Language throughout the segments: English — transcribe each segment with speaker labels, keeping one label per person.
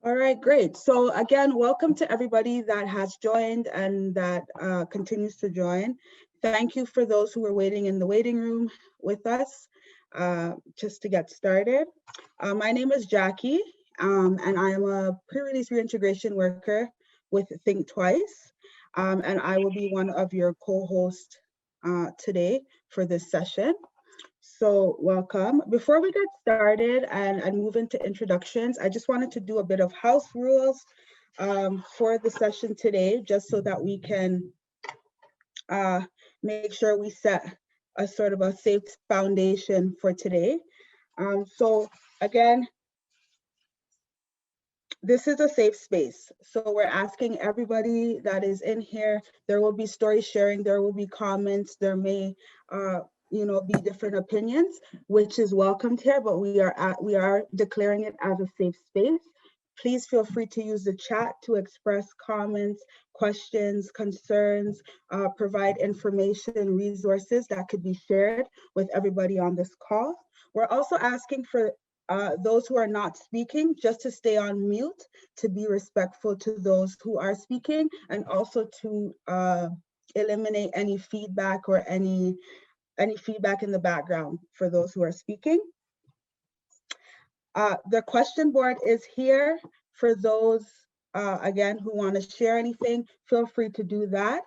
Speaker 1: All right, great. So again, welcome to everybody that has joined and that continues to join. Thank you for those who are waiting in the waiting room with us just to get started. My name is Jackie, and I am a pre-release reintegration worker with Think Twice, and I will be one of your co-hosts today for this session. So welcome. Before we get started and move into introductions, I just wanted to do a bit of house rules for the session today, just so that we can make sure we set a sort of a safe foundation for today. So again, this is a safe space. So we're asking everybody that is in here, there will be story sharing, there will be comments, there may be different opinions, which is welcomed here, but we are declaring it as a safe space. Please feel free to use the chat to express comments, questions, concerns, provide information, resources that could be shared with everybody on this call. We're also asking for those who are not speaking just to stay on mute, to be respectful to those who are speaking, and also to eliminate any feedback or any feedback in the background for those who are speaking. The question board is here for those, again, who want to share anything. Feel free to do that.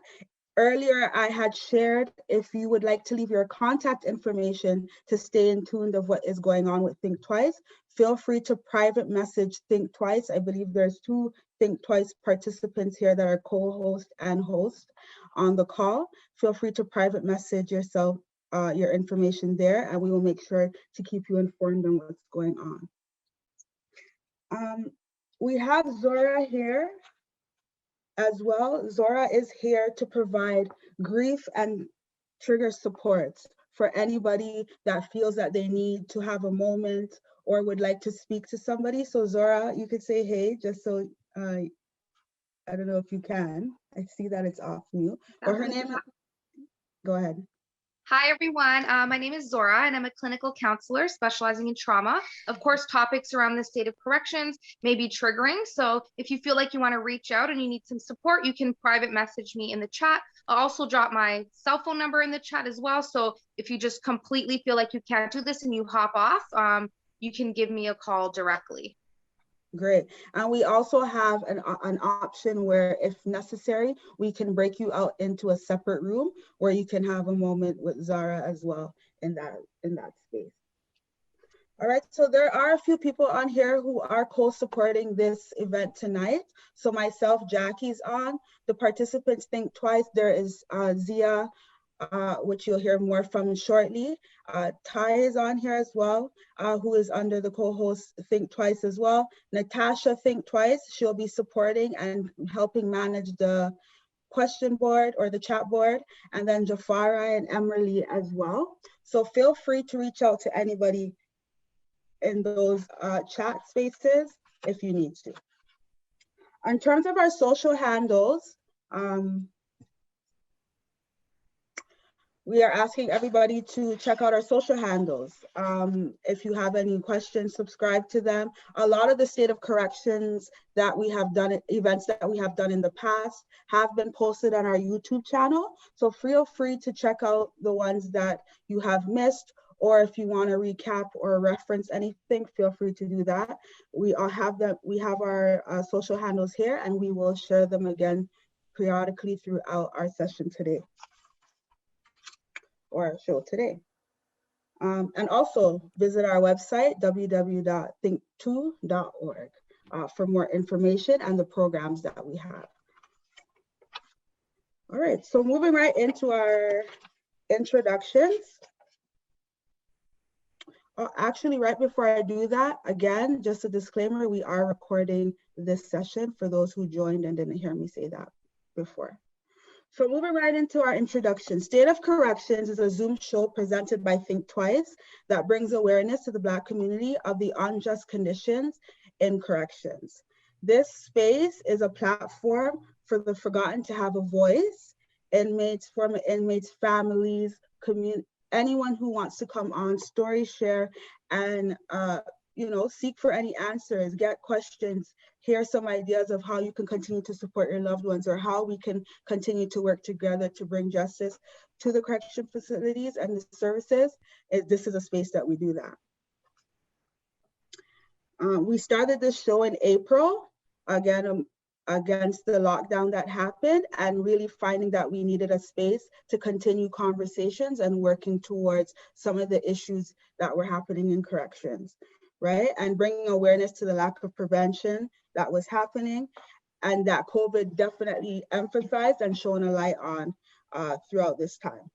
Speaker 1: Earlier, I had shared, if you would like to leave your contact information to stay in tune of what is going on with Think Twice, feel free to private message Think Twice. I believe there's 2 Think Twice participants here that are co-host and host on the call. Feel free to private message yourself, your information there, and we will make sure to keep you informed on what's going on. We have Zora here as well. Zora is here to provide grief and trigger support for anybody that feels that they need to have a moment or would like to speak to somebody. So Zora, you could say hey, just so I don't know if you can. I see that it's off mute, but her name is, go ahead.
Speaker 2: Hi, everyone. My name is Zora, and I'm a clinical counselor specializing in trauma. Of course, topics around the state of corrections may be triggering. So if you feel like you want to reach out and you need some support, you can private message me in the chat. I'll also drop my cell phone number in the chat as well. So if you just completely feel like you can't do this and you hop off, you can give me a call directly.
Speaker 1: Great. And we also have an option where, if necessary, we can break you out into a separate room where you can have a moment with Zara as well in that space. All right, so there are a few people on here who are co-supporting this event tonight. So myself, Jackie's on. The participants Think Twice. There is Zia, which you'll hear more from shortly. Ty is on here as well, who is under the co-host Think Twice as well. Natasha Think Twice, she'll be supporting and helping manage the question board or the chat board, and then Jafara and Emily as well. So feel free to reach out to anybody in those chat spaces if you need to. In terms of our social handles, we are asking everybody to check out our social handles. If you have any questions, subscribe to them. A lot of the state of corrections that we have done, events that we have done in the past, have been posted on our YouTube channel. So feel free to check out the ones that you have missed, or if you want to recap or reference anything, feel free to do that. We all have them. We have our social handles here, and we will share them again periodically throughout our session today, or our show today. And also visit our website, www.think2.org, for more information and the programs that we have. All right, so moving right into our introductions. Actually, right before I do that, again, just a disclaimer, we are recording this session for those who joined and didn't hear me say that before. So moving right into our introduction. State of Corrections is a Zoom show presented by Think Twice that brings awareness to the Black community of the unjust conditions in corrections. This space is a platform for the forgotten to have a voice, inmates, former inmates, families, anyone who wants to come on, story share, and seek for any answers, get questions, hear some ideas of how you can continue to support your loved ones, or how we can continue to work together to bring justice to the correction facilities and the services. This is a space that we do that. We started this show in April, again, against the lockdown that happened, and really finding that we needed a space to continue conversations and working towards some of the issues that were happening in corrections, right? And bringing awareness to the lack of prevention that was happening, and that COVID definitely emphasized and shone a light on throughout this time.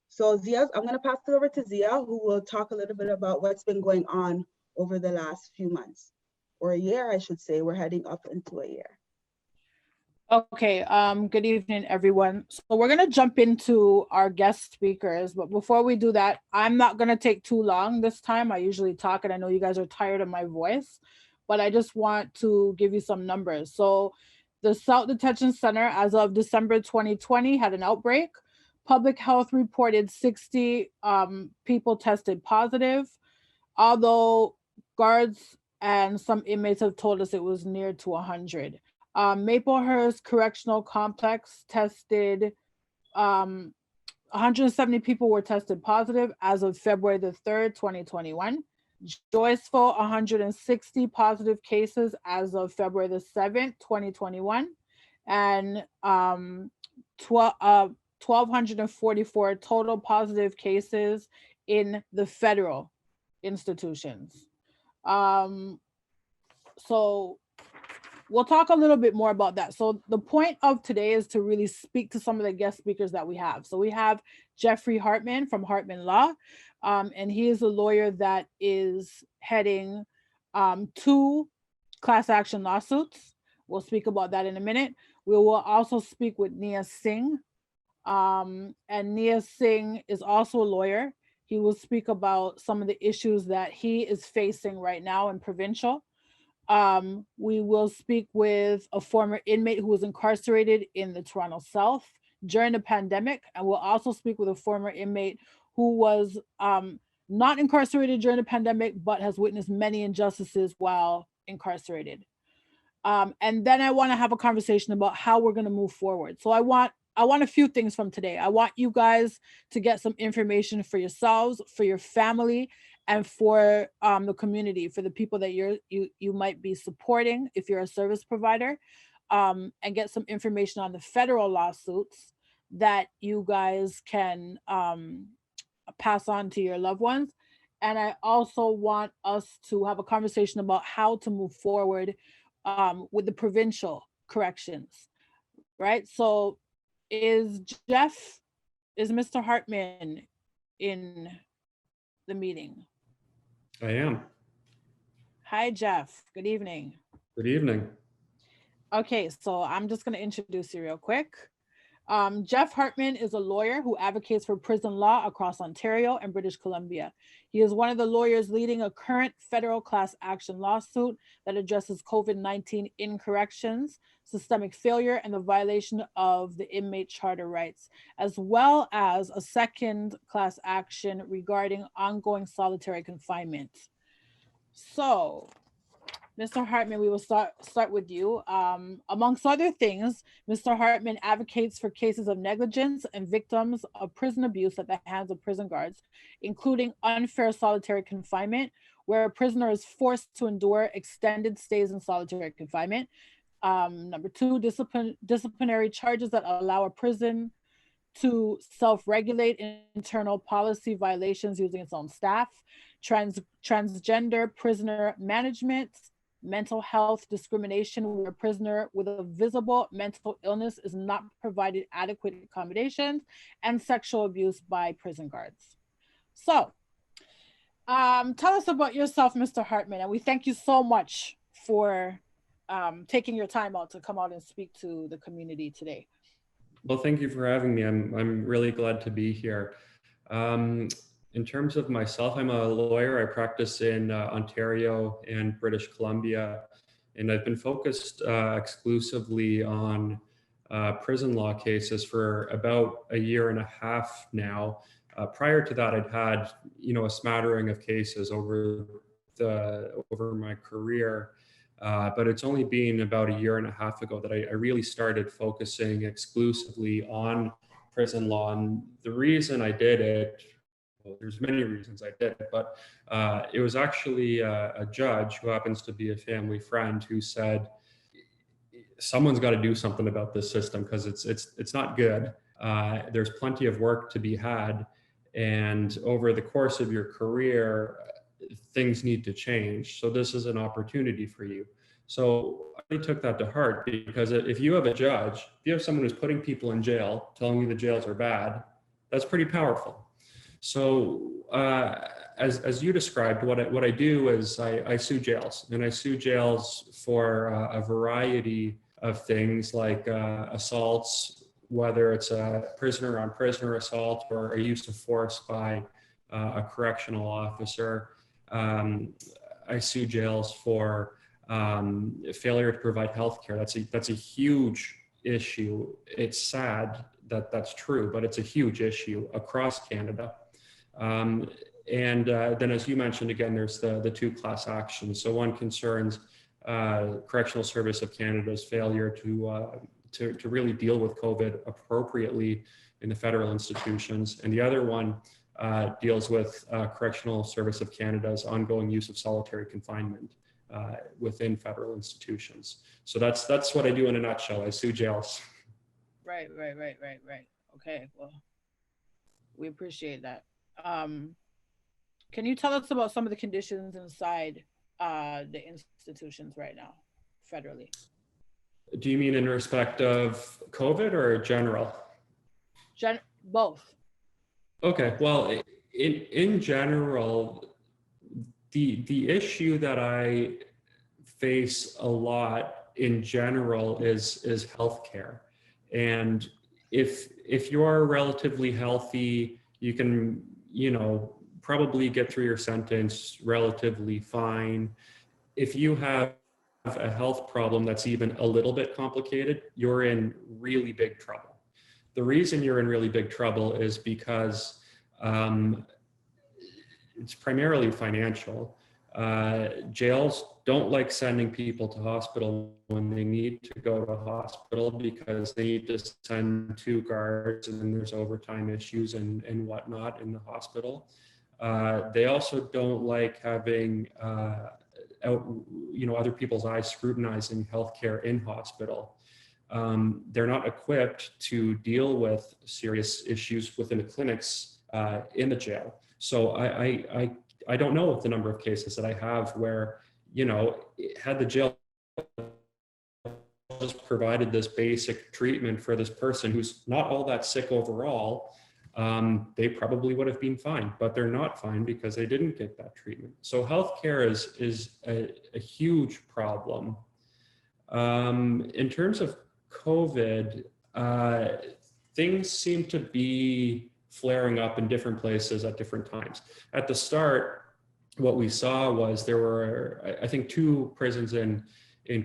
Speaker 1: So Zia, I'm going to pass it over to Zia, who will talk a little bit about what's been going on over the last few months, or a year, I should say. We're heading up into a year.
Speaker 3: Okay, good evening, everyone. So we're gonna jump into our guest speakers, but before we do that, I'm not gonna take too long this time. I usually talk, and I know you guys are tired of my voice, but I just want to give you some numbers. So the South Detention Center, as of December 2020, had an outbreak. Public Health reported 60 people tested positive, although guards and some inmates have told us it was near to 100. Maplehurst Correctional Complex tested, 170 people were tested positive as of February the 3rd, 2021. Joyceville, 160 positive cases as of February the 7th, 2021. And 1,244 total positive cases in the federal institutions. So we'll talk a little bit more about that. So the point of today is to really speak to some of the guest speakers that we have. So we have Jeffrey Hartman from Hartman Law, and he is a lawyer that is heading 2 class action lawsuits. We'll speak about that in a minute. We will also speak with Knia Singh, and Knia Singh is also a lawyer. He will speak about some of the issues that he is facing right now in provincial. We will speak with a former inmate who was incarcerated in the Toronto South during the pandemic, and we'll also speak with a former inmate who was not incarcerated during the pandemic, but has witnessed many injustices while incarcerated. And then I want to have a conversation about how we're going to move forward. So I want a few things from today. I want you guys to get some information for yourselves, for your family, and for the community, for the people that you might be supporting if you're a service provider, and get some information on the federal lawsuits that you guys can pass on to your loved ones. And I also want us to have a conversation about how to move forward with the provincial corrections, right? So is Mr. Hartman in the meeting?
Speaker 4: I am.
Speaker 3: Hi, Jeff. Good evening.
Speaker 4: Good evening.
Speaker 3: Okay, so I'm just going to introduce you real quick. Jeff Hartman is a lawyer who advocates for prison law across Ontario and British Columbia. He is one of the lawyers leading a current federal class action lawsuit that addresses COVID-19 in corrections, systemic failure, and the violation of the inmate charter rights, as well as a second class action regarding ongoing solitary confinement. So, Mr. Hartman, we will start with you. Amongst other things, Mr. Hartman advocates for cases of negligence and victims of prison abuse at the hands of prison guards, including unfair solitary confinement, where a prisoner is forced to endure extended stays in solitary confinement. Number 2, disciplinary charges that allow a prison to self-regulate internal policy violations using its own staff, transgender prisoner management, mental health discrimination where a prisoner with a visible mental illness is not provided adequate accommodations, and sexual abuse by prison guards. So tell us about yourself, Mr. Hartman, and we thank you so much for taking your time out to come out and speak to the community today.
Speaker 4: Well, thank you for having me. I'm really glad to be here. In terms of myself, I'm a lawyer. I practice in Ontario and British Columbia, and I've been focused exclusively on prison law cases for about a year and a half now. Prior to that, I'd had, a smattering of cases over over my career. But it's only been about a year and a half ago that I really started focusing exclusively on prison law. And the reason I did it, well, there's many reasons I did it, but it was actually a judge who happens to be a family friend who said, someone's got to do something about this system because it's not good. There's plenty of work to be had. And over the course of your career, things need to change. So this is an opportunity for you. So I really took that to heart, because if you have a judge, if you have someone who's putting people in jail, telling you the jails are bad, that's pretty powerful. So as you described, what I do is I sue jails, and I sue jails for a variety of things like assaults, whether it's a prisoner on prisoner assault or a use of force by a correctional officer. I sue jails for failure to provide health care. That's a huge issue. It's sad that that's true, but it's a huge issue across Canada. And then, as you mentioned, again, there's the two class actions. So one concerns Correctional Service of Canada's failure to really deal with COVID appropriately in the federal institutions, and the other one deals with Correctional Service of Canada's ongoing use of solitary confinement within federal institutions. So that's what I do in a nutshell. I sue jails.
Speaker 3: Right. Okay, well, we appreciate that. Can you tell us about some of the conditions inside the institutions right now, federally?
Speaker 4: Do you mean in respect of COVID or general?
Speaker 3: Both.
Speaker 4: Okay, well, in general, the issue that I face a lot in general is healthcare. And if you're relatively healthy, you can, probably get through your sentence relatively fine. If you have a health problem that's even a little bit complicated, you're in really big trouble. The reason you're in really big trouble is because it's primarily financial. Jails don't like sending people to hospital when they need to go to hospital, because they need to send 2 guards, and then there's overtime issues and whatnot in the hospital. They also don't like having other people's eyes scrutinizing healthcare in hospital. They're not equipped to deal with serious issues within the clinics in the jail. So I don't know the number of cases that I have where, had the jail just provided this basic treatment for this person who's not all that sick overall, they probably would have been fine, but they're not fine because they didn't get that treatment. So healthcare is a huge problem. In terms of COVID, things seem to be flaring up in different places at different times. At the start, what we saw was there were, I think, 2 prisons in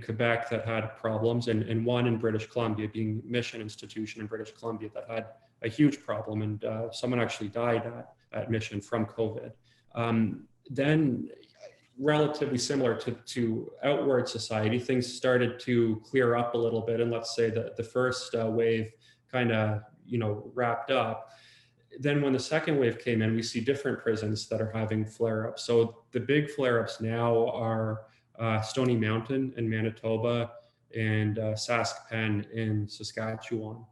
Speaker 4: Quebec that had problems, and one in British Columbia, being Mission Institution in British Columbia, that had a huge problem, and someone actually died at Mission from COVID. Then, relatively similar to outward society, things started to clear up a little bit, and let's say that the first wave kind of wrapped up. Then when the second wave came in, we see different prisons that are having flare-ups. So the big flare-ups now are Stony Mountain in Manitoba and Sask Pen in Saskatchewan.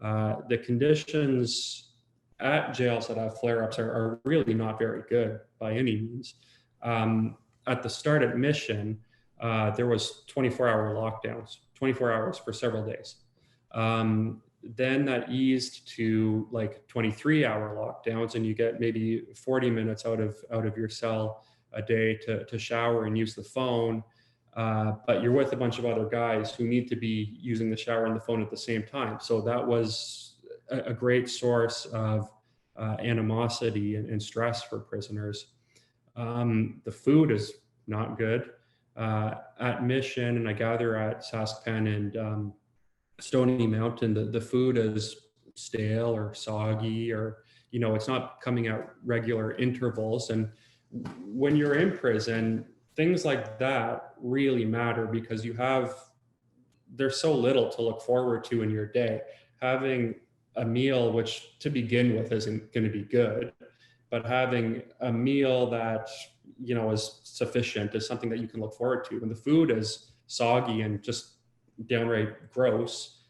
Speaker 4: The conditions at jails that have flare-ups are really not very good by any means. At the start at Mission, there was 24-hour lockdowns, 24 hours for several days. Then that eased to like 23-hour lockdowns, and you get maybe 40 minutes out of your cell a day to shower and use the phone. But you're with a bunch of other guys who need to be using the shower and the phone at the same time. So that was a great source of animosity and stress for prisoners. The food is not good. At Mission, and I gather at Sask Pen and Stony Mountain, the food is stale or soggy, or it's not coming at regular intervals. And when you're in prison, things like that really matter because there's so little to look forward to in your day. Having a meal, which to begin with isn't going to be good, but having a meal that, is sufficient is something that you can look forward to. When the food is soggy and just downright gross,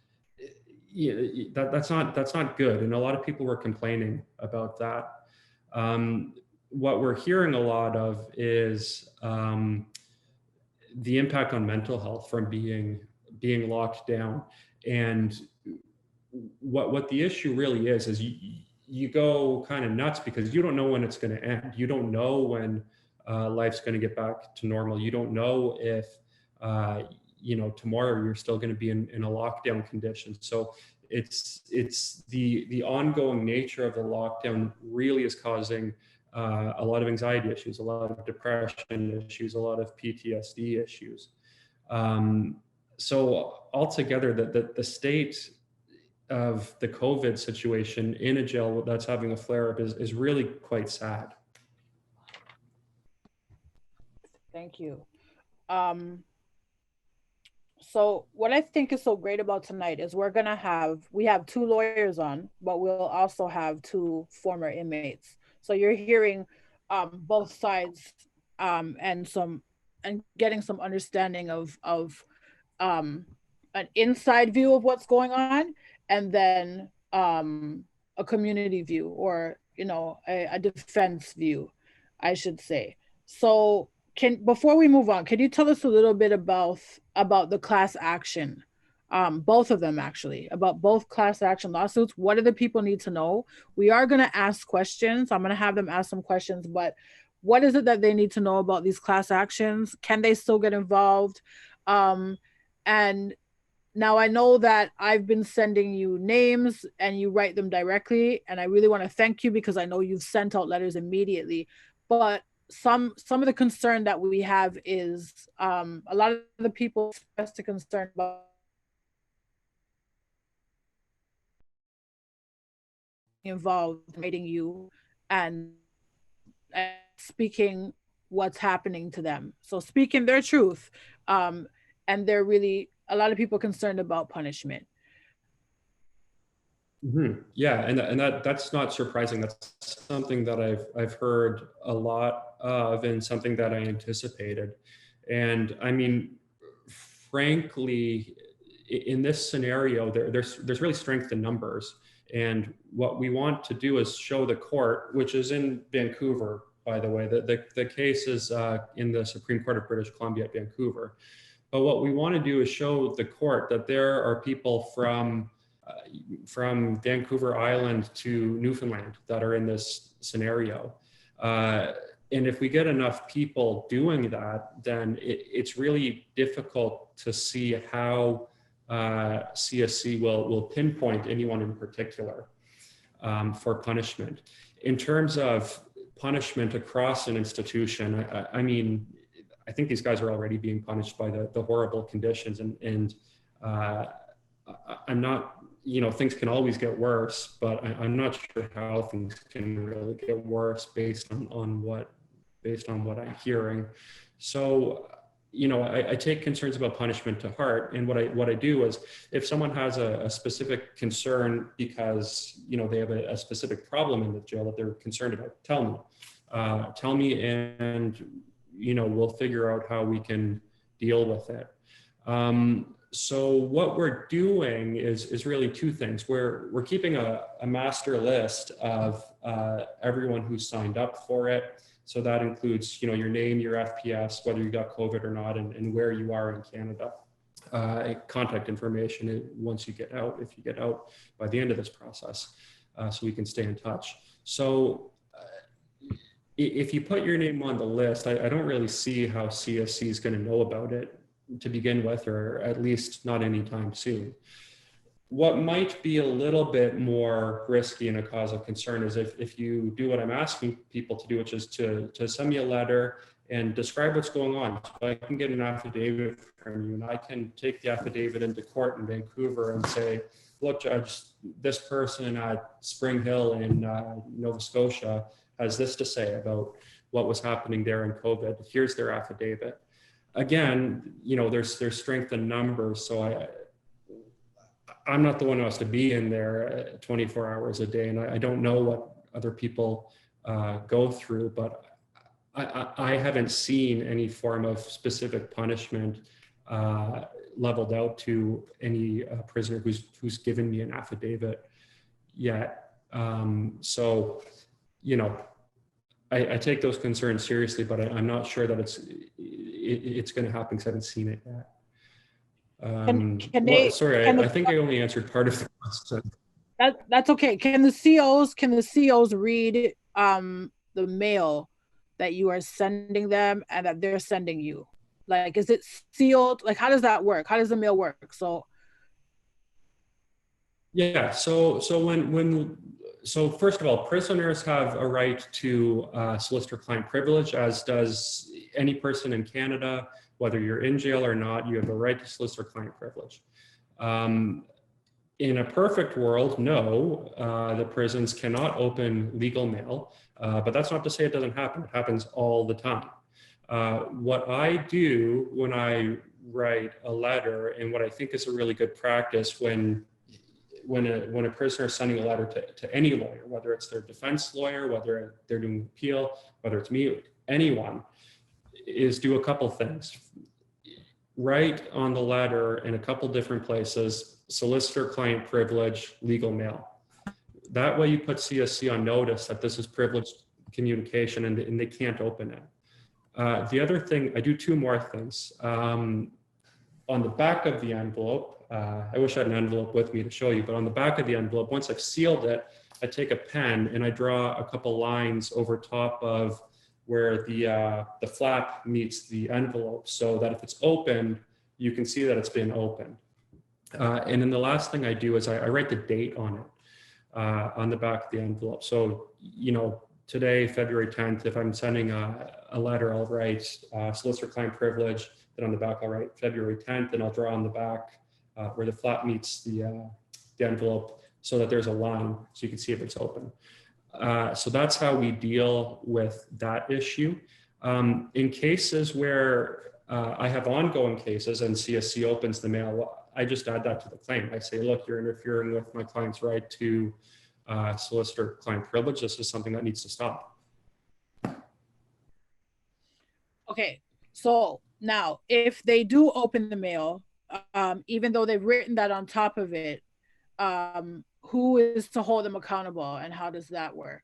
Speaker 4: that's not good. And a lot of people were complaining about that. What we're hearing a lot of is the impact on mental health from being locked down. And what the issue really is you go kind of nuts because you don't know when it's going to end. You don't know when life's going to get back to normal. You don't know if tomorrow you're still going to be in a lockdown condition. So it's the ongoing nature of the lockdown really is causing a lot of anxiety issues, a lot of depression issues, a lot of PTSD issues. So altogether, the state of the COVID situation in a jail that's having a flare-up is really quite sad.
Speaker 3: Thank you. So what I think is so great about tonight is we have two lawyers on, but we'll also have two former inmates. So you're hearing both sides and getting some understanding of an inside view of what's going on, and then a community view, or a defense view, I should say. So before we move on, can you tell us a little bit about the class action, both of them actually, about both class action lawsuits? What do the people need to know? We are going to ask questions. I'm going to have them ask some questions, but what is it that they need to know about these class actions? Can they still get involved? And now I know that I've been sending you names and you write them directly, and I really want to thank you because I know you've sent out letters immediately. But some of the concern that we have is a lot of the people expressed a concern about involved writing you and speaking what's happening to them. So speaking their truth. And they're really, a lot of people concerned about punishment.
Speaker 4: Mm-hmm. Yeah, and that's not surprising. That's something that I've heard a lot of, and something that I anticipated. And I mean, frankly, in this scenario, there's really strength in numbers. And what we want to do is show the court, which is in Vancouver, by the way. The case is in the Supreme Court of British Columbia at Vancouver. But what we want to do is show the court that there are people from Vancouver Island to Newfoundland that are in this scenario. And if we get enough people doing that, then it's really difficult to see how CSC will pinpoint anyone in particular for punishment. In terms of punishment across an institution, I mean, I think these guys are already being punished by the horrible conditions, and I'm not, things can always get worse, but I'm not sure how things can really get worse based on what I'm hearing. So, I take concerns about punishment to heart, and what I do is, if someone has a specific concern because they have a specific problem in the jail that they're concerned about, tell me, and we'll figure out how we can deal with it. So what we're doing is really two things. We're keeping a master list of everyone who signed up for it. So that includes, your name, your FPS, whether you got COVID or not, and where you are in Canada. Contact information once you get out, if you get out by the end of this process, so we can stay in touch. So if you put your name on the list, I don't really see how CSC is going to know about it to begin with, or at least not anytime soon. What might be a little bit more risky and a cause of concern is if you do what I'm asking people to do, which is to send me a letter and describe what's going on. So I can get an affidavit from you, and I can take the affidavit into court in Vancouver and say, look, Judge, this person at Spring Hill in Nova Scotia has this to say about what was happening there in COVID. Here's their affidavit. Again, you know, there's strength in numbers. So I'm not the one who has to be in there 24 hours a day. And I don't know what other people go through, but I haven't seen any form of specific punishment leveled out to any prisoner who's given me an affidavit yet. So, you know, I take those concerns seriously, but I'm not sure that it's going to happen because I haven't seen it yet. I think I only answered part of the question.
Speaker 3: That's okay. Can the COs read the mail that you are sending them and that they're sending you? Like, is it sealed? Like, how does that work? How does the mail work? So
Speaker 4: yeah, so first of all, prisoners have a right to solicitor-client privilege, as does any person in Canada. Whether you're in jail or not, you have a right to solicitor-client privilege. In a perfect world, no, the prisons cannot open legal mail, but that's not to say it doesn't happen. It happens all the time. What I do when I write a letter, and what I think is a really good practice when a prisoner is sending a letter to any lawyer, whether it's their defense lawyer, whether they're doing an appeal, whether it's me, anyone, is do a couple things. Write on the letter in a couple different places, solicitor-client privilege, legal mail. That way you put CSC on notice that this is privileged communication and they can't open it. The other thing, I do two more things. On the back of the envelope, I wish I had an envelope with me to show you, but on the back of the envelope, once I've sealed it, I take a pen and I draw a couple lines over top of where the flap meets the envelope, so that if it's open, you can see that it's been opened. And then the last thing I do is I write the date on it, on the back of the envelope. So, you know, today, February 10th, if I'm sending a letter, I'll write solicitor-client privilege, then on the back I'll write February 10th, and I'll draw on the back where the flap meets the envelope, so that there's a line so you can see if it's open. So that's how we deal with that issue. In cases where I have ongoing cases and CSC opens the mail, I just add that to the claim. I say, look, you're interfering with my client's right to solicitor-client privilege. This is something that needs to stop.
Speaker 3: okay, so now if they do open the mail, even though they've written that on top of it, who is to hold them accountable, and how does that work?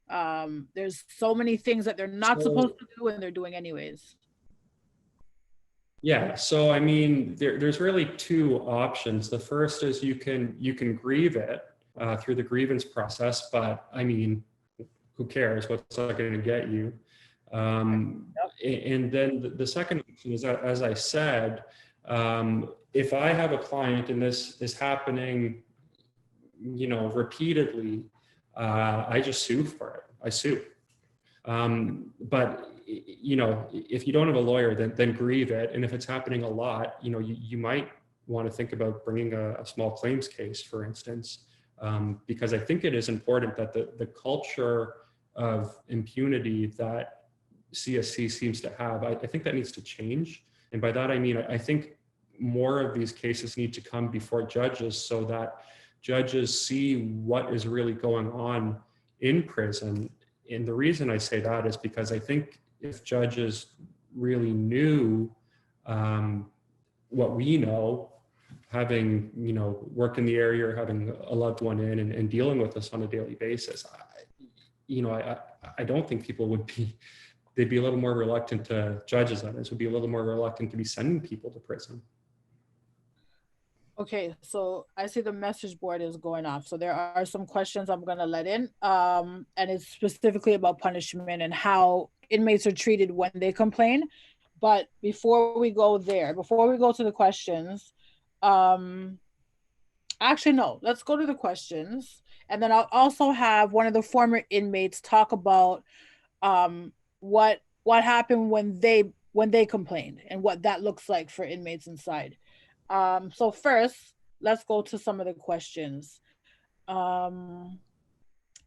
Speaker 3: There's so many things that they're not supposed to do and they're doing anyways.
Speaker 4: Yeah, so I mean, there's really two options. The first is you can grieve it through the grievance process, but I mean, who cares? What's that going to get you? And then the second option is that, as I said, if I have a client and this is happening, you know, repeatedly, I just sue for it. I sue. But you know, if you don't have a lawyer, then grieve it. And if it's happening a lot, you know, you might want to think about bringing a small claims case, for instance, because I think it is important that the culture of impunity that CSC seems to have, I think that needs to change. And by that, I mean, I think more of these cases need to come before judges so that judges see what is really going on in prison. And the reason I say that is because I think if judges really knew what we know, having, you know, worked in the area or having a loved one in and dealing with this on a daily basis, I don't think people would be, they'd be a little more reluctant to, judges that is, would be a little more reluctant to be sending people to prison.
Speaker 3: Okay, so I see the message board is going off. So there are some questions I'm gonna let in, and it's specifically about punishment and how inmates are treated when they complain. But before we go there, before we go to the questions, actually no, let's go to the questions. And then I'll also have one of the former inmates talk about what happened when they complained and what that looks like for inmates inside. So first, let's go to some of the questions.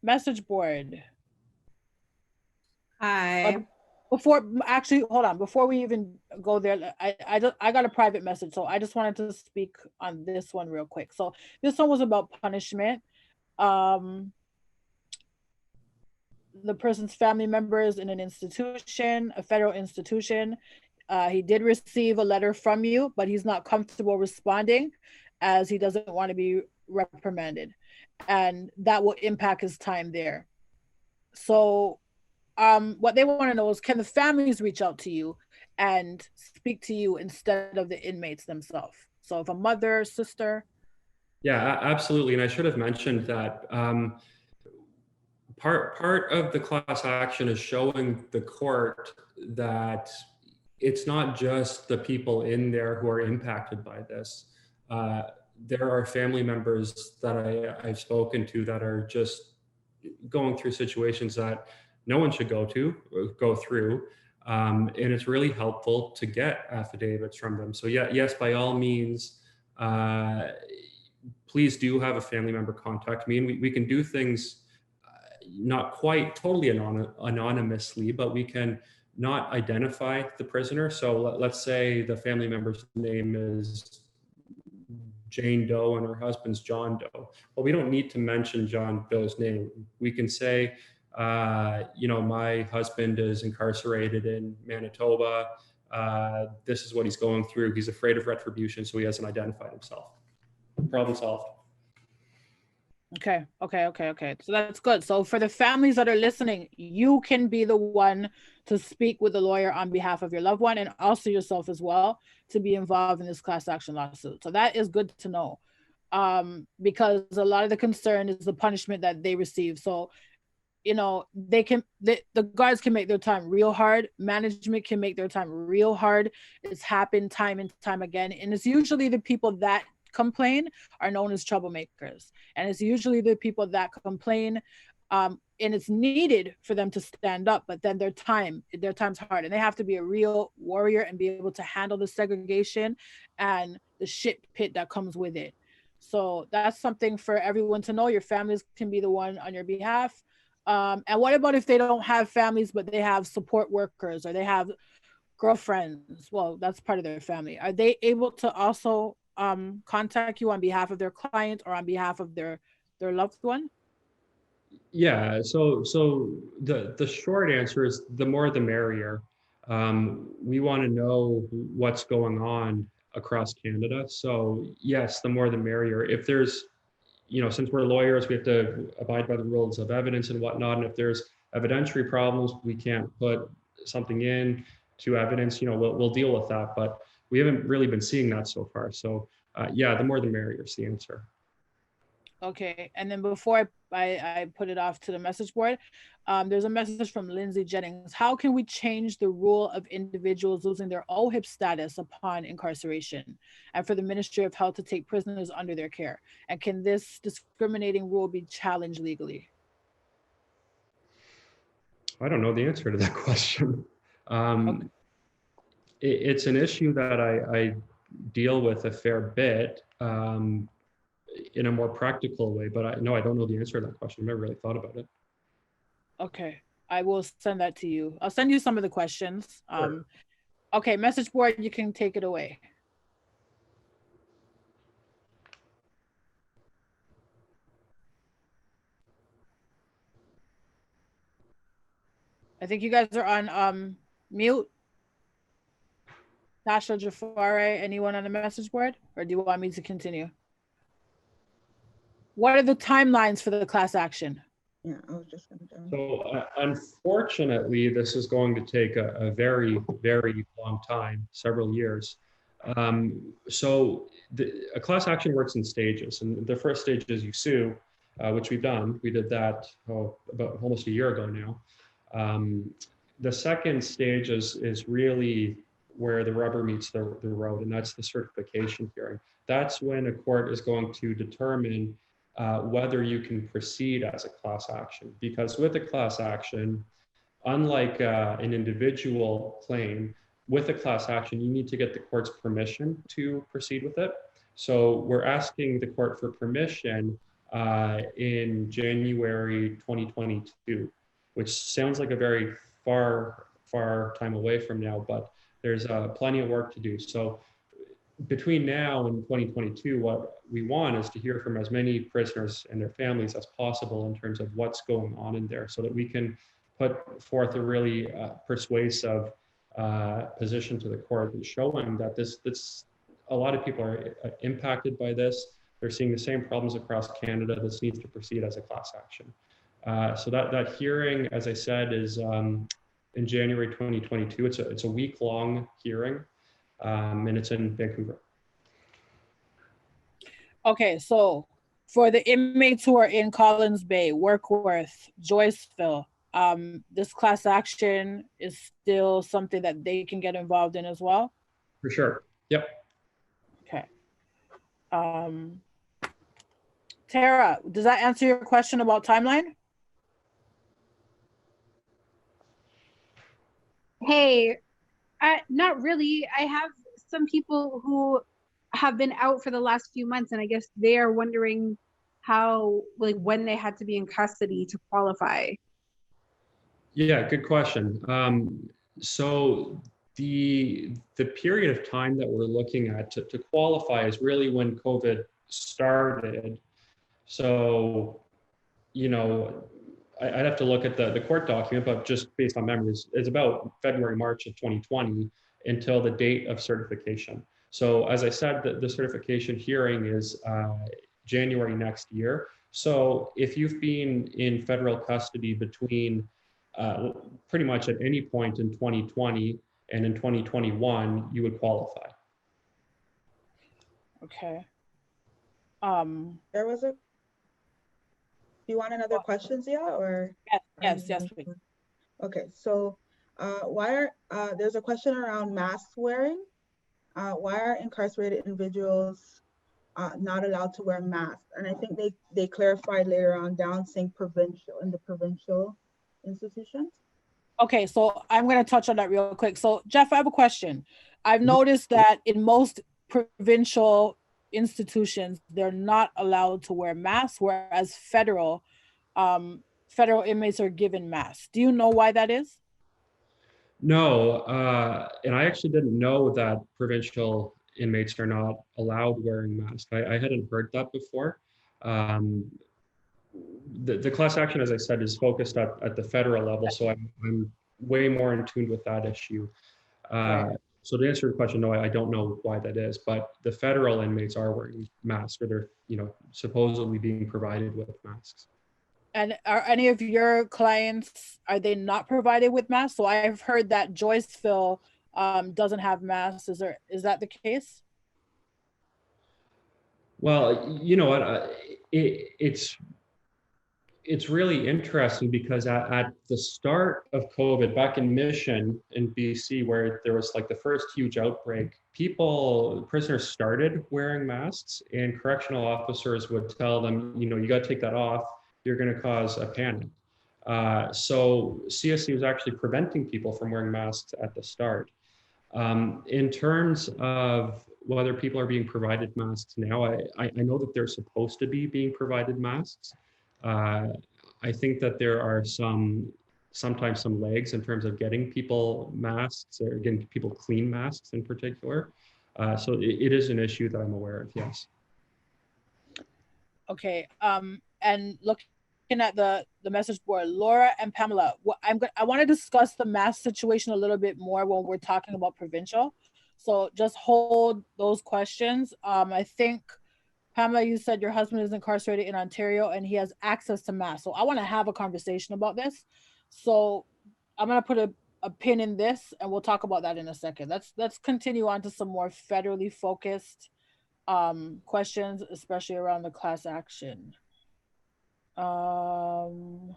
Speaker 3: Message board.
Speaker 5: Hi.
Speaker 3: Before, actually, hold on. Before we even go there, I got a private message, so I just wanted to speak on this one real quick. So this one was about punishment. The person's family members in an institution, a federal institution. He did receive a letter from you, but he's not comfortable responding as he doesn't want to be reprimanded. And that will impact his time there. So what they want to know is, can the families reach out to you and speak to you instead of the inmates themselves? So if a mother, sister.
Speaker 4: Yeah, absolutely. And I should have mentioned that part of the class action is showing the court that it's not just the people in there who are impacted by this. There are family members that I've spoken to that are just going through situations that no one should go through. And it's really helpful to get affidavits from them. So yeah, yes, by all means, please do have a family member contact me, and we can do things not quite totally anonymously, but we can not identify the prisoner. So let's say the family member's name is Jane Doe and her husband's John Doe. Well, we don't need to mention John Doe's name. We can say, my husband is incarcerated in Manitoba. This is what he's going through. He's afraid of retribution, so he hasn't identified himself. Problem solved.
Speaker 3: Okay. So that's good. So for the families that are listening, you can be the one to speak with the lawyer on behalf of your loved one, and also yourself as well, to be involved in this class action lawsuit. So that is good to know, because a lot of the concern is the punishment that they receive. So, the guards can make their time real hard. Management can make their time real hard. It's happened time and time again. And it's usually the people that complain are known as troublemakers, and it's usually the people that complain, and it's needed for them to stand up, but then their time's hard, and they have to be a real warrior and be able to handle the segregation and the shit pit that comes with it. So that's something for everyone to know. Your families can be the one on your behalf. And what about if they don't have families, but they have support workers, or they have girlfriends? Well, that's part of their family. Are they able to also contact you on behalf of their client or on behalf of their loved one?
Speaker 4: Yeah, so the short answer is the more the merrier. We want to know what's going on across Canada. So yes, the more the merrier. If there's, since we're lawyers, we have to abide by the rules of evidence and whatnot. And if there's evidentiary problems, we can't put something in to evidence, we'll deal with that. But we haven't really been seeing that so far. So yeah, the more the merrier is the answer.
Speaker 3: Okay, and then before I put it off to the message board, there's a message from Lindsay Jennings. How can we change the rule of individuals losing their OHIP status upon incarceration, and for the Ministry of Health to take prisoners under their care? And can this discriminating rule be challenged legally?
Speaker 4: I don't know the answer to that question.
Speaker 3: Okay.
Speaker 4: It's an issue that I deal with a fair bit. In a more practical way, but I don't know the answer to that question. I've never really thought about it.
Speaker 3: Okay, I will send that to you. I'll send you some of the questions.
Speaker 4: Sure.
Speaker 3: Okay, message board, you can take it away. I think you guys are on mute. Tasha, Jafari, anyone on the message board? Or do you want me to continue? What are the timelines for the class action?
Speaker 1: Yeah, I was just going to.
Speaker 4: So unfortunately, this is going to take a very, very long time, several years. So a class action works in stages. And the first stage is you sue, which we've done. We did that about almost a year ago now. The second stage is really where the rubber meets the road, and that's the certification hearing. That's when a court is going to determine whether you can proceed as a class action. Because with a class action, unlike an individual claim, with a class action, you need to get the court's permission to proceed with it. So we're asking the court for permission in January 2022, which sounds like a very far time away from now, but there's plenty of work to do. So between now and 2022, what we want is to hear from as many prisoners and their families as possible in terms of what's going on in there, so that we can put forth a really persuasive position to the court, showing that this a lot of people are impacted by this. They're seeing the same problems across Canada. This needs to proceed as a class action. So that hearing, as I said, is in January 2022. It's a week-long hearing, and it's in Vancouver.
Speaker 3: Okay, so for the inmates who are in Collins Bay, Workworth, Joyceville, this class action is still something that they can get involved in as well?
Speaker 4: For sure. Yep.
Speaker 3: Okay. Tara, does that answer your question about timeline?
Speaker 5: Hey, not really. I have some people who have been out for the last few months, and I guess they are wondering how, like, when they had to be in custody to qualify.
Speaker 4: Yeah, good question. So the period of time that we're looking at to qualify is really when COVID started. So, you know, I'd have to look at the court document, but just based on memories, it's about February, March of 2020 until the date of certification. So as I said, the certification hearing is January next year. So if you've been in federal custody between pretty much at any point in 2020 and in 2021, you would qualify.
Speaker 3: Okay.
Speaker 1: There was a, do you want another question, Zia, or?
Speaker 3: Yes, please.
Speaker 1: Okay, so there's a question around mask wearing. Why are incarcerated individuals not allowed to wear masks? And I think they clarified later on down saying in the provincial institutions.
Speaker 3: Okay, so I'm going to touch on that real quick. So Jeff, I have a question. I've noticed that in most provincial institutions, they're not allowed to wear masks, whereas federal inmates are given masks. Do you know why that is?
Speaker 4: No, and I actually didn't know that provincial inmates are not allowed wearing masks. I hadn't heard that before. The class action, as I said, is focused at the federal level, so I'm way more in tune with that issue.
Speaker 3: Right.
Speaker 4: So to answer your question, no, I don't know why that is, but the federal inmates are wearing masks, or they're supposedly being provided with masks.
Speaker 3: And are any of your clients, are they not provided with masks? So I've heard that Joyceville doesn't have masks. Is that the case?
Speaker 4: Well, you know what, it's really interesting because at the start of COVID, back in Mission in BC, where there was like the first huge outbreak, prisoners started wearing masks, and correctional officers would tell them, you got to take that off. You're going to cause a panic. So CSC was actually preventing people from wearing masks at the start. In terms of whether people are being provided masks now, I know that they're supposed to be being provided masks. I think that there are sometimes some lags in terms of getting people masks, or getting people clean masks in particular. So it is an issue that I'm aware of, yes.
Speaker 3: Okay, and looking at the message board, Laura and Pamela, I want to discuss the mask situation a little bit more when we're talking about provincial. So just hold those questions. I think, Pamela, you said your husband is incarcerated in Ontario and he has access to masks. So I want to have a conversation about this. So I'm going to put a pin in this and we'll talk about that in a second. Let's continue on to some more federally focused questions, especially around the class action. Okay,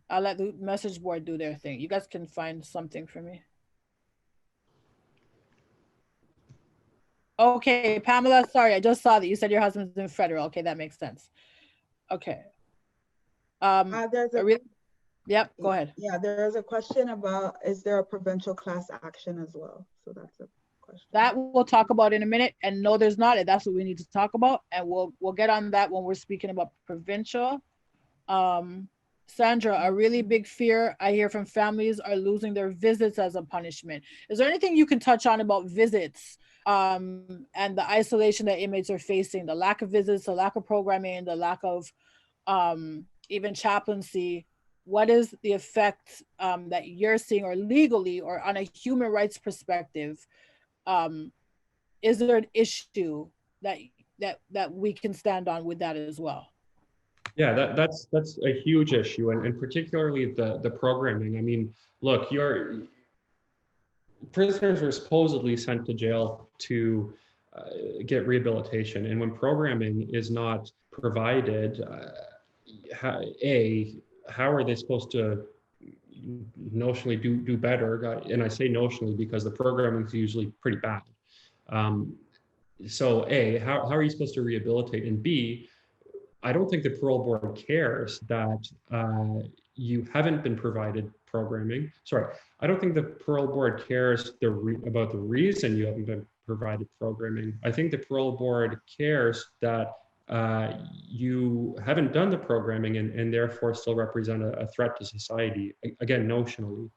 Speaker 3: I'll let the message board do their thing. You guys can find something for me. Okay, Pamela, sorry, I just saw that you said your husband's in federal. Okay, that makes sense. Okay. Yep, go ahead.
Speaker 1: Yeah, there's a question about, is there a provincial class action as well? So that's a question.
Speaker 3: That we'll talk about in a minute. And no, there's not. That's what we need to talk about. And we'll get on that when we're speaking about provincial. Sandra, a really big fear I hear from families are losing their visits as a punishment. Is there anything you can touch on about visits and the isolation that inmates are facing, the lack of visits, the lack of programming, the lack of even chaplaincy? What is the effect that you're seeing, or legally or on a human rights perspective? Is there an issue that we can stand on with that as well?
Speaker 4: Yeah, that's a huge issue, and particularly the programming. I mean, look, your prisoners are supposedly sent to jail to get rehabilitation, and when programming is not provided, how are they supposed to notionally do better? And I say notionally because the programming is usually pretty bad. So A, how are you supposed to rehabilitate? And B, I don't think the parole board cares that you haven't been provided programming. Sorry, I don't think the parole board cares about the reason you haven't been provided programming. I think the parole board cares that you haven't done the programming and therefore still represent a threat to society, again, notionally.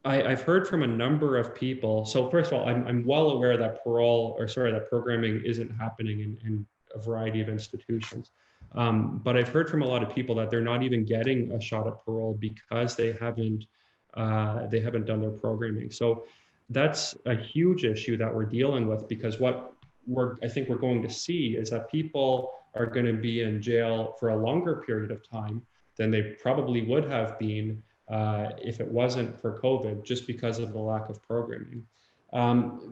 Speaker 4: I've heard from a number of people. So first of all, I'm well aware that that programming isn't happening in a variety of institutions. But I've heard from a lot of people that they're not even getting a shot at parole because they haven't done their programming. So that's a huge issue that we're dealing with, because what I think we're going to see is that people are going to be in jail for a longer period of time than they probably would have been if it wasn't for COVID, just because of the lack of programming.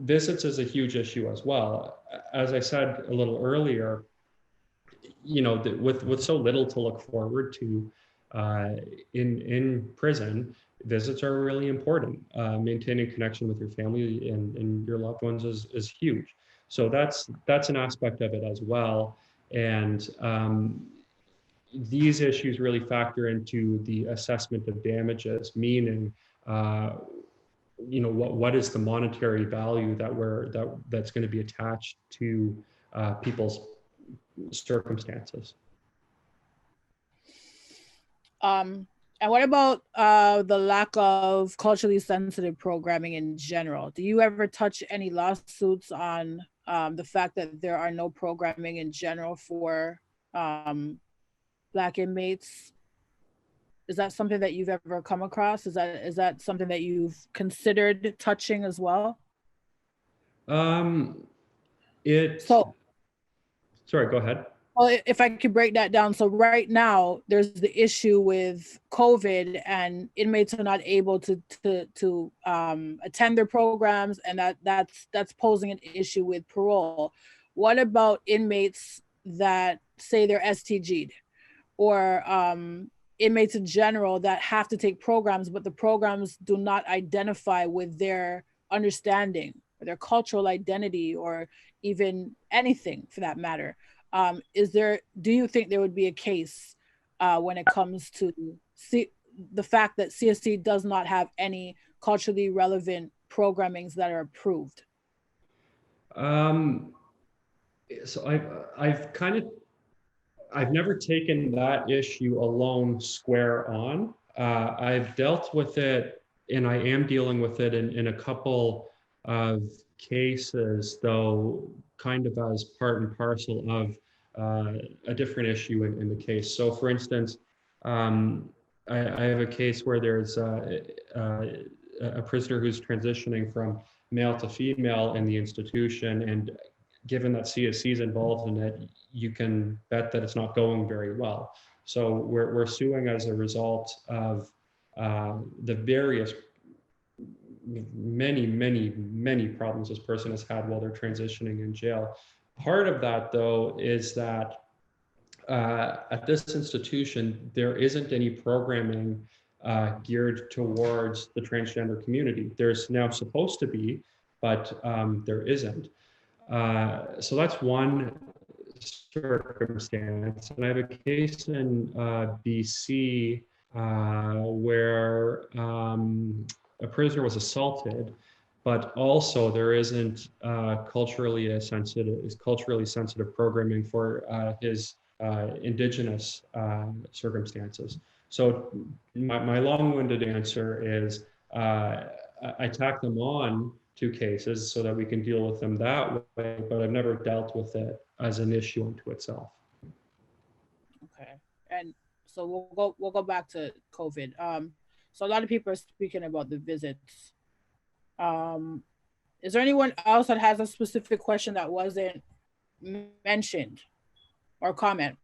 Speaker 4: Visits is a huge issue as well. As I said a little earlier, with so little to look forward to in prison, visits are really important. Maintaining connection with your family and your loved ones is huge. So that's an aspect of it as well. And these issues really factor into the assessment of damages, meaning what is the monetary value that's going to be attached to people's circumstances.
Speaker 3: And what about the lack of culturally sensitive programming in general? Do you ever touch any lawsuits on the fact that there are no programming in general for Black inmates? Is that something that you've ever come across? Is that something that you've considered touching as well?
Speaker 4: Sorry, go ahead.
Speaker 3: Well, if I could break that down. So right now there's the issue with COVID and inmates are not able to attend their programs, and that's posing an issue with parole. What about inmates that say they're STG'd, or inmates in general that have to take programs, but the programs do not identify with their understanding or their cultural identity, or even anything for that matter? Do you think there would be a case when it comes to the fact that CSC does not have any culturally relevant programmings that are approved?
Speaker 4: So I've never taken that issue alone square on. I've dealt with it, and I am dealing with it in a couple of cases, though kind of as part and parcel of a different issue in the case. So for instance, I have a case where there's a prisoner who's transitioning from male to female in the institution, and given that CSC is involved in it, you can bet that it's not going very well. So we're suing as a result of the various many problems this person has had while they're transitioning in jail. Part of that, though, is that at this institution, there isn't any programming geared towards the transgender community. There's now supposed to be, but there isn't. So that's one circumstance. And I have a case in BC where a prisoner was assaulted, but also there isn't culturally sensitive programming for his Indigenous circumstances. So my long-winded answer is I tack them on to cases so that we can deal with them that way, but I've never dealt with it as an issue unto itself.
Speaker 3: Okay, and so we'll go back to COVID. So a lot of people are speaking about the visits. Is there anyone else that has a specific question that wasn't mentioned or comment?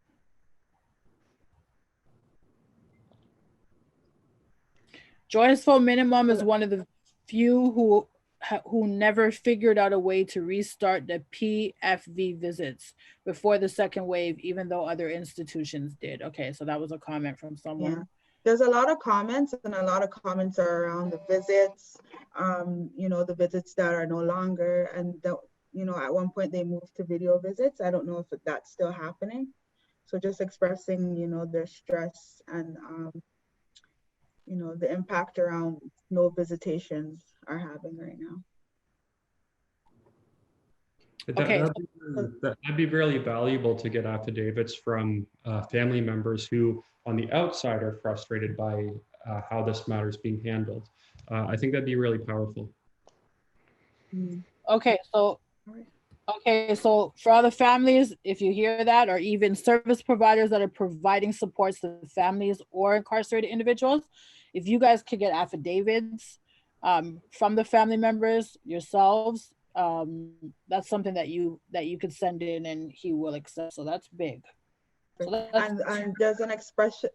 Speaker 3: Joyful Minimum is one of the few who never figured out a way to restart the PFV visits before the second wave, even though other institutions did. Okay, so that was a comment from someone.
Speaker 1: Yeah. There's a lot of comments, and a lot of comments are around the visits, you know, the visits that are no longer, and the, you know, at one point they moved to video visits. I don't know if that's still happening. So just expressing, you know, their stress and, you know, the impact around no visitations are having right now.
Speaker 4: That'd be really valuable to get affidavits from family members who on the outside are frustrated by how this matter is being handled. I think that'd be really powerful.
Speaker 3: Okay, so for other families, if you hear that, or even service providers that are providing supports to families or incarcerated individuals, if you guys could get affidavits from the family members yourselves, that's something that you could send in and he will accept. So that's big. So
Speaker 1: and there's an expression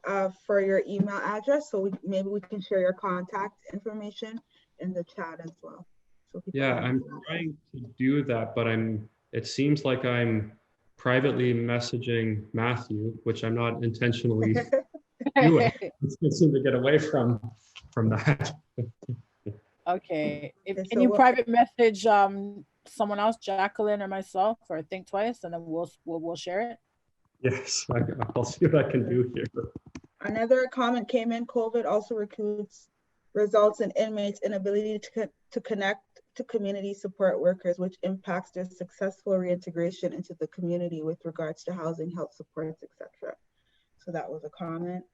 Speaker 1: for your email address, so maybe we can share your contact information in the chat as well. So
Speaker 4: yeah, I'm trying to do that, but it seems like I'm privately messaging Matthew, which I'm not intentionally doing. I seem to get away from that.
Speaker 3: Okay, can you private message someone else, Jacqueline or myself, or Think Twice, and then we'll share it?
Speaker 4: Yes, I'll see what I can do here.
Speaker 1: Another comment came in: COVID also results in inmates' inability to connect to community support workers, which impacts their successful reintegration into the community with regards to housing, health supports, etc. So that was a comment.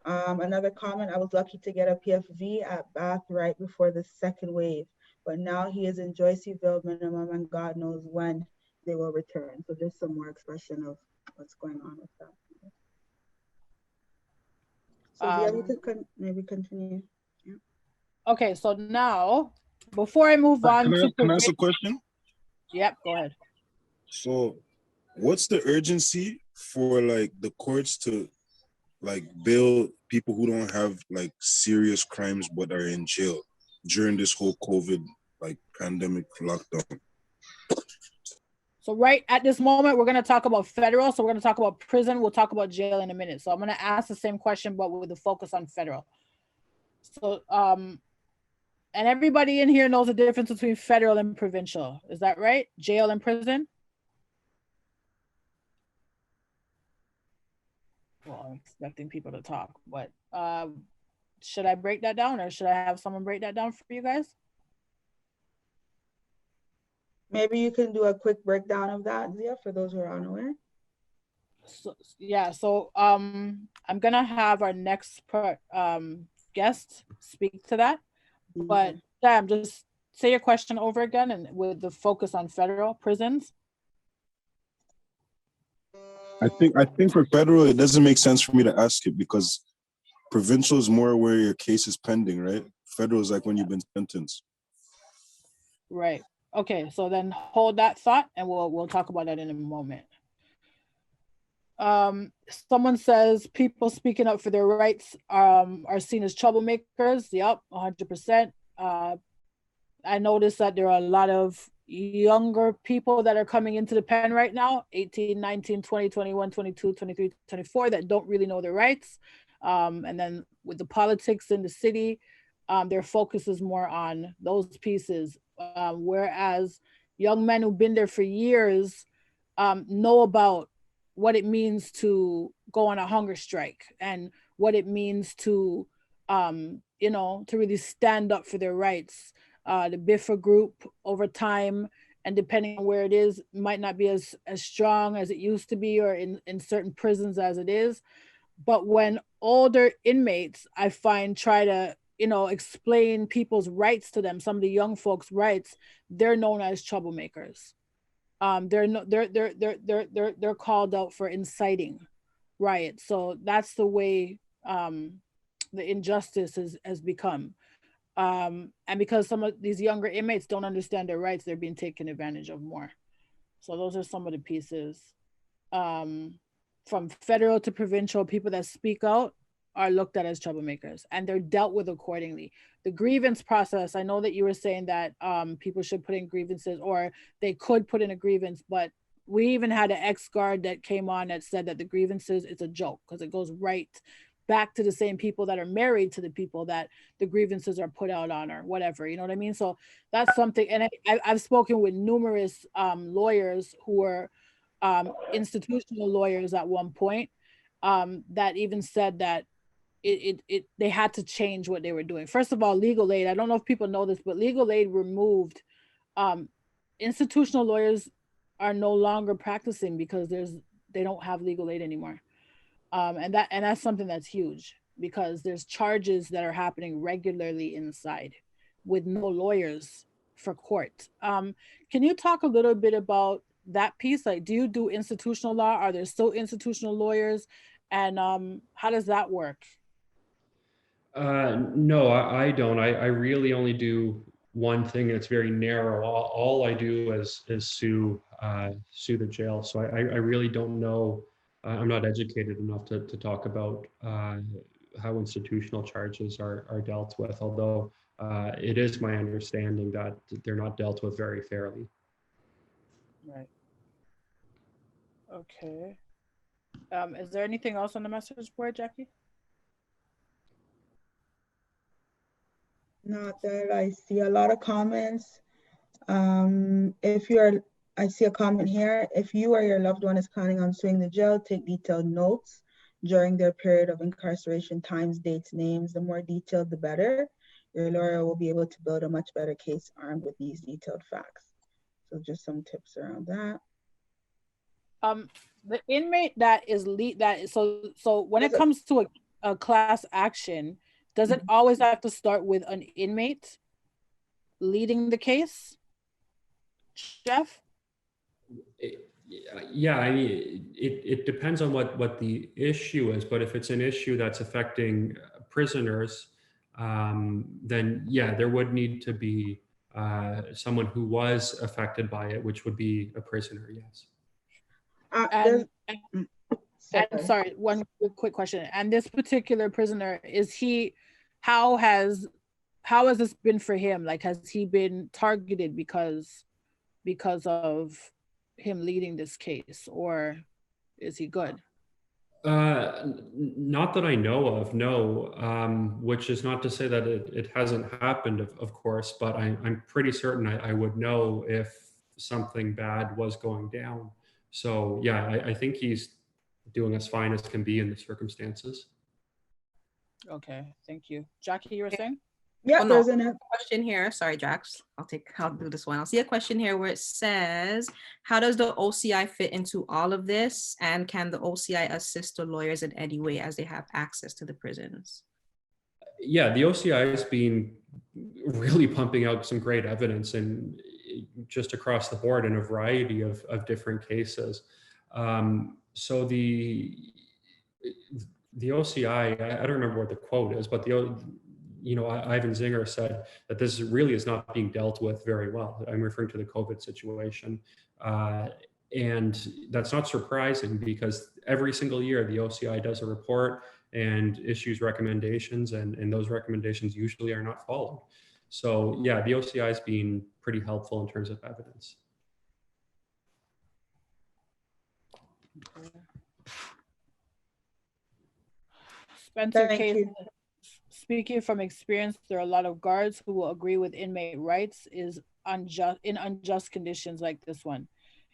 Speaker 1: Another comment: I was lucky to get a PFV at Bath right before the second wave, but now he is in Joyceville Minimum, and God knows when they will return. So there's some more expression of what's going on with that. So yeah, you could maybe continue. Yeah.
Speaker 3: Okay, so now before I move on,
Speaker 6: can I ask a question?
Speaker 3: Yep, go ahead.
Speaker 6: So, what's the urgency for like the courts to like bail people who don't have like serious crimes but are in jail during this whole COVID like pandemic lockdown?
Speaker 3: So right at this moment, we're going to talk about federal. So we're going to talk about prison. We'll talk about jail in a minute. So I'm going to ask the same question, but with a focus on federal. So, and everybody in here knows the difference between federal and provincial. Is that right? Jail and prison? Well, I'm expecting people to talk, but should I break that down, or should I have someone break that down for you guys?
Speaker 1: Maybe you can do a quick breakdown of that, Zia, for those who are unaware.
Speaker 3: So, yeah, so I'm gonna have our next guest speak to that, but Sam, just say your question over again, and with the focus on federal prisons.
Speaker 6: I think for federal, it doesn't make sense for me to ask it because provincial is more where your case is pending, right? Federal is like when you've been sentenced.
Speaker 3: Right. Okay, so then hold that thought, and we'll talk about that in a moment. Someone says people speaking up for their rights are seen as troublemakers. Yep, 100%. I noticed that there are a lot of younger people that are coming into the pen right now, 18, 19, 20, 21, 22, 23, 24, that don't really know their rights. And then with the politics in the city, their focus is more on those pieces. Whereas young men who've been there for years know about what it means to go on a hunger strike and what it means to, to really stand up for their rights. The BIFA group over time and depending on where it is, might not be as strong as it used to be, or in certain prisons as it is. But when older inmates, I find, try to, you know, explain people's rights to them, some of the young folks' rights, they're known as troublemakers. They're called out for inciting riots. So that's the way the injustice has become. And because some of these younger inmates don't understand their rights, they're being taken advantage of more. So those are some of the pieces. From federal to provincial, people that speak out are looked at as troublemakers, and they're dealt with accordingly. The grievance process, I know that you were saying that people should put in grievances, or they could put in a grievance, but we even had an ex-guard that came on that said that the grievances, it's a joke, because it goes right back to the same people that are married to the people that the grievances are put out on, or whatever, you know what I mean? So that's something, and I've spoken with numerous lawyers who were institutional lawyers at one point, that even said that they had to change what they were doing. First of all, legal aid, I don't know if people know this, but legal aid removed, institutional lawyers are no longer practicing because they don't have legal aid anymore. And that's something that's huge, because there's charges that are happening regularly inside with no lawyers for court. Can you talk a little bit about that piece? Like, do you do institutional law? Are there still institutional lawyers? And how does that work?
Speaker 4: No, I don't. I really only do one thing, and it's very narrow. All I do is sue the jail. So I really don't know. I'm not educated enough to talk about how institutional charges are dealt with, although it is my understanding that they're not dealt with very fairly.
Speaker 3: Right. Okay. Is there anything else on the message board, Jackie?
Speaker 1: Not that I see a lot of comments. I see a comment here. If you or your loved one is planning on suing the jail, take detailed notes during their period of incarceration, times, dates, names. The more detailed, the better. Your lawyer will be able to build a much better case armed with these detailed facts. So just some tips around that.
Speaker 3: The inmate that is so when it comes to a class action, does it always have to start with an inmate leading the case, Jeff?
Speaker 4: Yeah, I mean, it depends on what the issue is, but if it's an issue that's affecting prisoners, then yeah, there would need to be someone who was affected by it, which would be a prisoner, yes.
Speaker 3: And sorry, one quick question. And this particular prisoner, how has this been for him? Like, has he been targeted because of him leading this case, or is he good?
Speaker 4: Not that I know of, no. Which is not to say that it hasn't happened, of course, but I'm pretty certain I would know if something bad was going down. So yeah, I think he's doing as fine as can be in the circumstances.
Speaker 3: Okay, thank you. Jackie, you were saying?
Speaker 1: Yeah,
Speaker 7: there's a question here. Sorry, Jax. I'll do this one. I'll see a question here where it says, how does the OCI fit into all of this? And can the OCI assist the lawyers in any way as they have access to the prisons?
Speaker 4: Yeah, the OCI has been really pumping out some great evidence, and just across the board in a variety of different cases. So the OCI, I don't remember what the quote is, but Ivan Zinger said that this really is not being dealt with very well. I'm referring to the COVID situation. And that's not surprising, because every single year the OCI does a report and issues recommendations, and those recommendations usually are not followed. So yeah, the OCI has been pretty helpful in terms of evidence.
Speaker 3: Spencer Case, speaking from experience, there are a lot of guards who will agree with inmate rights in unjust conditions like this one.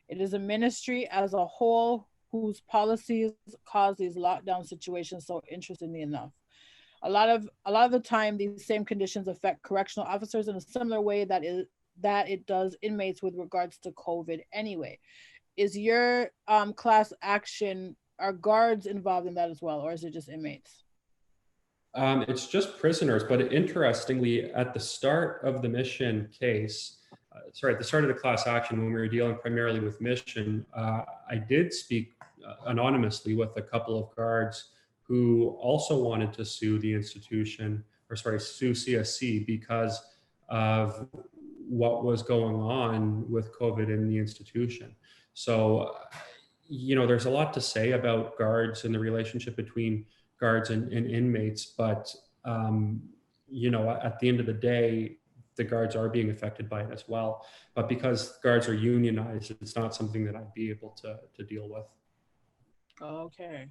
Speaker 3: It is a ministry as a whole whose policies cause these lockdown situations so interestingly enough. A lot of the time, these same conditions affect correctional officers in a similar way that that it does inmates with regards to COVID anyway. Is your class action, are guards involved in that as well, or is it just inmates?
Speaker 4: It's just prisoners, but interestingly, at the start of the Mission case, at the start of the class action, when we were dealing primarily with Mission, I did speak anonymously with a couple of guards who also wanted to sue the institution, sue CSC because of what was going on with COVID in the institution. So, there's a lot to say about guards and the relationship between guards and inmates, but at the end of the day, the guards are being affected by it as well. But because guards are unionized, it's not something that I'd be able to deal with.
Speaker 3: Okay.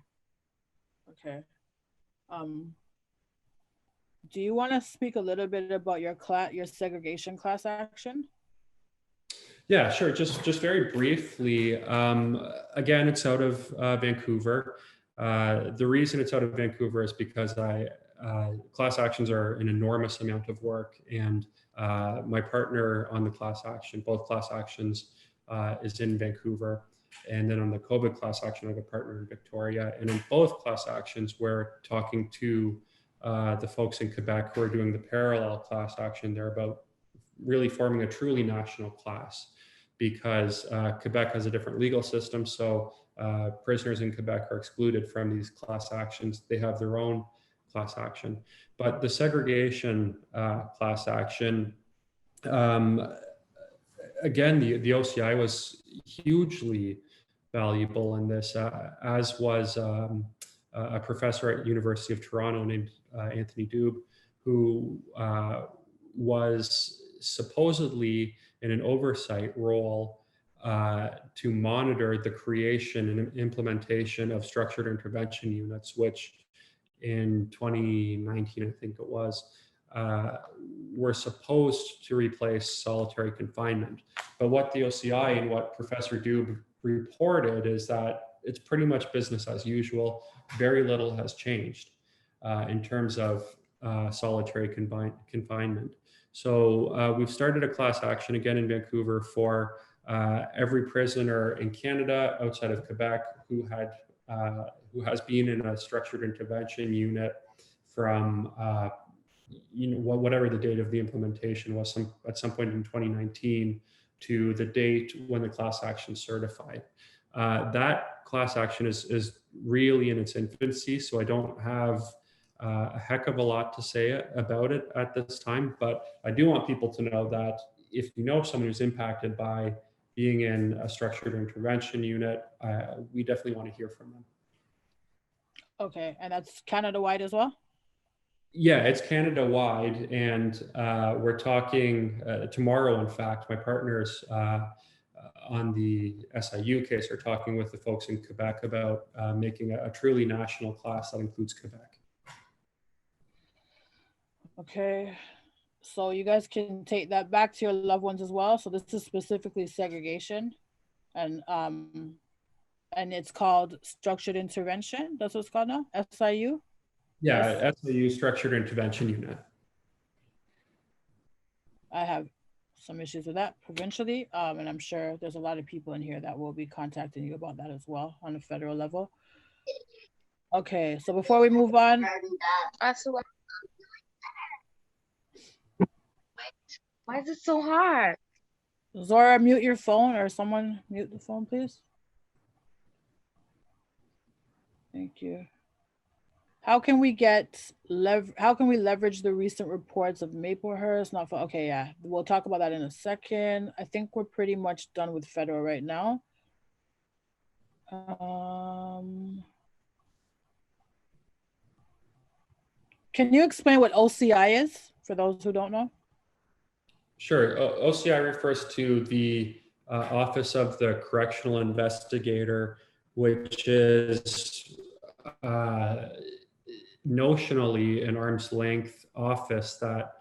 Speaker 3: Do you want to speak a little bit about your segregation class action?
Speaker 4: Yeah, sure. Just very briefly. Again, it's out of Vancouver. The reason it's out of Vancouver is because class actions are an enormous amount of work, and my partner on the class action, both class actions, is in Vancouver. And then on the COVID class action, I have a partner in Victoria. And in both class actions, we're talking to the folks in Quebec who are doing the parallel class action. They're about really forming a truly national class, because Quebec has a different legal system. So prisoners in Quebec are excluded from these class actions. They have their own class action. But the segregation class action, again, the OCI was hugely valuable in this, as was a professor at University of Toronto named Anthony Dube, who was supposedly in an oversight role to monitor the creation and implementation of structured intervention units, which in 2019, I think it was, were supposed to replace solitary confinement. But what the OCI and what Professor Dube reported is that it's pretty much business as usual. Very little has changed in terms of solitary confinement. So we've started a class action again in Vancouver for every prisoner in Canada outside of Quebec who has been in a structured intervention unit from whatever the date of the implementation was, at some point in 2019 to the date when the class action certified. That class action is really in its infancy, so I don't have a heck of a lot to say about it at this time, but I do want people to know that if you know someone who's impacted by being in a structured intervention unit, we definitely want to hear from them.
Speaker 3: Okay, and that's Canada-wide as well?
Speaker 4: Yeah, it's Canada-wide, and we're talking tomorrow, in fact, my partners on the SIU case are talking with the folks in Quebec about making a truly national class that includes Quebec. Okay.
Speaker 3: So you guys can take that back to your loved ones as well. So this is specifically segregation, and it's called structured intervention. That's what it's called now, SIU?
Speaker 4: Yeah, SIU, structured intervention unit.
Speaker 3: I have some issues with that provincially, and I'm sure there's a lot of people in here that will be contacting you about that as well on a federal level. Okay, so before we move on.
Speaker 2: Why is it so hard?
Speaker 3: Zora, mute your phone, or someone mute the phone, please. Thank you. How can we leverage the recent reports of Maplehurst? Okay, yeah, we'll talk about that in a second. I think we're pretty much done with federal right now. Can you explain what OCI is for those who don't know?
Speaker 4: Sure. OCI refers to the Office of the Correctional Investigator, which is notionally an arm's length office that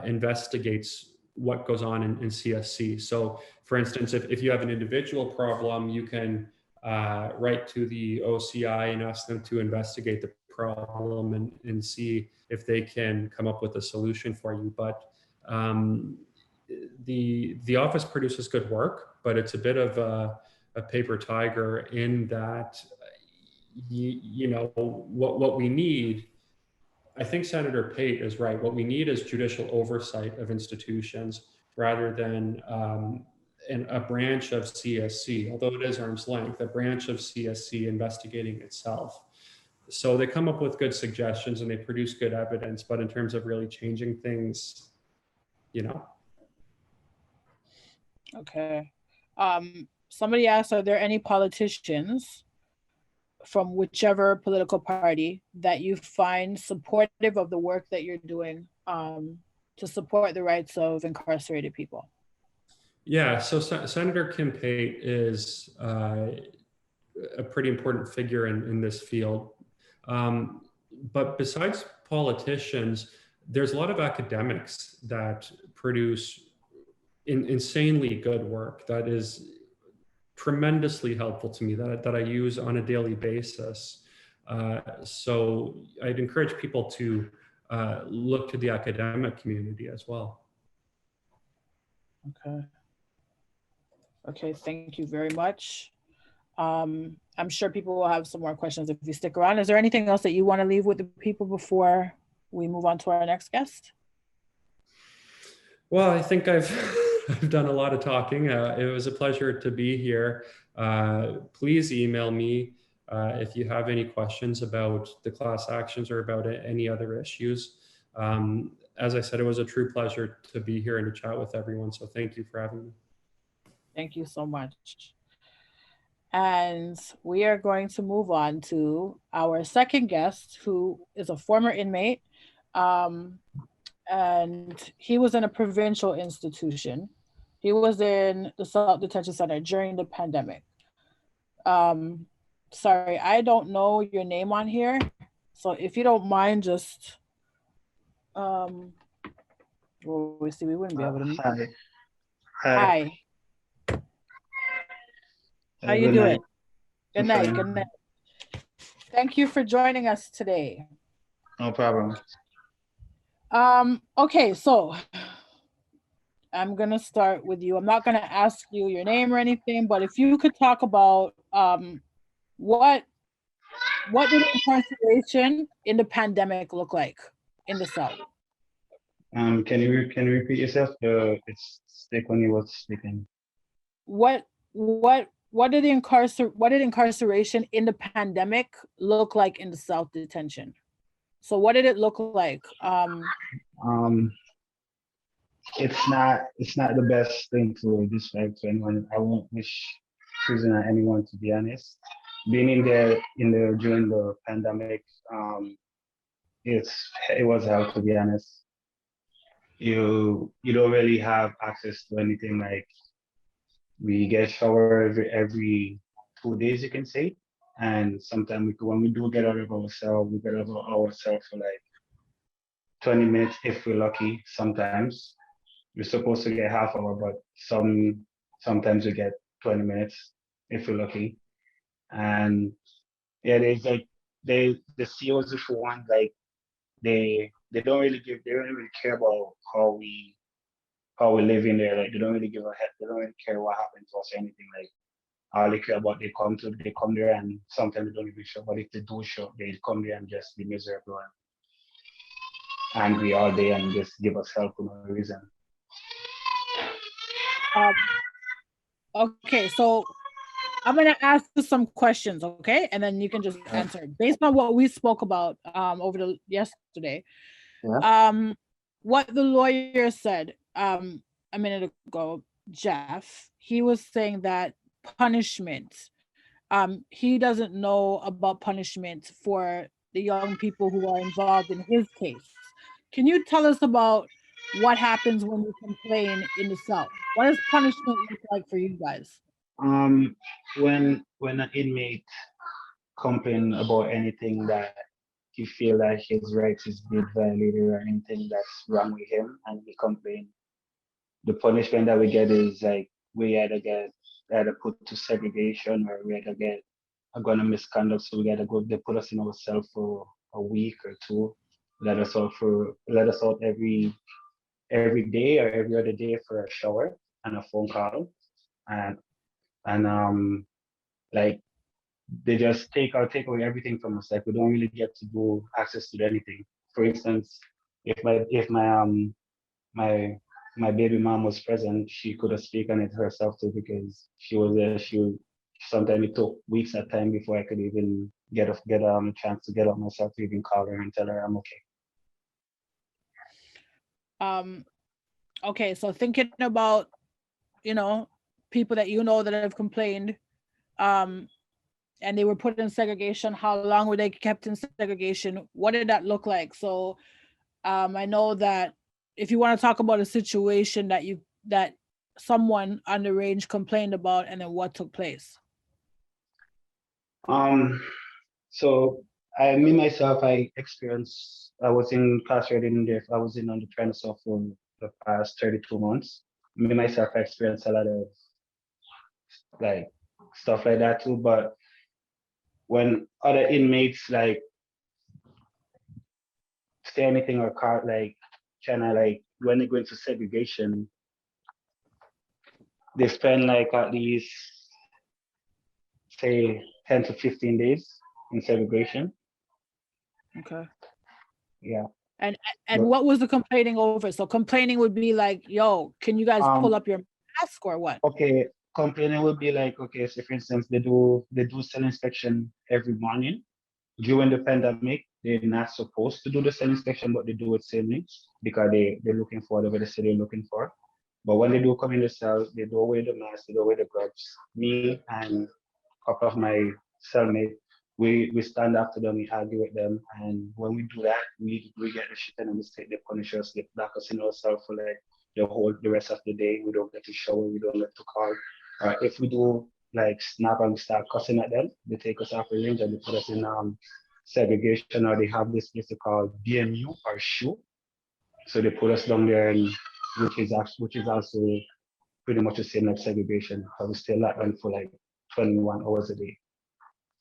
Speaker 4: investigates what goes on in CSC. So for instance, if you have an individual problem, you can write to the OCI and ask them to investigate the problem and see if they can come up with a solution for you. But the office produces good work, but it's a bit of a paper tiger in that, you know, what we need. I think Senator Pate is right. What we need is judicial oversight of institutions rather than a branch of CSC, although it is arm's length, a branch of CSC investigating itself. So they come up with good suggestions and they produce good evidence, but in terms of really changing things, you know.
Speaker 3: Okay. Somebody asked, are there any politicians from whichever political party that you find supportive of the work that you're doing to support the rights of incarcerated people?
Speaker 4: Yeah, so Senator Kim Pate is a pretty important figure in this field. But besides politicians, there's a lot of academics that produce insanely good work that is tremendously helpful to me, that I use on a daily basis. So I'd encourage people to look to the academic community as well.
Speaker 3: Okay. Okay, thank you very much. I'm sure people will have some more questions if you stick around. Is there anything else that you want to leave with the people before we move on to our next guest?
Speaker 4: Well, I think I've I've done a lot of talking. It was a pleasure to be here. Please email me if you have any questions about the class actions or about any other issues. As I said, it was a true pleasure to be here and to chat with everyone. So thank you for having me.
Speaker 3: Thank you so much. And we are going to move on to our second guest, who is a former inmate. And he was in a provincial institution. He was in the South Detention Center during the pandemic. Sorry, I don't know your name on here. So if you don't mind, just, well, we see, we wouldn't be able to.
Speaker 8: Hi.
Speaker 3: Hi. How you doing? Good night. Good night. Thank you for joining us today.
Speaker 8: No problem.
Speaker 3: Okay, so I'm gonna start with you. I'm not gonna ask you your name or anything, but if you could talk about what did incarceration in the pandemic look like in the South?
Speaker 8: Can you repeat yourself? It's stick when you was speaking.
Speaker 3: What did incarceration in the pandemic look like in the South Detention? So what did it look like?
Speaker 8: It's not the best thing to describe to anyone. I won't wish prison on anyone, to be honest. Being in there during the pandemic, it was hell, to be honest. You don't really have access to anything. Like, we get shower every 2 days, you can say. And sometimes when we do get out of our cell, we get out of our cell for like 20 minutes if we're lucky. Sometimes we're supposed to get half hour, but sometimes we get 20 minutes if we're lucky. And yeah, there's like the COs, if you want, like they don't really care about how we live in there. Like, they don't really give a heck. They don't really care what happened to us or anything. Like, all they care about, they come there, and sometimes they don't even show. But if they do show, they come there and just be miserable and angry all day and just give us help for no reason.
Speaker 3: Okay, so I'm gonna ask you some questions, okay, and then you can just answer based on what we spoke about over yesterday.
Speaker 8: Yeah.
Speaker 3: What the lawyer said a minute ago, Jeff, he was saying that punishment, he doesn't know about punishment for the young people who are involved in his case. Can you tell us about what happens when you complain in the South? What does punishment look like for you guys?
Speaker 8: When an inmate complain about anything that he feel like his rights is being violated or anything that's wrong with him, and he complain, the punishment that we get is like, we either put to segregation, or we either get gonna misconduct, so they put us in our cell for a week or two, let us out every every day or every other day for a shower and a phone call, and like they just take away everything from us. Like we don't really get to do access to anything. For instance, if my baby mom was present, she could have spoken it herself too because she was there. Sometimes it took weeks at time before I could even get a chance to get up myself to even call her and tell her I'm okay.
Speaker 3: Okay, so thinking about, people that that have complained, and they were put in segregation, how long were they kept in segregation? What did that look like? So I know that if you want to talk about a situation that someone underage complained about and then what took place.
Speaker 8: So me myself, I was incarcerated I was in on the premises for the past 32 months. Me myself, I experienced a lot of like stuff like that too. But when other inmates like say anything or like trying to like when they go into segregation, they spend like at least say 10 to 15 days in segregation.
Speaker 3: Okay.
Speaker 8: Yeah.
Speaker 3: And what was the complaining over? So complaining would be like, yo, can you guys pull up your mask or what?
Speaker 8: Okay, complaining would be like, okay, so for instance, they do cell inspection every morning. During the pandemic, they're not supposed to do the cell inspection, but they do it safely because they're looking for whatever they say they're looking for. But when they do come in the cell, they do away the mask, they do away the gloves. Me and a couple of my cellmates, we stand after them, we argue with them, and when we do that, we get the shit and mistake, they punish us, they lock us in our cell for like the rest of the day. We don't get to shower, we don't get to call. If we do like snap and we start cussing at them, they take us off the range and they put us in segregation, or they have this place called BMU or SHU. So they put us down there, and which is also pretty much the same like segregation. But we stay locked down for like 21 hours a day.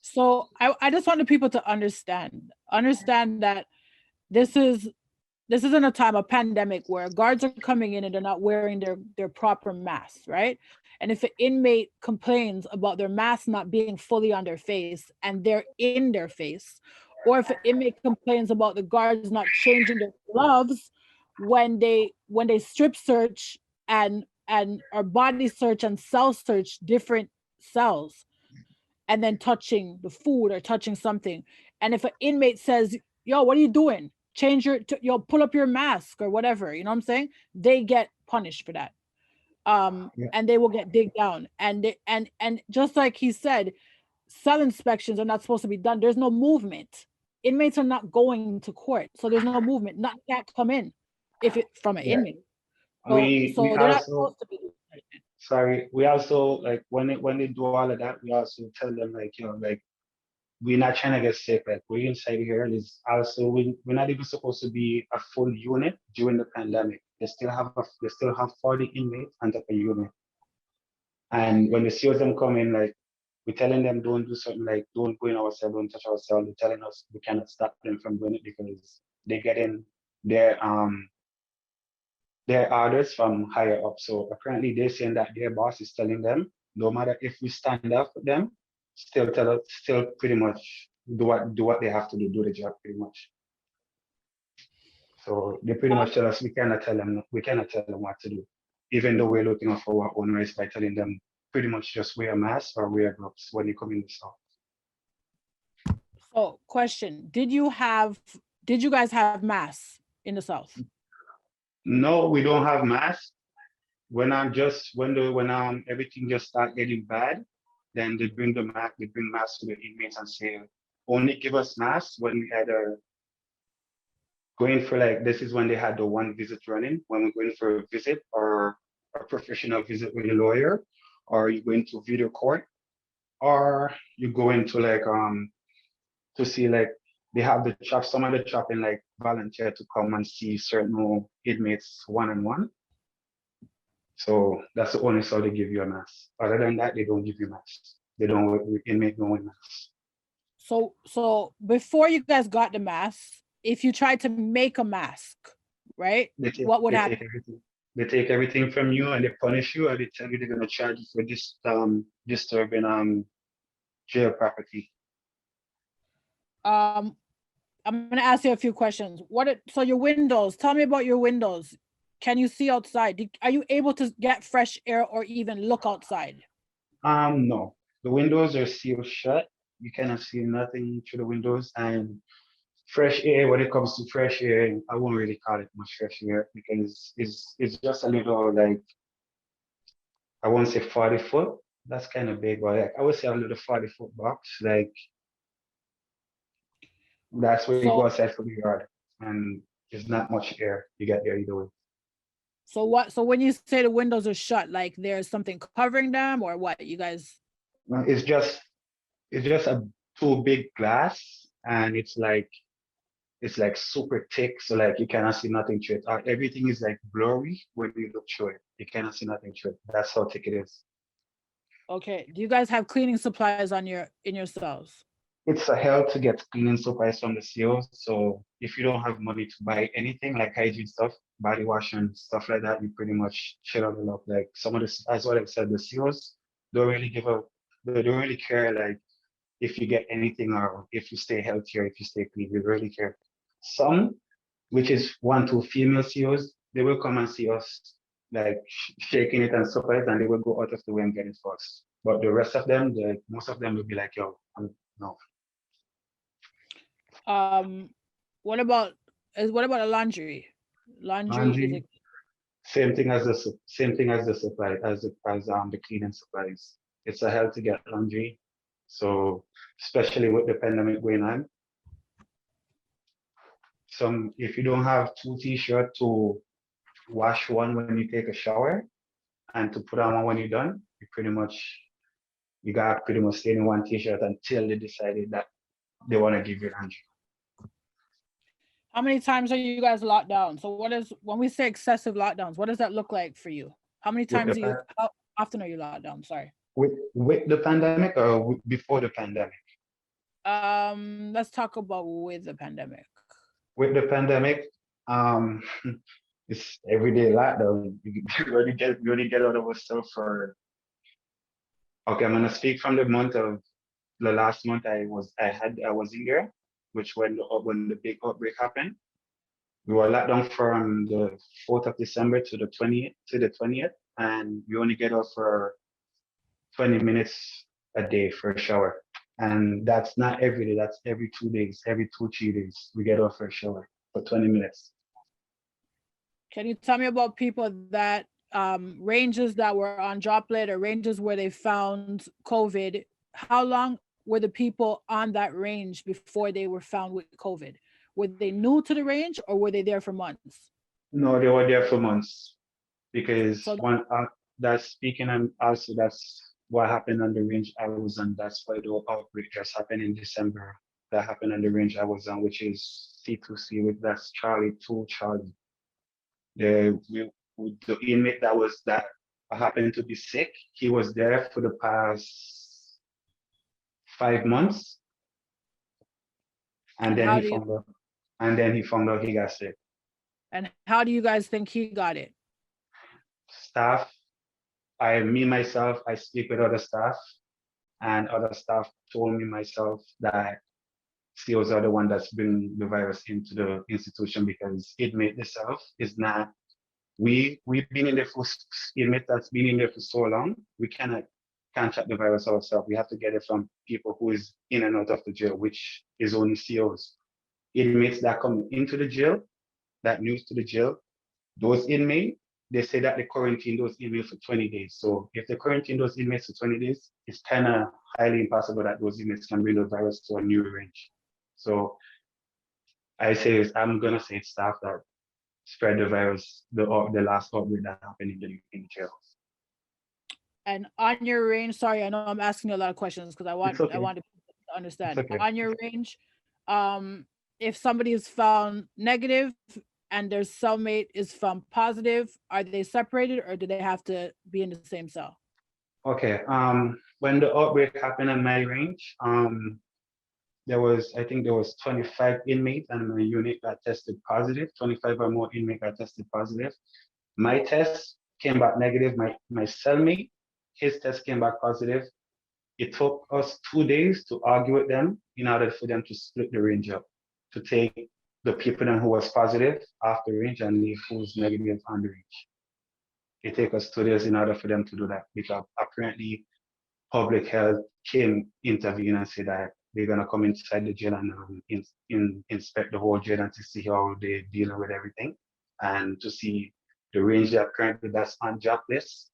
Speaker 3: So I just wanted people to understand that this isn't a time of pandemic where guards are coming in and they're not wearing their proper masks, right? And if an inmate complains about their mask not being fully on their face and they're in their face, or if an inmate complains about the guards not changing their gloves when they strip search and or body search and cell search different cells, and then touching the food or touching something. And if an inmate says, yo, what are you doing? Change pull up your mask or whatever, you know what I'm saying? They get punished for that. And they will get digged down. And just like he said, cell inspections are not supposed to be done. There's no movement. Inmates are not going to court. So there's no movement. Nothing can't come in if it from an inmate. So they're not supposed to be.
Speaker 8: Sorry, we also like when they do all of that, we also tell them like, like we're not trying to get sick. Like we're inside here. Is also we're not even supposed to be a full unit during the pandemic. They still have 40 inmates under a unit. And when they see them coming, like we're telling them don't do something like don't go in our cell, don't touch our cell. They're telling us we cannot stop them from doing it because they get in their orders from higher up. So apparently they're saying that their boss is telling them, no matter if we stand up with them, still pretty much do what they have to do the job pretty much. So they pretty much tell us we cannot tell them what to do, even though we're looking out for our own rights by telling them pretty much just wear a mask or wear gloves when you come in the store.
Speaker 3: So question, did you guys have masks in the South?
Speaker 8: No, we don't have masks. When everything just start getting bad, then they bring masks to the inmates and say, only give us masks when we either going for like, this is when they had the one visit running, when we're going for a visit or a professional visit with a lawyer, or you go into video court, or you go into like, to see like, they have some of the chaplain like volunteer to come and see certain inmates one-on-one. So that's the only how they give you a mask. Other than that, they don't give you masks. They don't inmate no masks.
Speaker 3: So before you guys got the mask, if you tried to make a mask, right?
Speaker 8: They take,
Speaker 3: What would
Speaker 8: they
Speaker 3: happen?
Speaker 8: take everything. They take everything from you and they punish you, or they tell you they're gonna charge you for disturbing jail property.
Speaker 3: I'm gonna ask you a few questions. So your windows, tell me about your windows. Can you see outside? Are you able to get fresh air or even look outside?
Speaker 8: No. The windows are sealed shut. You cannot see nothing through the windows. And fresh air, when it comes to fresh air, I won't really call it much fresh air because it's just a little like, I won't say 40 foot. That's kind of big, but like I would say a little 40-foot box. Like that's where you go
Speaker 3: So,
Speaker 8: outside for the yard. And there's not much air you get there either way.
Speaker 3: so when you say the windows are shut, like there's something covering them or what? You guys,
Speaker 8: It's just a too big glass and it's like super thick, so like you cannot see nothing through it. Everything is like blurry when you look through it. You cannot see nothing through it. That's how thick it is.
Speaker 3: okay. Do you guys have cleaning supplies in your cells?
Speaker 8: It's a hell to get cleaning supplies from the CEOs. So if you don't have money to buy anything like hygiene stuff, body wash and stuff like that, you pretty much shit on the up. Like some of this, as what I said, the CEOs don't really give a, they don't really care like if you get anything or if you stay healthy or if you stay clean. They really care. Some, which is 1, 2 female CEOs, they will come and see us like shaking it and stuff like that, and they will go out of the way and get it for us. But the rest of them, most of them will be like, yo, no.
Speaker 3: What about a laundry? Laundry is
Speaker 8: Laundry, same thing as the supply the cleaning supplies. It's a hell to get laundry. So especially with the pandemic going on, if you don't have 2 t-shirts to wash one when you take a shower and to put on one when you're done, you got pretty much stay in one t-shirt until they decided that they want to give you laundry.
Speaker 3: How many times are you guys locked down? So when we say excessive lockdowns, what does that look like for you? How many times how often are you locked down? Sorry.
Speaker 8: With the pandemic or before the pandemic?
Speaker 3: Let's talk about with the pandemic.
Speaker 8: With the pandemic, it's everyday lockdown. You only get out of a cell for. Okay, I'm gonna speak from the last month I was in there, which when the big outbreak happened. We were locked down from the 4th of December to the 20th, and we only get out for 20 minutes a day for a shower. And that's not every day, that's every 2 days, every 2, 3 days, we get out for a shower for 20 minutes.
Speaker 3: Can you tell me about people that ranges that were on droplet or ranges where they found COVID? How long were the people on that range before they were found with COVID? Were they new to the range or were they there for months?
Speaker 8: No, they were there for months because that's speaking, and also that's what happened on the range I was on. That's why the outbreak just happened in December. That happened on the range I was on, which is C2C, with that's Charlie 2 Charlie. The inmate that happened to be sick, he was there for the past 5 months, and then he found out he got sick.
Speaker 3: And how do you guys think he got it?
Speaker 8: Staff, myself, I speak with other staff, and other staff told me myself that CEOs are the one that's bringing the virus into the institution because inmate itself is not. We've been in there for inmate that's been in there for so long, we cannot contract the virus ourselves. We have to get it from people who is in and out of the jail, which is only CEOs. Inmates that come into the jail, that news to the jail, those inmates, they say that they quarantine those inmates for 20 days. So if they quarantine those inmates for 20 days, it's kind of highly impossible that those inmates can bring the virus to a new range. So I'm gonna say it's staff that spread the virus, the last outbreak that happened in the jail.
Speaker 3: And on your range, sorry, I know I'm asking you a lot of questions because I want to understand.
Speaker 8: Okay.
Speaker 3: On your range, if somebody is found negative and their cellmate is found positive, are they separated or do they have to be in the same cell?
Speaker 8: Okay. When the outbreak happened on my range, I think there was 25 inmates and my unit got tested positive. 25 or more inmates got tested positive. My test came back negative. My cellmate, his test came back positive. It took us 2 days to argue with them in order for them to split the range up, to take the people then who was positive off the range and leave who's negative on the range. It took us 2 days in order for them to do that because apparently public health came intervene and say that they're gonna come inside the jail and inspect the whole jail and to see how they're dealing with everything and to see the range that currently that's on job list.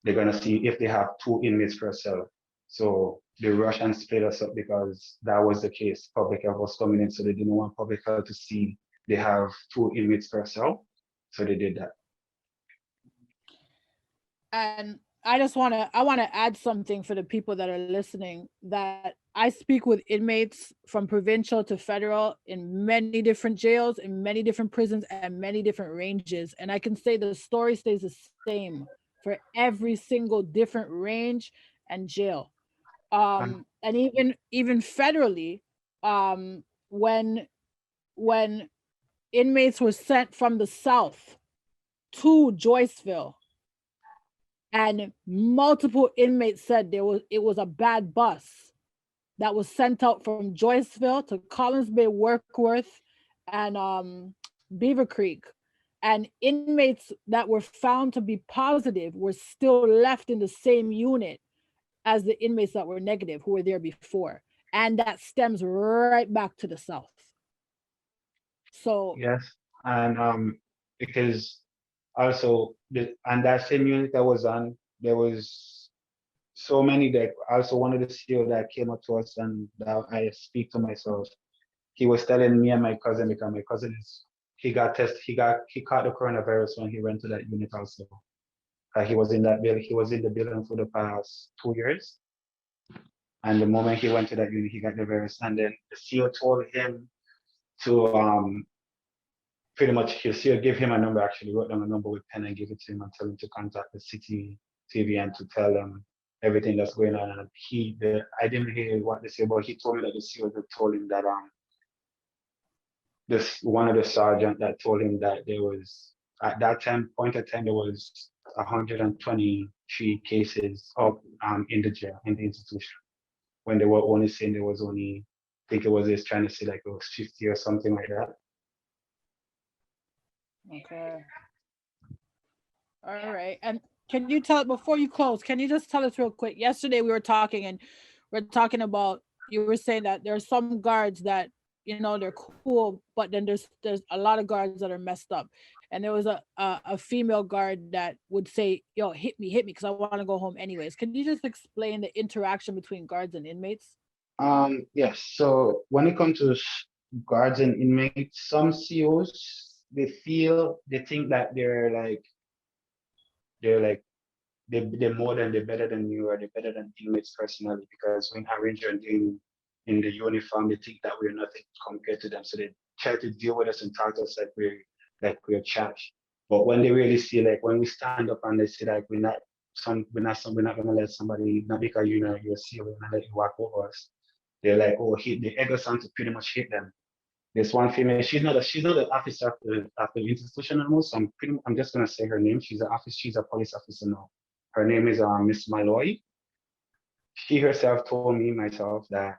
Speaker 8: They're gonna see if they have 2 inmates per cell. So they rush and split us up because that was the case. Public health was coming in, so they didn't want public health to see they have 2 inmates per cell. So they did that.
Speaker 3: And I want to add something for the people that are listening, that I speak with inmates from provincial to federal in many different jails, in many different prisons, and many different ranges. And I can say the story stays the same for every single different range and jail. And even federally, when inmates were sent from the South to Joyceville, and multiple inmates said it was a bad bus that was sent out from Joyceville to Collins Bay, Workworth, and Beaver Creek. And inmates that were found to be positive were still left in the same unit as the inmates that were negative, who were there before. And that stems right back to the South. So
Speaker 8: yes, and because also and that same unit that was on, there was so many that also one of the CEO that came up to us and that I speak to myself. He was telling me and my cousin, because my cousin he caught the coronavirus when he went to that unit also. He was in that building. He was in the building for the past 2 years. And the moment he went to that unit, he got the virus. And then the CEO told him to pretty much he'll give him a number, actually wrote down a number with pen and give it to him and tell him to contact the city TV and to tell them everything that's going on. And I didn't hear what they said, but he told me that the CEO told him that this one of the sergeant that told him that there was at that point of time there was 123 cases of in the jail, in the institution, when they were only saying there was only, I think it was just trying to say like it was 50 or something like that.
Speaker 3: okay. All right. And can you tell, before you close, can you just tell us real quick? Yesterday we were talking and we're talking about, you were saying that there are some guards that, you know, they're cool, but then there's a lot of guards that are messed up. And there was a female guard that would say, yo, hit me, because I want to go home anyways. Can you just explain the interaction between guards and inmates?
Speaker 8: Yes. So when it comes to guards and inmates, some COs they think that they're more than, they're better than you, or they're better than inmates personally, because when a ranger in the uniform, they think that we're nothing compared to them. So they try to deal with us and talk to us like we're trash. But when they really see, like when we stand up and they say like we're not gonna let somebody, not because you know you're CEO, we're gonna let you walk over us. They're like, oh, the egg us on to pretty much hit them. There's one female, she's not an officer of the institution anymore, so I'm just gonna say her name. She's a police officer now. Her name is Miss Malloy. She herself told me myself that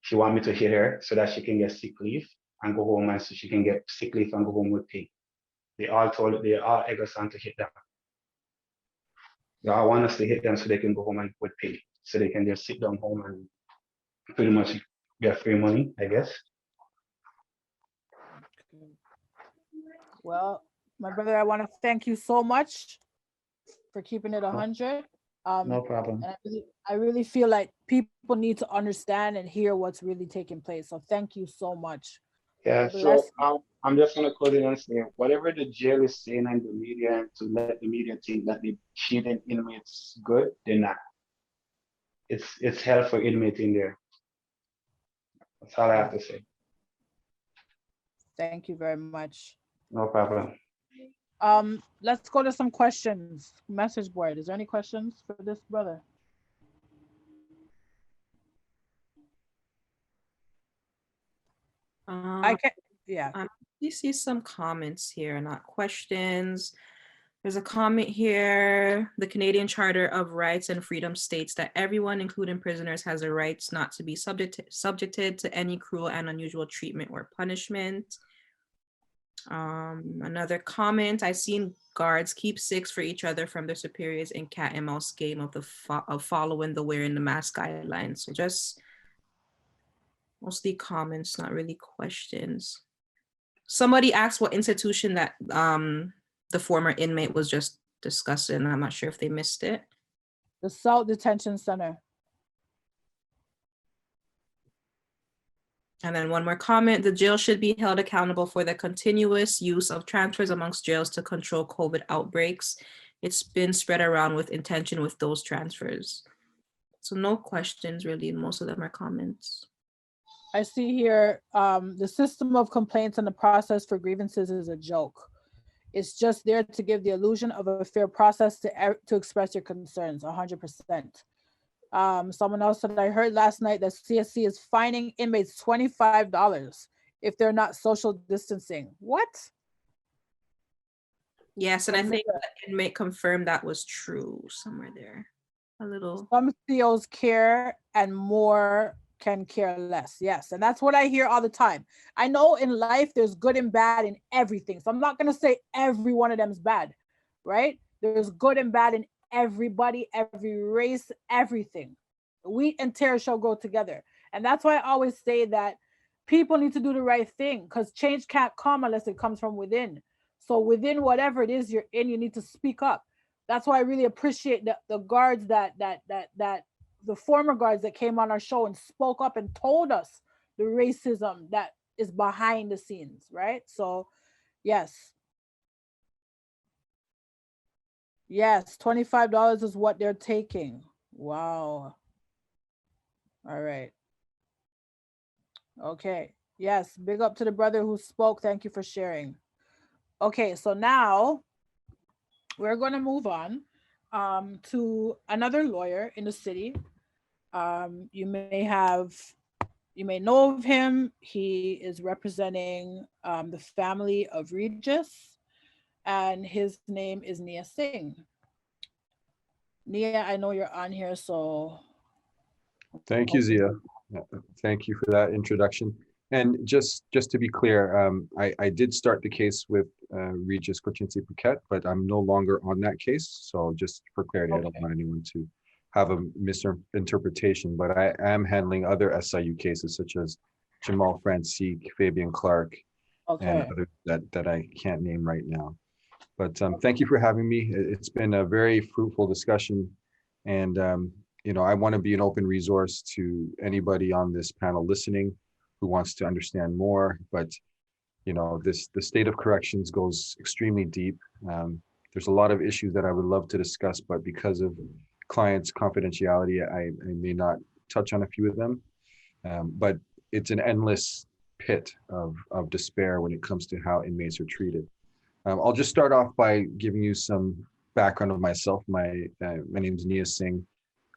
Speaker 8: she want me to hit her so that she can get sick leave and go home, and so she can get sick leave and go home with pay. They all egg us on to hit them. They all want us to hit them so they can go home and with pay, so they can just sit down home and pretty much get free money, I guess.
Speaker 3: Well, my brother, I want to thank you so much for keeping it 100.
Speaker 8: No problem.
Speaker 3: And I really feel like people need to understand and hear what's really taking place. So thank you so much.
Speaker 8: Yeah, so I'm just gonna close it and say whatever the jail is saying in the media to let the media think that they cheating inmates good, they're not. It's hell for inmates in there. That's all I have to say.
Speaker 3: Thank you very much.
Speaker 8: No problem.
Speaker 3: Let's go to some questions. Message board. Is there any questions for this brother? I can, yeah.
Speaker 7: You see some comments here, not questions. There's a comment here. The Canadian Charter of Rights and Freedom states that everyone, including prisoners, has the rights not to be subjected to any cruel and unusual treatment or punishment. Another comment, I've seen guards keep 6 for each other from their superiors in cat and mouse game of following the wearing the mask guidelines. So just mostly comments, not really questions. Somebody asked what institution that the former inmate was just discussing. I'm not sure if they missed it.
Speaker 3: The South Detention Center.
Speaker 7: And then one more comment, the jail should be held accountable for the continuous use of transfers amongst jails to control COVID outbreaks. It's been spread around with intention with those transfers. So no questions really, most of them are comments.
Speaker 3: I see here, the system of complaints and the process for grievances is a joke. It's just there to give the illusion of a fair process to express your concerns, 100%. Someone else said, I heard last night that CSC is fining inmates $25 if they're not social distancing. What?
Speaker 7: Yes, and I think the inmate confirmed that was true somewhere there. A little.
Speaker 3: Some COs care and more can care less. Yes, and that's what I hear all the time. I know in life there's good and bad in everything. So I'm not going to say every one of them is bad, right? There's good and bad in everybody, every race, everything. Wheat and tear shall go together. And that's why I always say that people need to do the right thing, because change can't come unless it comes from within. So within whatever it is you're in, you need to speak up. That's why I really appreciate the guards that the former guards that came on our show and spoke up and told us the racism that is behind the scenes, right? So yes. Yes, $25 is what they're taking. Wow. All right. Okay. Yes, big up to the brother who spoke. Thank you for sharing. Okay, so now we're going to move on to another lawyer in the city. You may know of him. He is representing the family of Regis, and his name is Knia Singh. Knia, I know you're on here, so.
Speaker 9: Thank you, Zia. Thank you for that introduction. And just to be clear, I did start the case with Regis Koczynski Paquette, but I'm no longer on that case. So just for clarity, okay. I don't want anyone to have a misinterpretation, but I am handling other SIU cases such as Jamal Francique, Fabian Clark, okay, and others that I can't name right now. But thank you for having me. It's been a very fruitful discussion, and you know, I want to be an open resource to anybody on this panel listening who wants to understand more. But you know, the state of corrections goes extremely deep. There's a lot of issues that I would love to discuss, but because of clients' confidentiality, I may not touch on a few of them. But it's an endless pit of despair when it comes to how inmates are treated. I'll just start off by giving you some background of myself. My name is Knia Singh.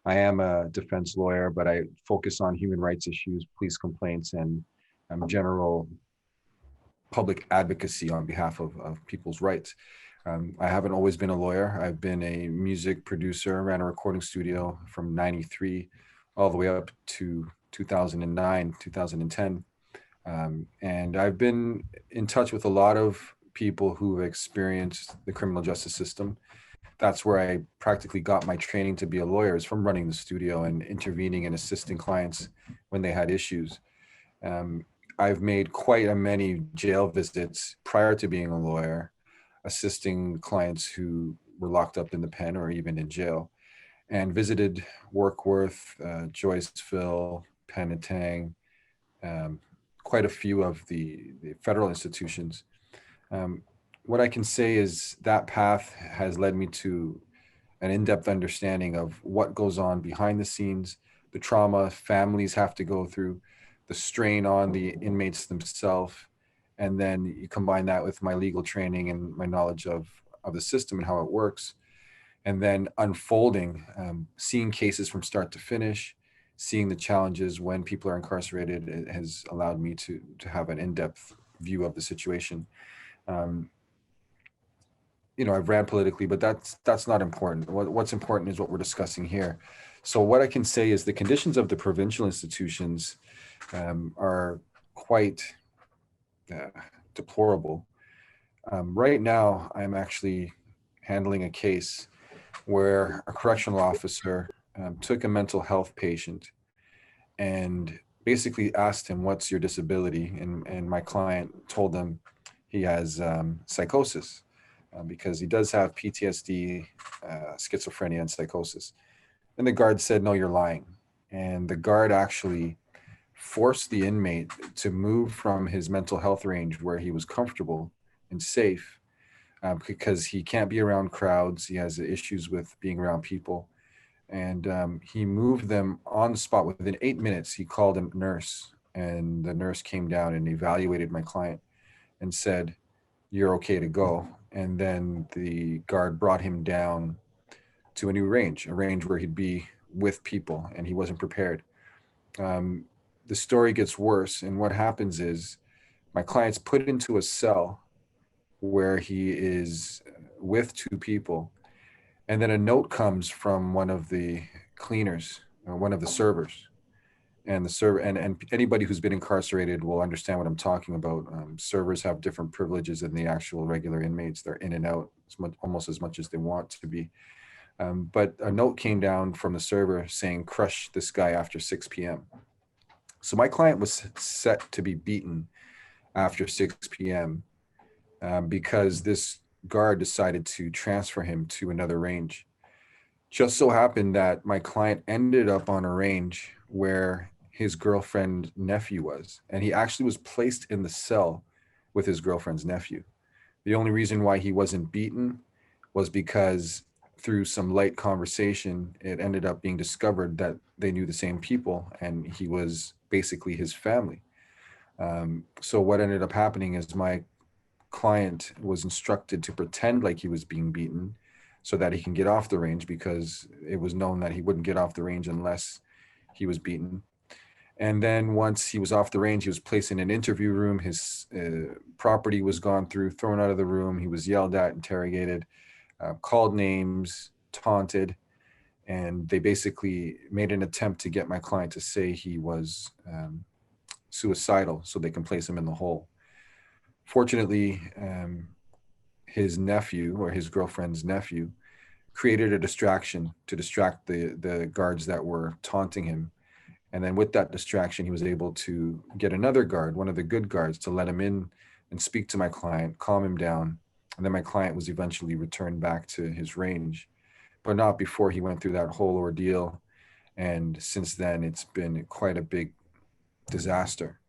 Speaker 9: I am a defense lawyer, but I focus on human rights issues, police complaints, and general public advocacy on behalf of people's rights. I haven't always been a lawyer. I've been a music producer, ran a recording studio from '93 all the way up to 2009, 2010. And I've been in touch with a lot of people who have experienced the criminal justice system. That's where I practically got my training to be a lawyer, is from running the studio and intervening and assisting clients when they had issues. I've made quite a many jail visits prior to being a lawyer, assisting clients who were locked up in the pen or even in jail, and visited Warkworth, Joyceville, Penetang, quite a few of the federal institutions. What I can say is that path has led me to an in-depth understanding of what goes on behind the scenes, the trauma families have to go through, the strain on the inmates themselves, and then you combine that with my legal training and my knowledge of the system and how it works, and then unfolding, seeing cases from start to finish, seeing the challenges when people are incarcerated, it has allowed me to have an in-depth view of the situation. You know, I've ran politically, but that's not important. What's important is what we're discussing here. So what I can say is the conditions of the provincial institutions are quite deplorable. Right now, I'm actually handling a case where a correctional officer took a mental health patient and basically asked him, "What's your disability?" And my client told them he has psychosis because he does have PTSD, schizophrenia, and psychosis. And the guard said, "No, you're lying." And the guard actually forced the inmate to move from his mental health range where he was comfortable and safe because he can't be around crowds. He has issues with being around people. And he moved them on the spot. Within 8 minutes, he called a nurse, and the nurse came down and evaluated my client and said, "You're okay to go." And then the guard brought him down to a new range, a range where he'd be with people, and he wasn't prepared. The story gets worse, and what happens is my client's put into a cell where he is with two people, and then a note comes from one of the cleaners or one of the servers, and the server and anybody who's been incarcerated will understand what I'm talking about. Servers have different privileges than the actual regular inmates. They're in and out almost as much as they want to be. But a note came down from the server saying, "Crush this guy after 6 p.m." So my client was set to be beaten after 6 p.m. Because this guard decided to transfer him to another range. Just so happened that my client ended up on a range where his girlfriend's nephew was, and he actually was placed in the cell with his girlfriend's nephew. The only reason why he wasn't beaten was because through some light conversation, it ended up being discovered that they knew the same people and he was basically his family. So what ended up happening is my client was instructed to pretend like he was being beaten so that he can get off the range, because it was known that he wouldn't get off the range unless he was beaten. And then once he was off the range, he was placed in an interview room. His property was gone through, thrown out of the room. He was yelled at, interrogated, called names, taunted, and they basically made an attempt to get my client to say he was suicidal so they can place him in the hole. Fortunately, his nephew, or his girlfriend's nephew, created a distraction to distract the guards that were taunting him. And then with that distraction, he was able to get another guard, one of the good guards, to let him in and speak to my client, calm him down. And then my client was eventually returned back to his range, but not before he went through that whole ordeal. And since then, it's been quite a big disaster.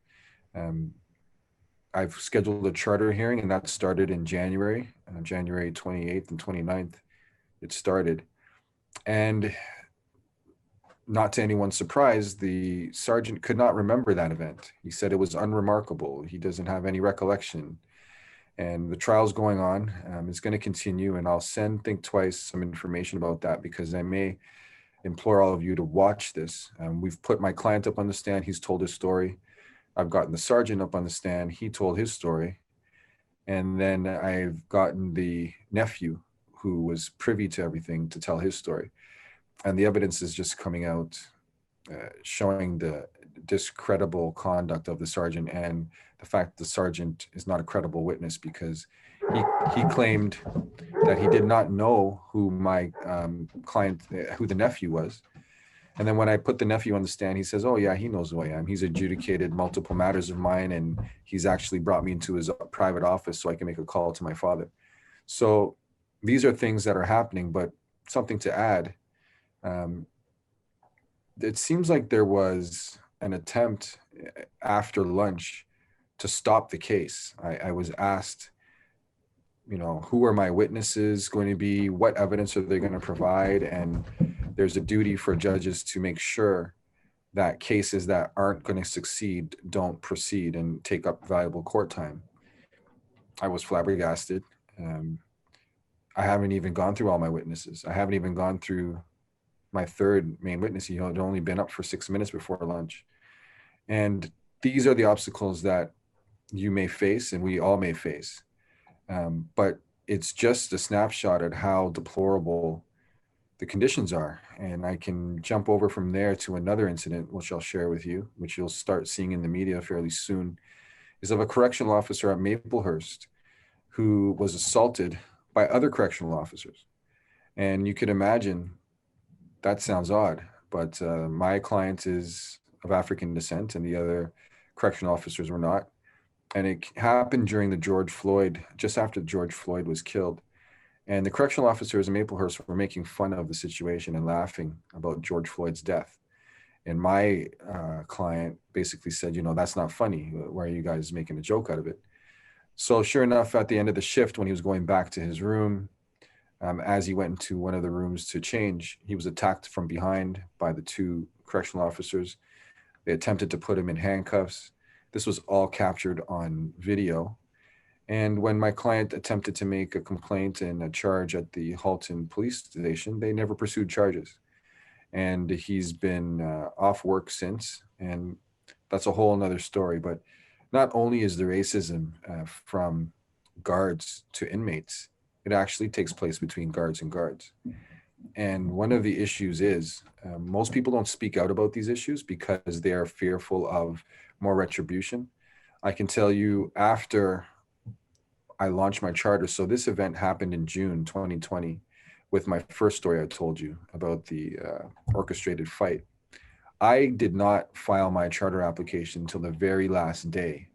Speaker 9: I've scheduled a charter hearing, and that started in January, January 28th and 29th. It started. And not to anyone's surprise, the sergeant could not remember that event. He said it was unremarkable. He doesn't have any recollection. And the trial's going on. It's going to continue, and I'll send Think Twice some information about that, because I may implore all of you to watch this. We've put my client up on the stand. He's told his story. I've gotten the sergeant up on the stand. He told his story. And then I've gotten the nephew, who was privy to everything, to tell his story. And the evidence is just coming out, showing the discreditable conduct of the sergeant, and the fact the sergeant is not a credible witness, because he claimed that he did not know who my client, who the nephew was. And then when I put the nephew on the stand, he says, "Oh yeah, he knows who I am. He's adjudicated multiple matters of mine, and he's actually brought me into his private office so I can make a call to my father." So these are things that are happening, but something to add. It seems like there was an attempt after lunch to stop the case. I was asked, who are my witnesses going to be? What evidence are they going to provide? And there's a duty for judges to make sure that cases that aren't going to succeed don't proceed and take up valuable court time. I was flabbergasted. I haven't even gone through all my witnesses. I haven't even gone through my third main witness. He had only been up for 6 minutes before lunch. And these are the obstacles that you may face and we all may face. But it's just a snapshot at how deplorable the conditions are. And I can jump over from there to another incident, which I'll share with you, which you'll start seeing in the media fairly soon, is of a correctional officer at Maplehurst who was assaulted by other correctional officers. And you could imagine, that sounds odd, but my client is of African descent and the other correctional officers were not. And it happened during the just after George Floyd was killed. And the correctional officers in Maplehurst were making fun of the situation and laughing about George Floyd's death. And my client basically said, that's not funny. Why are you guys making a joke out of it? So sure enough, at the end of the shift, when he was going back to his room, as he went into one of the rooms to change, he was attacked from behind by the two correctional officers. They attempted to put him in handcuffs. This was all captured on video. And when my client attempted to make a complaint and a charge at the Halton police station, they never pursued charges. And he's been off work since, and that's a whole nother story. But not only is there racism from guards to inmates, it actually takes place between guards and guards. And one of the issues is most people don't speak out about these issues because they are fearful of more retribution. I can tell you, after I launched my charter, so this event happened in June 2020 with my first story I told you about the orchestrated fight. I did not file my charter application until the very last day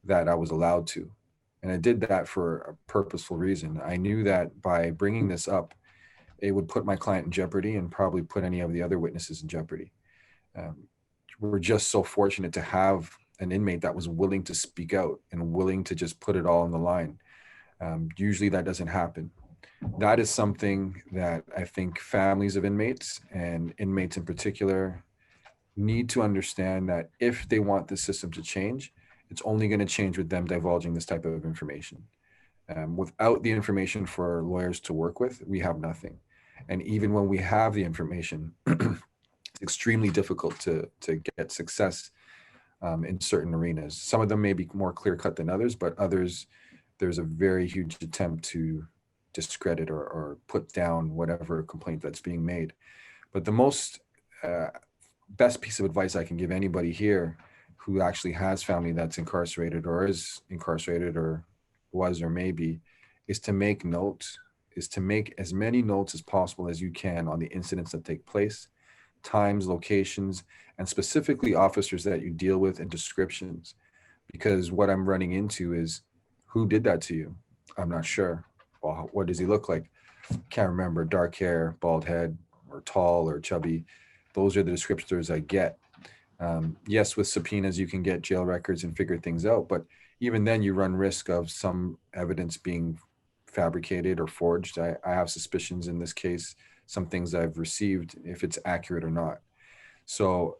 Speaker 9: that I was allowed to. And I did that for a purposeful reason. I knew that by bringing this up, it would put my client in jeopardy and probably put any of the other witnesses in jeopardy. We're just so fortunate to have an inmate that was willing to speak out and willing to just put it all on the line. Usually that doesn't happen. That is something that I think families of inmates and inmates in particular need to understand, that if they want the system to change, it's only going to change with them divulging this type of information. Without the information for lawyers to work with, we have nothing. And even when we have the information, it's extremely difficult to get success in certain arenas. Some of them may be more clear-cut than others, but others, there's a very huge attempt to discredit or put down whatever complaint that's being made. But the most best piece of advice I can give anybody here who actually has family that's incarcerated or is incarcerated or was or may be, is to make notes, is to make as many notes as possible as you can on the incidents that take place, times, locations, and specifically officers that you deal with and descriptions. Because what I'm running into is, who did that to you? I'm not sure. Well, what does he look like? Can't remember. Dark hair, bald head, or tall or chubby. Those are the descriptors I get. Yes, with subpoenas, you can get jail records and figure things out, but even then you run risk of some evidence being fabricated or forged. I have suspicions in this case, some things I've received, if it's accurate or not. So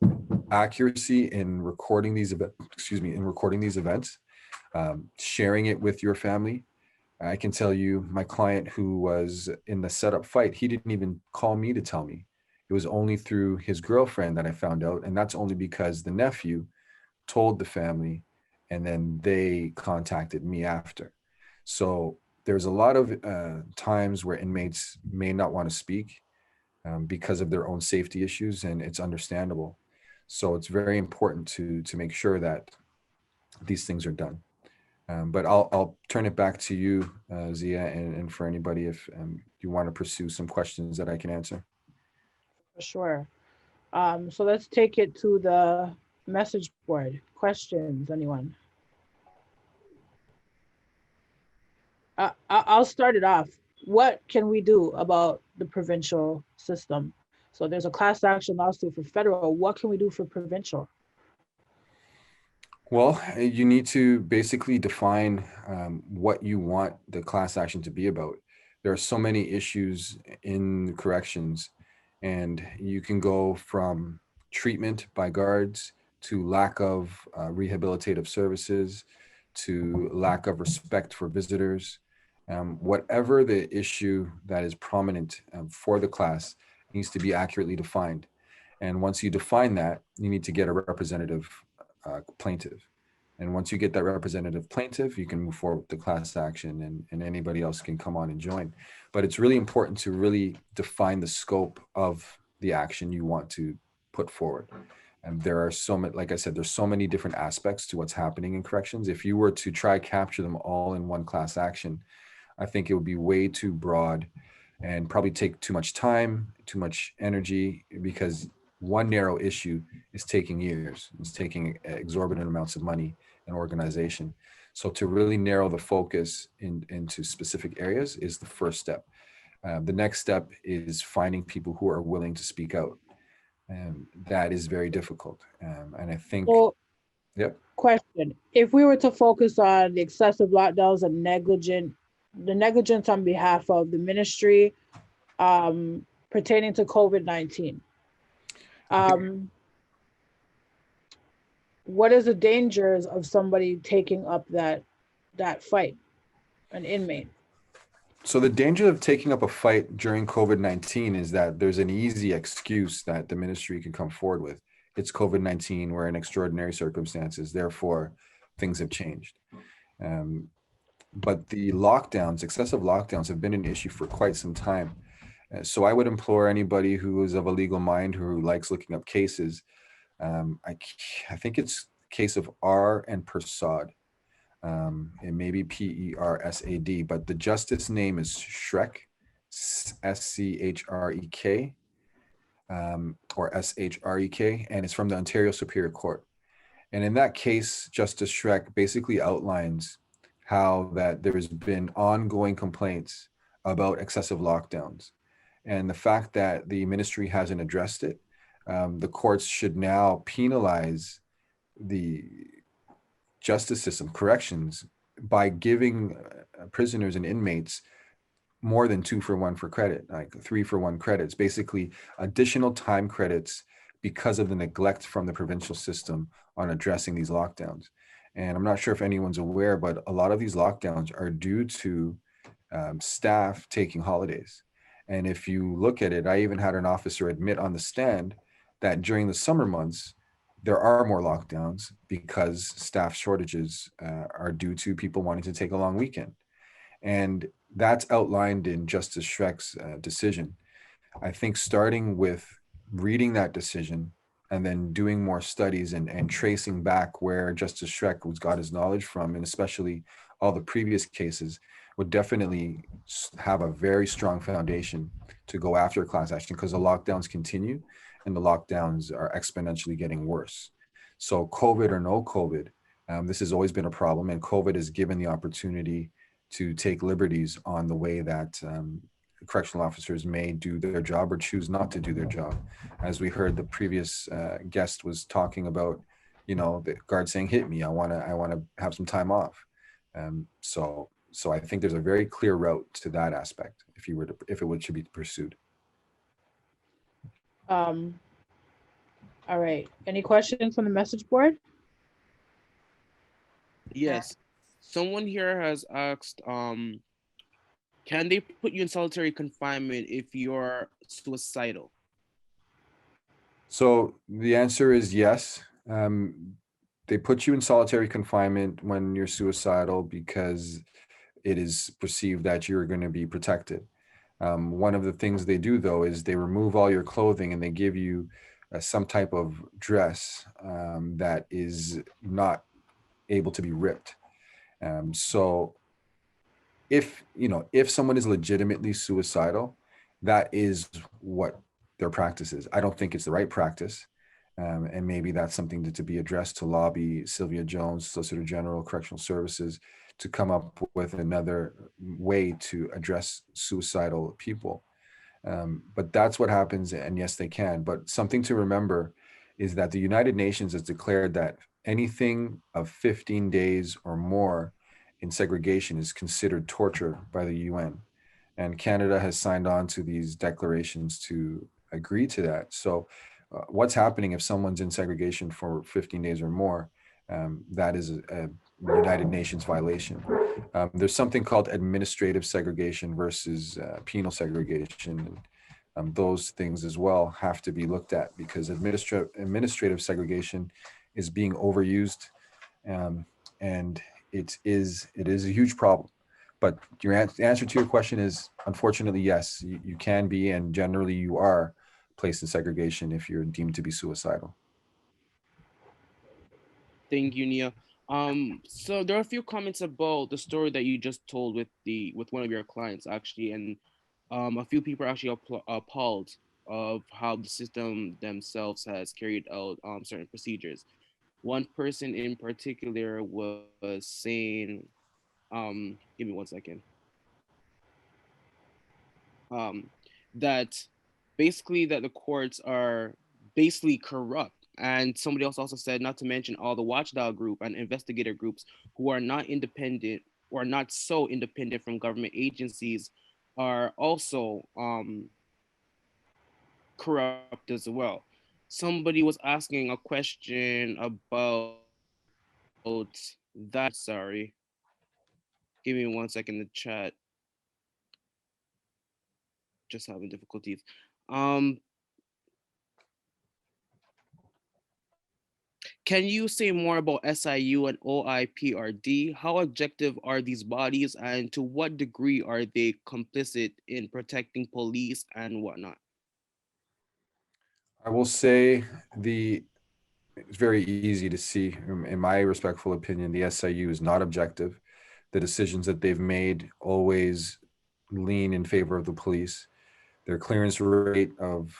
Speaker 9: accuracy in recording these events, sharing it with your family. I can tell you, my client who was in the setup fight, he didn't even call me to tell me. It was only through his girlfriend that I found out. And that's only because the nephew told the family and then they contacted me after. So there's a lot of times where inmates may not want to speak because of their own safety issues, and it's understandable. So it's very important to make sure that these things are done. But I'll turn it back to you, Zia, and for anybody if you want to pursue some questions that I can answer.
Speaker 3: For sure. So let's take it to the message board. Questions, anyone? I'll start it off. What can we do about the provincial system? So there's a class action lawsuit for federal. What can we do for provincial?
Speaker 9: Well, you need to basically define what you want the class action to be about. There are so many issues in corrections, and you can go from treatment by guards to lack of rehabilitative services to lack of respect for visitors. Whatever the issue that is prominent for the class, needs to be accurately defined. And once you define that, you need to get a representative plaintiff. And once you get that representative plaintiff, you can move forward with the class action, and anybody else can come on and join. But it's really important to really define the scope of the action you want to put forward. And there are so many, like I said, there's so many different aspects to what's happening in corrections. If you were to try capture them all in one class action, I think it would be way too broad and probably take too much time, too much energy, because one narrow issue is taking years. It's taking exorbitant amounts of money and organization. So to really narrow the focus into specific areas is the first step. The next step is finding people who are willing to speak out. And that is very difficult. And I think,
Speaker 3: So,
Speaker 9: yep.
Speaker 3: question, if we were to focus on the excessive lockdowns and the negligence on behalf of the ministry pertaining to COVID-19, what is the dangers of somebody taking up that fight, an inmate?
Speaker 9: So the danger of taking up a fight during COVID-19 is that there's an easy excuse that the ministry can come forward with. It's COVID-19, we're in extraordinary circumstances, therefore things have changed. But the lockdowns, excessive lockdowns, have been an issue for quite some time. So I would implore anybody who is of a legal mind, who likes looking up cases, I think it's case of R and Persad. It may be P-E-R-S-A-D, but the justice name is Shrek, S-C-H-R-E-K, or S-H-R-E-K, and it's from the Ontario Superior Court. And in that case, Justice Shrek basically outlines how that there has been ongoing complaints about excessive lockdowns. And the fact that the ministry hasn't addressed it, the courts should now penalize the justice system, corrections, by giving prisoners and inmates more than 2 for 1 for credit, like 3 for 1 credits, basically additional time credits because of the neglect from the provincial system on addressing these lockdowns. And I'm not sure if anyone's aware, but a lot of these lockdowns are due to staff taking holidays. And if you look at it, I even had an officer admit on the stand that during the summer months, there are more lockdowns because staff shortages are due to people wanting to take a long weekend. And that's outlined in Justice Shrek's decision. I think starting with reading that decision and then doing more studies and tracing back where Justice Shrek was got his knowledge from, and especially all the previous cases, would definitely have a very strong foundation to go after class action, because the lockdowns continue and the lockdowns are exponentially getting worse. So COVID or no COVID, this has always been a problem, and COVID has given the opportunity to take liberties on the way that correctional officers may do their job or choose not to do their job. As we heard, the previous guest was talking about, you know, the guard saying, "Hit me, I want to have some time off." So I think there's a very clear route to that aspect if it should be pursued.
Speaker 3: All right. Any questions on the message board?
Speaker 10: Yes. Someone here has asked, can they put you in solitary confinement if you're suicidal?
Speaker 9: So the answer is yes. They put you in solitary confinement when you're suicidal because it is perceived that you're going to be protected. One of the things they do, though, is they remove all your clothing and they give you some type of dress that is not able to be ripped. So if someone is legitimately suicidal, that is what their practice is. I don't think it's the right practice. And maybe that's something to be addressed, to lobby Sylvia Jones, Solicitor General, Correctional Services, to come up with another way to address suicidal people. But that's what happens, and yes, they can. But something to remember is that the United Nations has declared that anything of 15 days or more in segregation is considered torture by the UN. And Canada has signed on to these declarations to agree to that. So what's happening if someone's in segregation for 15 days or more, that is a United Nations violation. There's something called administrative segregation versus penal segregation. those things as well have to be looked at, because administrative segregation is being overused, and it is a huge problem. But your answer to your question is, unfortunately, yes, you can be, and generally you are placed in segregation if you're deemed to be suicidal.
Speaker 10: Thank you, Nia. So there are a few comments about the story that you just told with one of your clients actually, and a few people are actually appalled of how the system themselves has carried out certain procedures. One person in particular was saying, give me one second, um, that basically that the courts are basically corrupt. And somebody else also said, not to mention all the watchdog group and investigator groups who are not independent or not so independent from government agencies are also corrupt as well. Somebody was asking a question about that. Sorry, give me one second. The chat just having difficulties. Um, Can you say more about SIU and OIPRD? How objective are these bodies, and to what degree are they complicit in protecting police and whatnot?
Speaker 9: I will say it's very easy to see, in my respectful opinion, the SIU is not objective. The decisions that they've made always lean in favor of the police. Their clearance rate of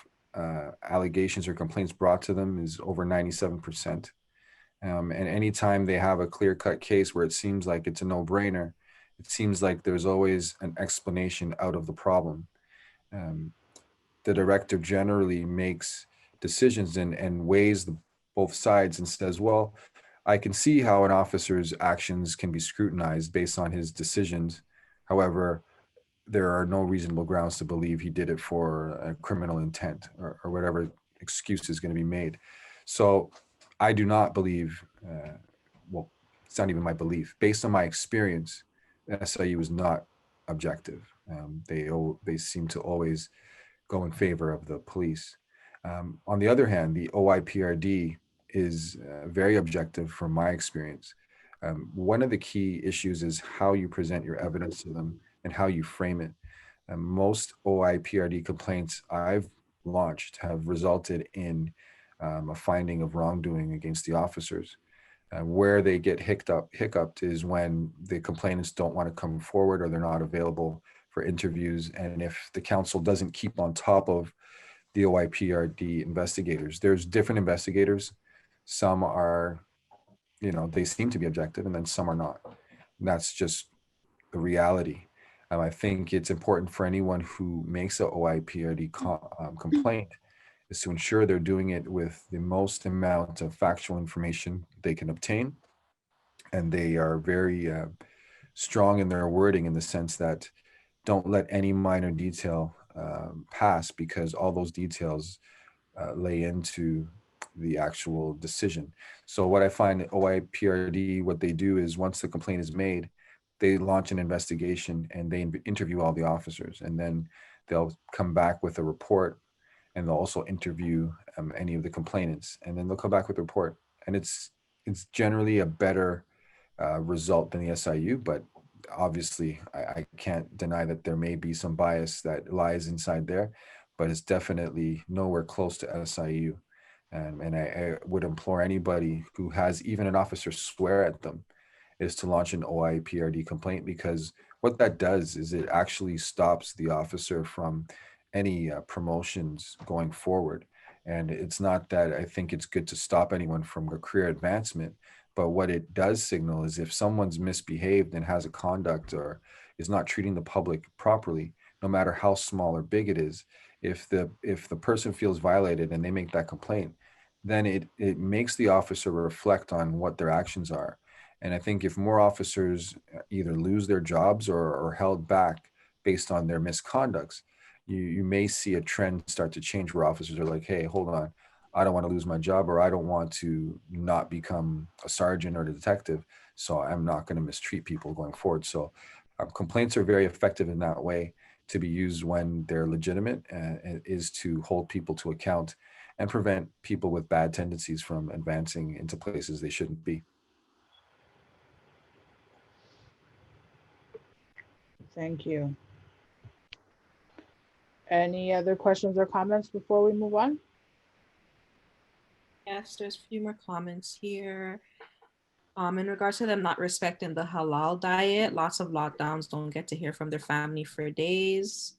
Speaker 9: allegations or complaints brought to them is over 97%. And anytime they have a clear-cut case where it seems like it's a no-brainer, it seems like there's always an explanation out of the problem. The director generally makes decisions and weighs both sides and says, well, I can see how an officer's actions can be scrutinized based on his decisions. However, there are no reasonable grounds to believe he did it for a criminal intent, or whatever excuse is going to be made. So I do not believe, well, it's not even my belief. Based on my experience, SIU is not objective. They seem to always go in favor of the police. On the other hand, the OIPRD is very objective from my experience. One of the key issues is how you present your evidence to them and how you frame it. Most OIPRD complaints I've launched have resulted in a finding of wrongdoing against the officers. Where they get hiccuped is when the complainants don't want to come forward or they're not available for interviews. And if the council doesn't keep on top of the OIPRD investigators, there's different investigators. Some are, they seem to be objective, and then some are not. And that's just the reality. I think it's important for anyone who makes a OIPRD complaint is to ensure they're doing it with the most amount of factual information they can obtain. And they are very strong in their wording, in the sense that don't let any minor detail pass, because all those details lay into the actual decision. So what I find OIPRD, what they do is, once the complaint is made, they launch an investigation and they interview all the officers, and then they'll come back with a report, and they'll also interview any of the complainants, and then they'll come back with a report. And it's generally a better result than the SIU, but obviously I can't deny that there may be some bias that lies inside there, but it's definitely nowhere close to SIU. And I would implore anybody who has even an officer swear at them is to launch an OIPRD complaint, because what that does is it actually stops the officer from any promotions going forward. And it's not that I think it's good to stop anyone from a career advancement, but what it does signal is, if someone's misbehaved and has a conduct or is not treating the public properly, no matter how small or big it is, if the person feels violated and they make that complaint, then it makes the officer reflect on what their actions are. And I think if more officers either lose their jobs or are held back based on their misconducts, you may see a trend start to change, where officers are like, hey, hold on, I don't want to lose my job, or I don't want to not become a sergeant or a detective, so I'm not going to mistreat people going forward. So complaints are very effective in that way, to be used when they're legitimate, is to hold people to account and prevent people with bad tendencies from advancing into places they shouldn't be.
Speaker 3: Thank you. Any other questions or comments before we move on?
Speaker 7: Yes, there's a few more comments here. In regards to them not respecting the halal diet, lots of lockdowns, don't get to hear from their family for days.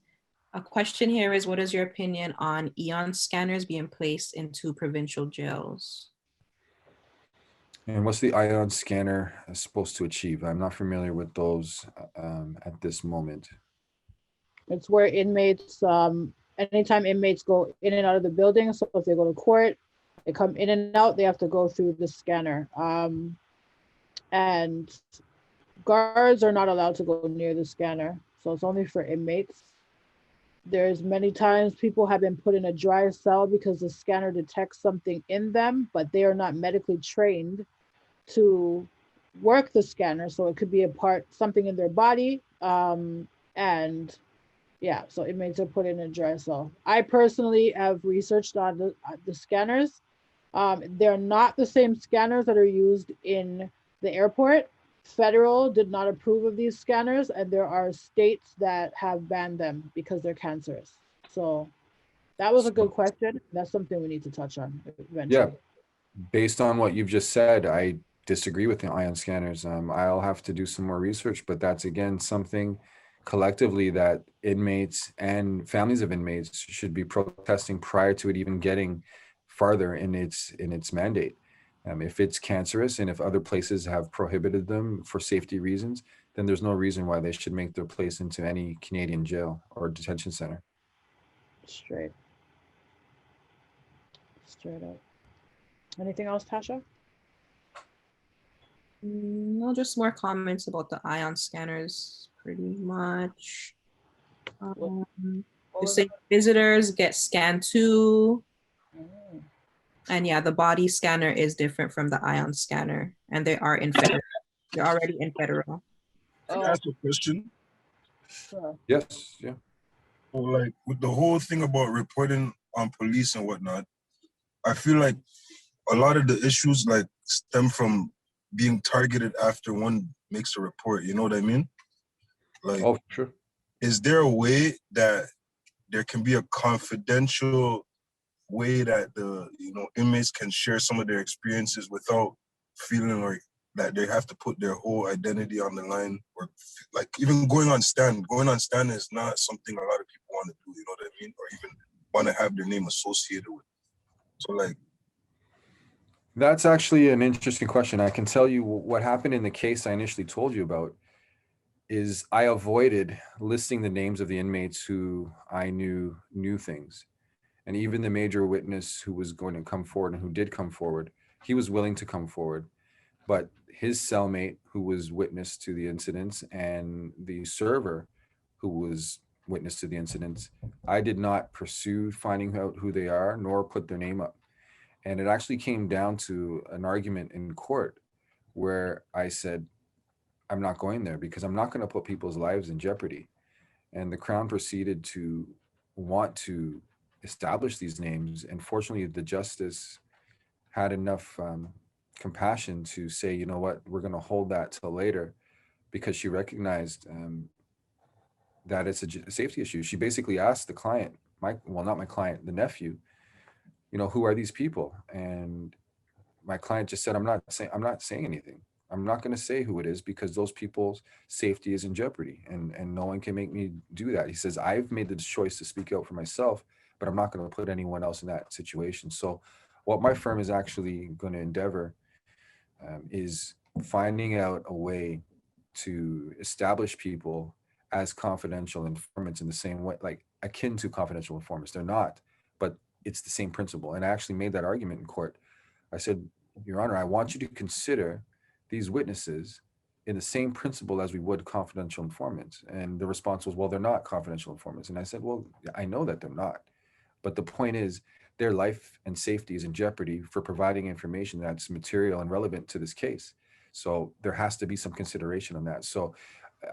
Speaker 7: A question here is, what is your opinion on EON scanners being placed into provincial jails?
Speaker 9: And what's the ion scanner supposed to achieve? I'm not familiar with those at this moment.
Speaker 3: It's where inmates, anytime inmates go in and out of the building, so if they go to court, they come in and out, they have to go through the scanner. And guards are not allowed to go near the scanner, so it's only for inmates. There's many times people have been put in a dry cell because the scanner detects something in them, but they are not medically trained to work the scanner. So it could be something in their body. And yeah, so inmates are put in a dry cell. I personally have researched on the scanners. They're not the same scanners that are used in the airport. Federal did not approve of these scanners, and there are states that have banned them because they're cancerous. So that was a good question. That's something we need to touch on eventually.
Speaker 9: Yeah, based on what you've just said, I disagree with the ion scanners. I'll have to do some more research, but that's again something collectively that inmates and families of inmates should be protesting prior to it even getting farther in its mandate. If it's cancerous and if other places have prohibited them for safety reasons, then there's no reason why they should make their place into any Canadian jail or detention center.
Speaker 3: Straight up. Anything else, Tasha?
Speaker 7: No, just more comments about the ion scanners, pretty much. They say visitors get scanned too. And yeah, the body scanner is different from the ion scanner, and they are in federal. They're already in federal.
Speaker 6: Can I ask a question?
Speaker 3: Sure.
Speaker 9: Yes, yeah.
Speaker 6: So, like, with the whole thing about reporting on police and whatnot, I feel like a lot of the issues like stem from being targeted after one makes a report. You know what I mean? Like,
Speaker 9: oh, sure.
Speaker 6: Is there a way that there can be a confidential way that the inmates can share some of their experiences without feeling like that they have to put their whole identity on the line, or like even going on stand is not something a lot of people want to do, you know what I mean, or even want to have their name associated with. So like,
Speaker 9: that's actually an interesting question. I can tell you what happened in the case I initially told you about is I avoided listing the names of the inmates who I knew things. And even the major witness who was going to come forward and who did come forward, he was willing to come forward. But his cellmate, who was witness to the incidents, and the server, who was witness to the incidents, I did not pursue finding out who they are, nor put their name up. And it actually came down to an argument in court where I said, I'm not going there because I'm not going to put people's lives in jeopardy. And the Crown proceeded to want to establish these names. And fortunately, the justice had enough compassion to say, you know what, we're going to hold that till later, because she recognized that it's a safety issue. She basically asked the client, not my client, the nephew, who are these people? And my client just said, I'm not saying anything. I'm not going to say who it is because those people's safety is in jeopardy, and no one can make me do that. He says, I've made the choice to speak out for myself, but I'm not going to put anyone else in that situation. So what my firm is actually going to endeavor is finding out a way to establish people as confidential informants in the same way, like akin to confidential informants. They're not, but it's the same principle. And I actually made that argument in court. I said, Your Honor, I want you to consider these witnesses in the same principle as we would confidential informants. And the response was, well, they're not confidential informants. And I said, well, I know that they're not. But the point is, their life and safety is in jeopardy for providing information that's material and relevant to this case. So there has to be some consideration on that. So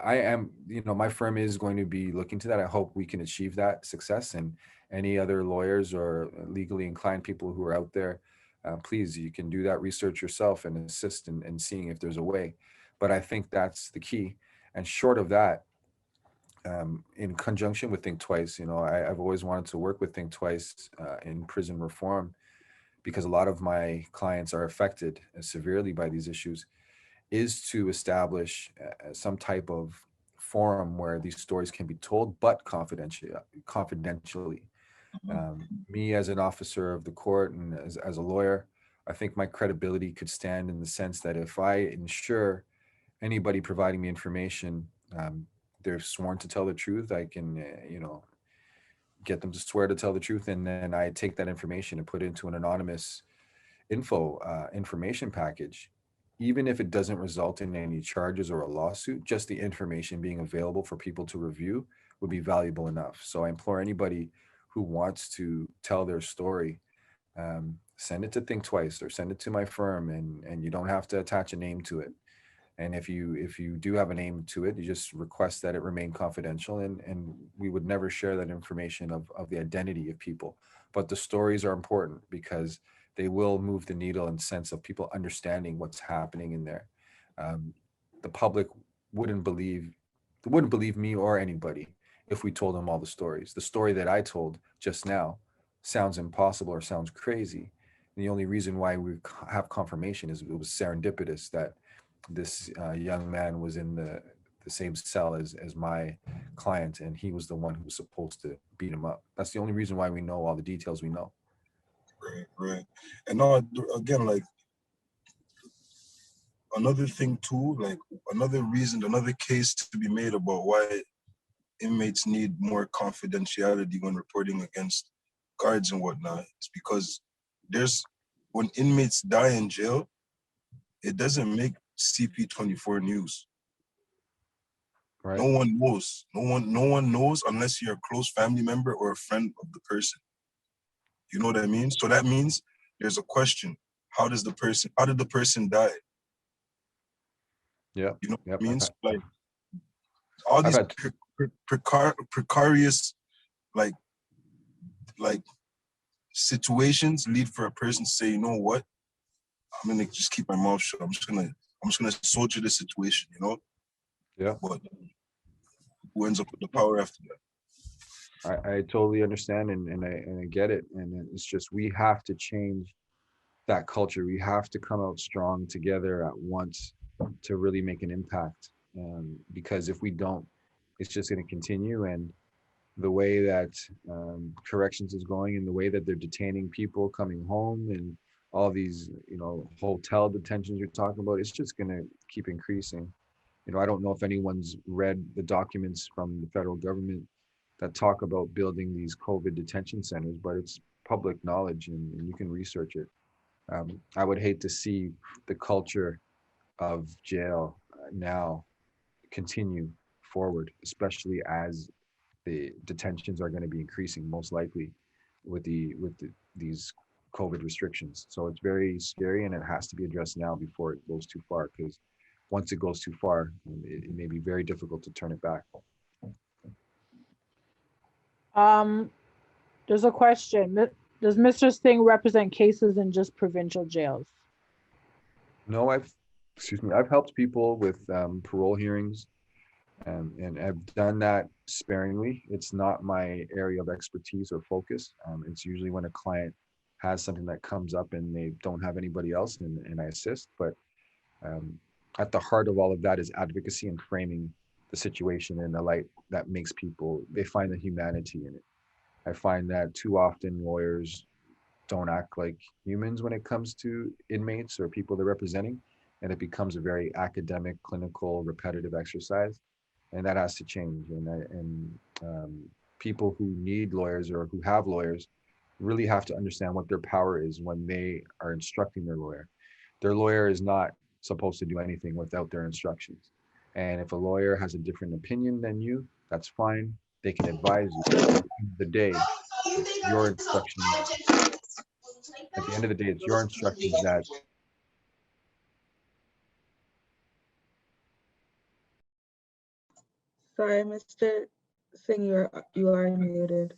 Speaker 9: I am, my firm is going to be looking to that. I hope we can achieve that success. And any other lawyers or legally inclined people who are out there, please, you can do that research yourself and assist in seeing if there's a way. But I think that's the key. And short of that, in conjunction with Think Twice, I've always wanted to work with Think Twice in prison reform, because a lot of my clients are affected severely by these issues, is to establish some type of forum where these stories can be told, but confidentially. Me as an officer of the court and as a lawyer, I think my credibility could stand in the sense that if I ensure anybody providing me information, they're sworn to tell the truth, I can, get them to swear to tell the truth, and then I take that information and put it into an anonymous information package. Even if it doesn't result in any charges or a lawsuit, just the information being available for people to review would be valuable enough. So I implore anybody who wants to tell their story, send it to Think Twice or send it to my firm, and you don't have to attach a name to it. And if you do have a name to it, you just request that it remain confidential, and we would never share that information of the identity of people. But the stories are important because they will move the needle in sense of people understanding what's happening in there. The public wouldn't believe me or anybody if we told them all the stories. The story that I told just now sounds impossible or sounds crazy. And the only reason why we have confirmation is it was serendipitous that this young man was in the same cell as my client, and he was the one who was supposed to beat him up. That's the only reason why we know all the details we know.
Speaker 6: Right. And now, again, like, another thing too, like another reason, another case to be made about why inmates need more confidentiality when reporting against guards and whatnot is because when inmates die in jail, it doesn't make CP24 news.
Speaker 9: Right.
Speaker 6: No one knows. No one knows unless you're a close family member or a friend of the person. You know what I mean? So that means there's a question. How did the person die?
Speaker 9: Yeah.
Speaker 6: You know what I mean?
Speaker 9: Yep.
Speaker 6: So like all these precarious like situations lead for a person to say, you know what? I'm gonna just keep my mouth shut. I'm just gonna soldier the situation, you know?
Speaker 9: Yeah.
Speaker 6: But who ends up with the power after that?
Speaker 9: I totally understand and I get it. And it's just, we have to change that culture. We have to come out strong together at once to really make an impact. Because if we don't, it's just going to continue. And the way that corrections is going and the way that they're detaining people coming home and all these, hotel detentions you're talking about, it's just going to keep increasing. I don't know if anyone's read the documents from the federal government that talk about building these COVID detention centers, but it's public knowledge and you can research it. I would hate to see the culture of jail now continue forward, especially as the detentions are going to be increasing most likely with these COVID restrictions. So it's very scary and it has to be addressed now before it goes too far, because once it goes too far, it may be very difficult to turn it back.
Speaker 3: There's a question. Does Mr. Singh represent cases in just provincial jails?
Speaker 9: No, I've helped people with parole hearings, and I've done that sparingly. It's not my area of expertise or focus. It's usually when a client has something that comes up and they don't have anybody else, and I assist. But at the heart of all of that is advocacy and framing the situation in a light that makes they find the humanity in it. I find that too often lawyers don't act like humans when it comes to inmates or people they're representing, and it becomes a very academic, clinical, repetitive exercise, and that has to change. And people who need lawyers or who have lawyers really have to understand what their power is when they are instructing their lawyer. Their lawyer is not supposed to do anything without their instructions. And if a lawyer has a different opinion than you, that's fine. They can advise you. At the end of the day, it's your instructions. At the end of the day, it's your instructions that
Speaker 1: Sorry, Mr. Singh, you are muted.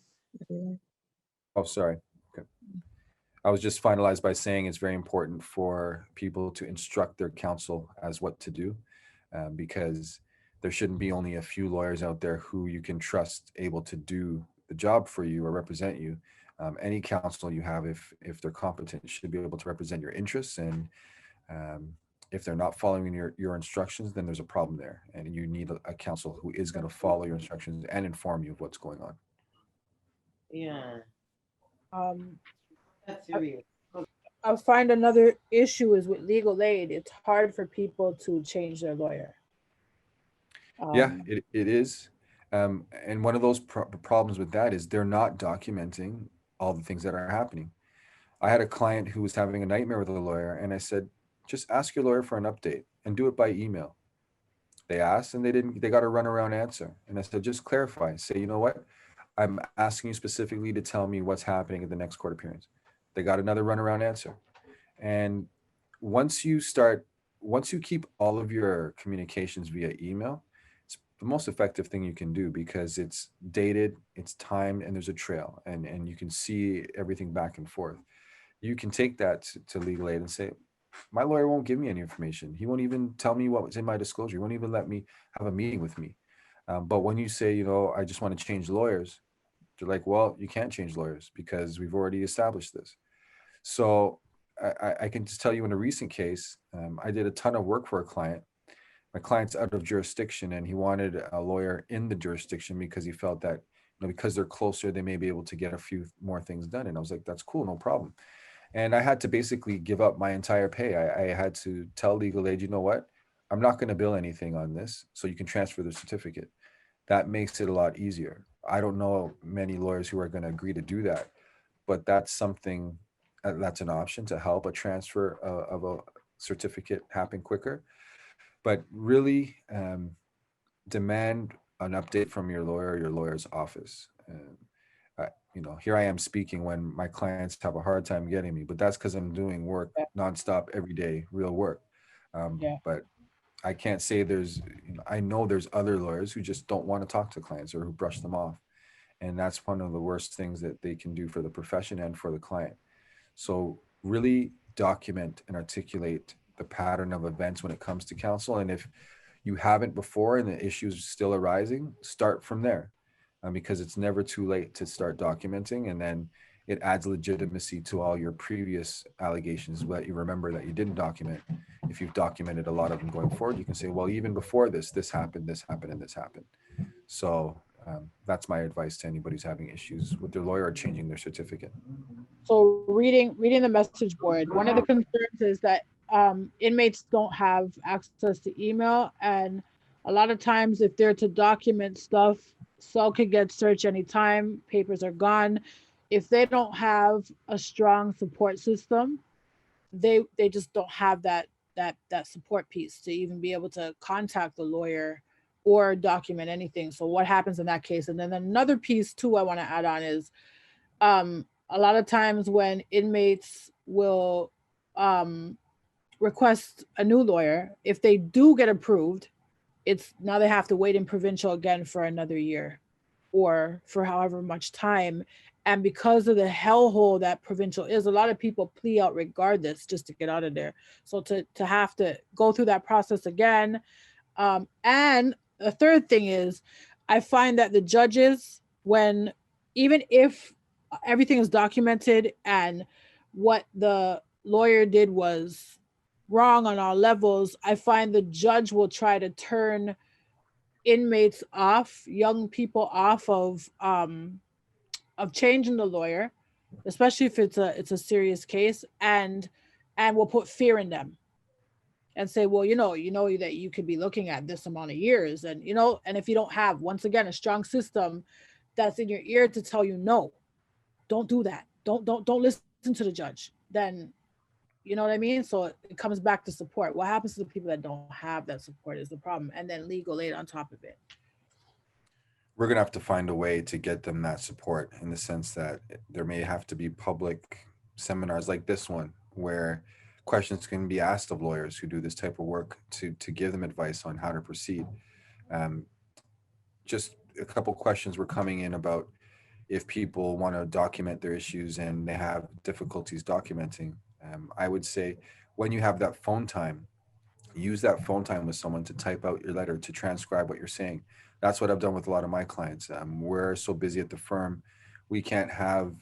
Speaker 9: Oh, sorry. Okay. I was just finalized by saying it's very important for people to instruct their counsel as what to do, because there shouldn't be only a few lawyers out there who you can trust able to do the job for you or represent you. Any counsel you have, if they're competent, should be able to represent your interests. And if they're not following your instructions, then there's a problem there. And you need a counsel who is going to follow your instructions and inform you of what's going on.
Speaker 11: Yeah,
Speaker 3: Um,
Speaker 11: that's serious.
Speaker 3: I find another issue is with legal aid. It's hard for people to change their lawyer.
Speaker 9: Yeah, it is. And one of those problems with that is they're not documenting all the things that are happening. I had a client who was having a nightmare with a lawyer, and I said, just ask your lawyer for an update and do it by email. They asked and they got a runaround answer. And I said, just clarify, say, you know what? I'm asking you specifically to tell me what's happening at the next court appearance. They got another runaround answer. And once you keep all of your communications via email, it's the most effective thing you can do because it's dated, it's timed, and there's a trail, and you can see everything back and forth. You can take that to legal aid and say, my lawyer won't give me any information. He won't even tell me what was in my disclosure. He won't even let me have a meeting with me. But when you say, I just want to change lawyers, they're like, well, you can't change lawyers because we've already established this. So I can just tell you in a recent case, I did a ton of work for a client. My client's out of jurisdiction and he wanted a lawyer in the jurisdiction because he felt that, because they're closer, they may be able to get a few more things done. And I was like, that's cool, no problem. And I had to basically give up my entire pay. I had to tell legal aid, you know what? I'm not going to bill anything on this, so you can transfer the certificate. That makes it a lot easier. I don't know many lawyers who are going to agree to do that, but that's something that's an option to help a transfer of a certificate happen quicker. But really demand an update from your lawyer or your lawyer's office. Here I am speaking when my clients have a hard time getting me, but that's because I'm doing work nonstop every day, real work. But I can't say I know there's other lawyers who just don't want to talk to clients or who brush them off. And that's one of the worst things that they can do for the profession and for the client. So really document and articulate the pattern of events when it comes to counsel. And if you haven't before and the issues still arising, start from there. Because it's never too late to start documenting, and then it adds legitimacy to all your previous allegations that you remember that you didn't document. If you've documented a lot of them going forward, you can say, well, even before this happened, this happened, and this happened. So that's my advice to anybody who's having issues with their lawyer or changing their certificate.
Speaker 3: So reading the message board, one of the concerns is that inmates don't have access to email, and a lot of times if they're to document stuff, cell could get searched anytime, papers are gone. If they don't have a strong support system, they just don't have that support piece to even be able to contact the lawyer or document anything. So what happens in that case? And then another piece too I want to add on is a lot of times when inmates will request a new lawyer, if they do get approved, it's now they have to wait in provincial again for another year or for however much time. And because of the hellhole that provincial is, a lot of people plea out regardless just to get out of there. So to have to go through that process again. And the third thing is, I find that the judges, even if everything is documented and what the lawyer did was wrong on all levels, I find the judge will try to turn inmates off, young people off of changing the lawyer, especially if it's a serious case, and will put fear in them and say, well, you know that you could be looking at this amount of years, and and if you don't have, once again, a strong system that's in your ear to tell you, no, don't do that, don't listen to the judge, then you know what I mean? So it comes back to support. What happens to the people that don't have that support is the problem, and then legal aid on top of it.
Speaker 9: We're going to have to find a way to get them that support, in the sense that there may have to be public seminars like this one where questions can be asked of lawyers who do this type of work to give them advice on how to proceed. just a couple questions were coming in about if people want to document their issues and they have difficulties documenting. I would say when you have that phone time, use that phone time with someone to type out your letter, to transcribe what you're saying. That's what I've done with a lot of my clients. We're so busy at the firm, we can't have,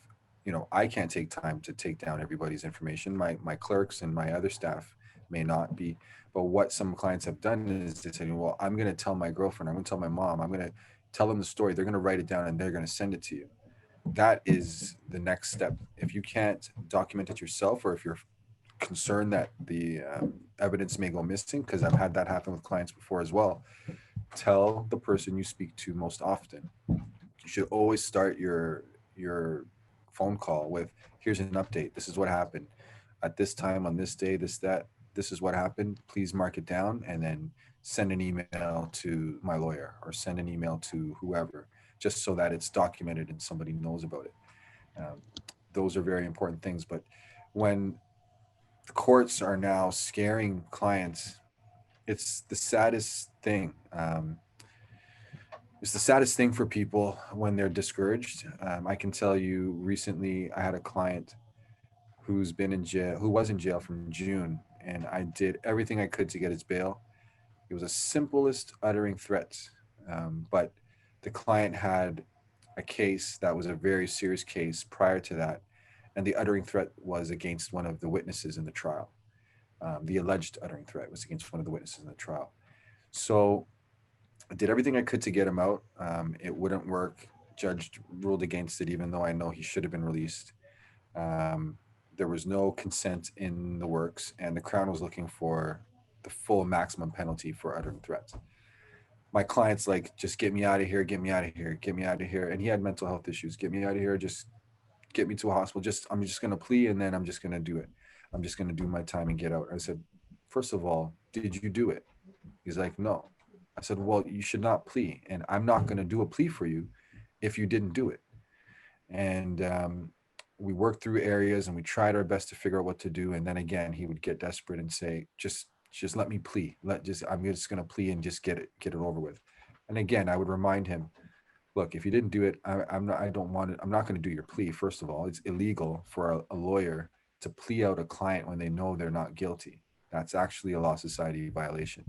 Speaker 9: I can't take time to take down everybody's information. My clerks and my other staff may not be. But what some clients have done is they say, well, I'm going to tell my girlfriend, I'm going to tell my mom, I'm going to tell them the story. They're going to write it down and they're going to send it to you. That is the next step. If you can't document it yourself, or if you're concerned that the evidence may go missing, because I've had that happen with clients before as well, tell the person you speak to most often. You should always start your phone call with, here's an update, this is what happened at this time on this day, this is what happened, please mark it down, and then send an email to my lawyer or send an email to whoever, just so that it's documented and somebody knows about it. Those are very important things. But when the courts are now scaring clients, it's the saddest thing. It's the saddest thing for people when they're discouraged. I can tell you recently, I had a client who's been in jail, who was in jail from June, and I did everything I could to get his bail. It was the simplest uttering threats, but the client had a case that was a very serious case prior to that, and the uttering threat was against one of the witnesses in the trial. The alleged uttering threat was against one of the witnesses in the trial. So I did everything I could to get him out. It wouldn't work. Judge ruled against it, even though I know he should have been released. There was no consent in the works, and the Crown was looking for the full maximum penalty for uttering threats. My client's like, just get me out of here, get me out of here, get me out of here. And he had mental health issues. Get me out of here, just get me to a hospital. I'm just going to plea, and then I'm just going to do it. I'm just going to do my time and get out. I said, first of all, did you do it? He's like, no. I said, well, you should not plea, and I'm not going to do a plea for you if you didn't do it. And we worked through areas and we tried our best to figure out what to do. And then again, he would get desperate and say, just let me plea. I'm just going to plea and just get it over with. And again, I would remind him, look, if you didn't do it, I'm not going to do your plea. First of all, it's illegal for a lawyer to plea out a client when they know they're not guilty. That's actually a law society violation.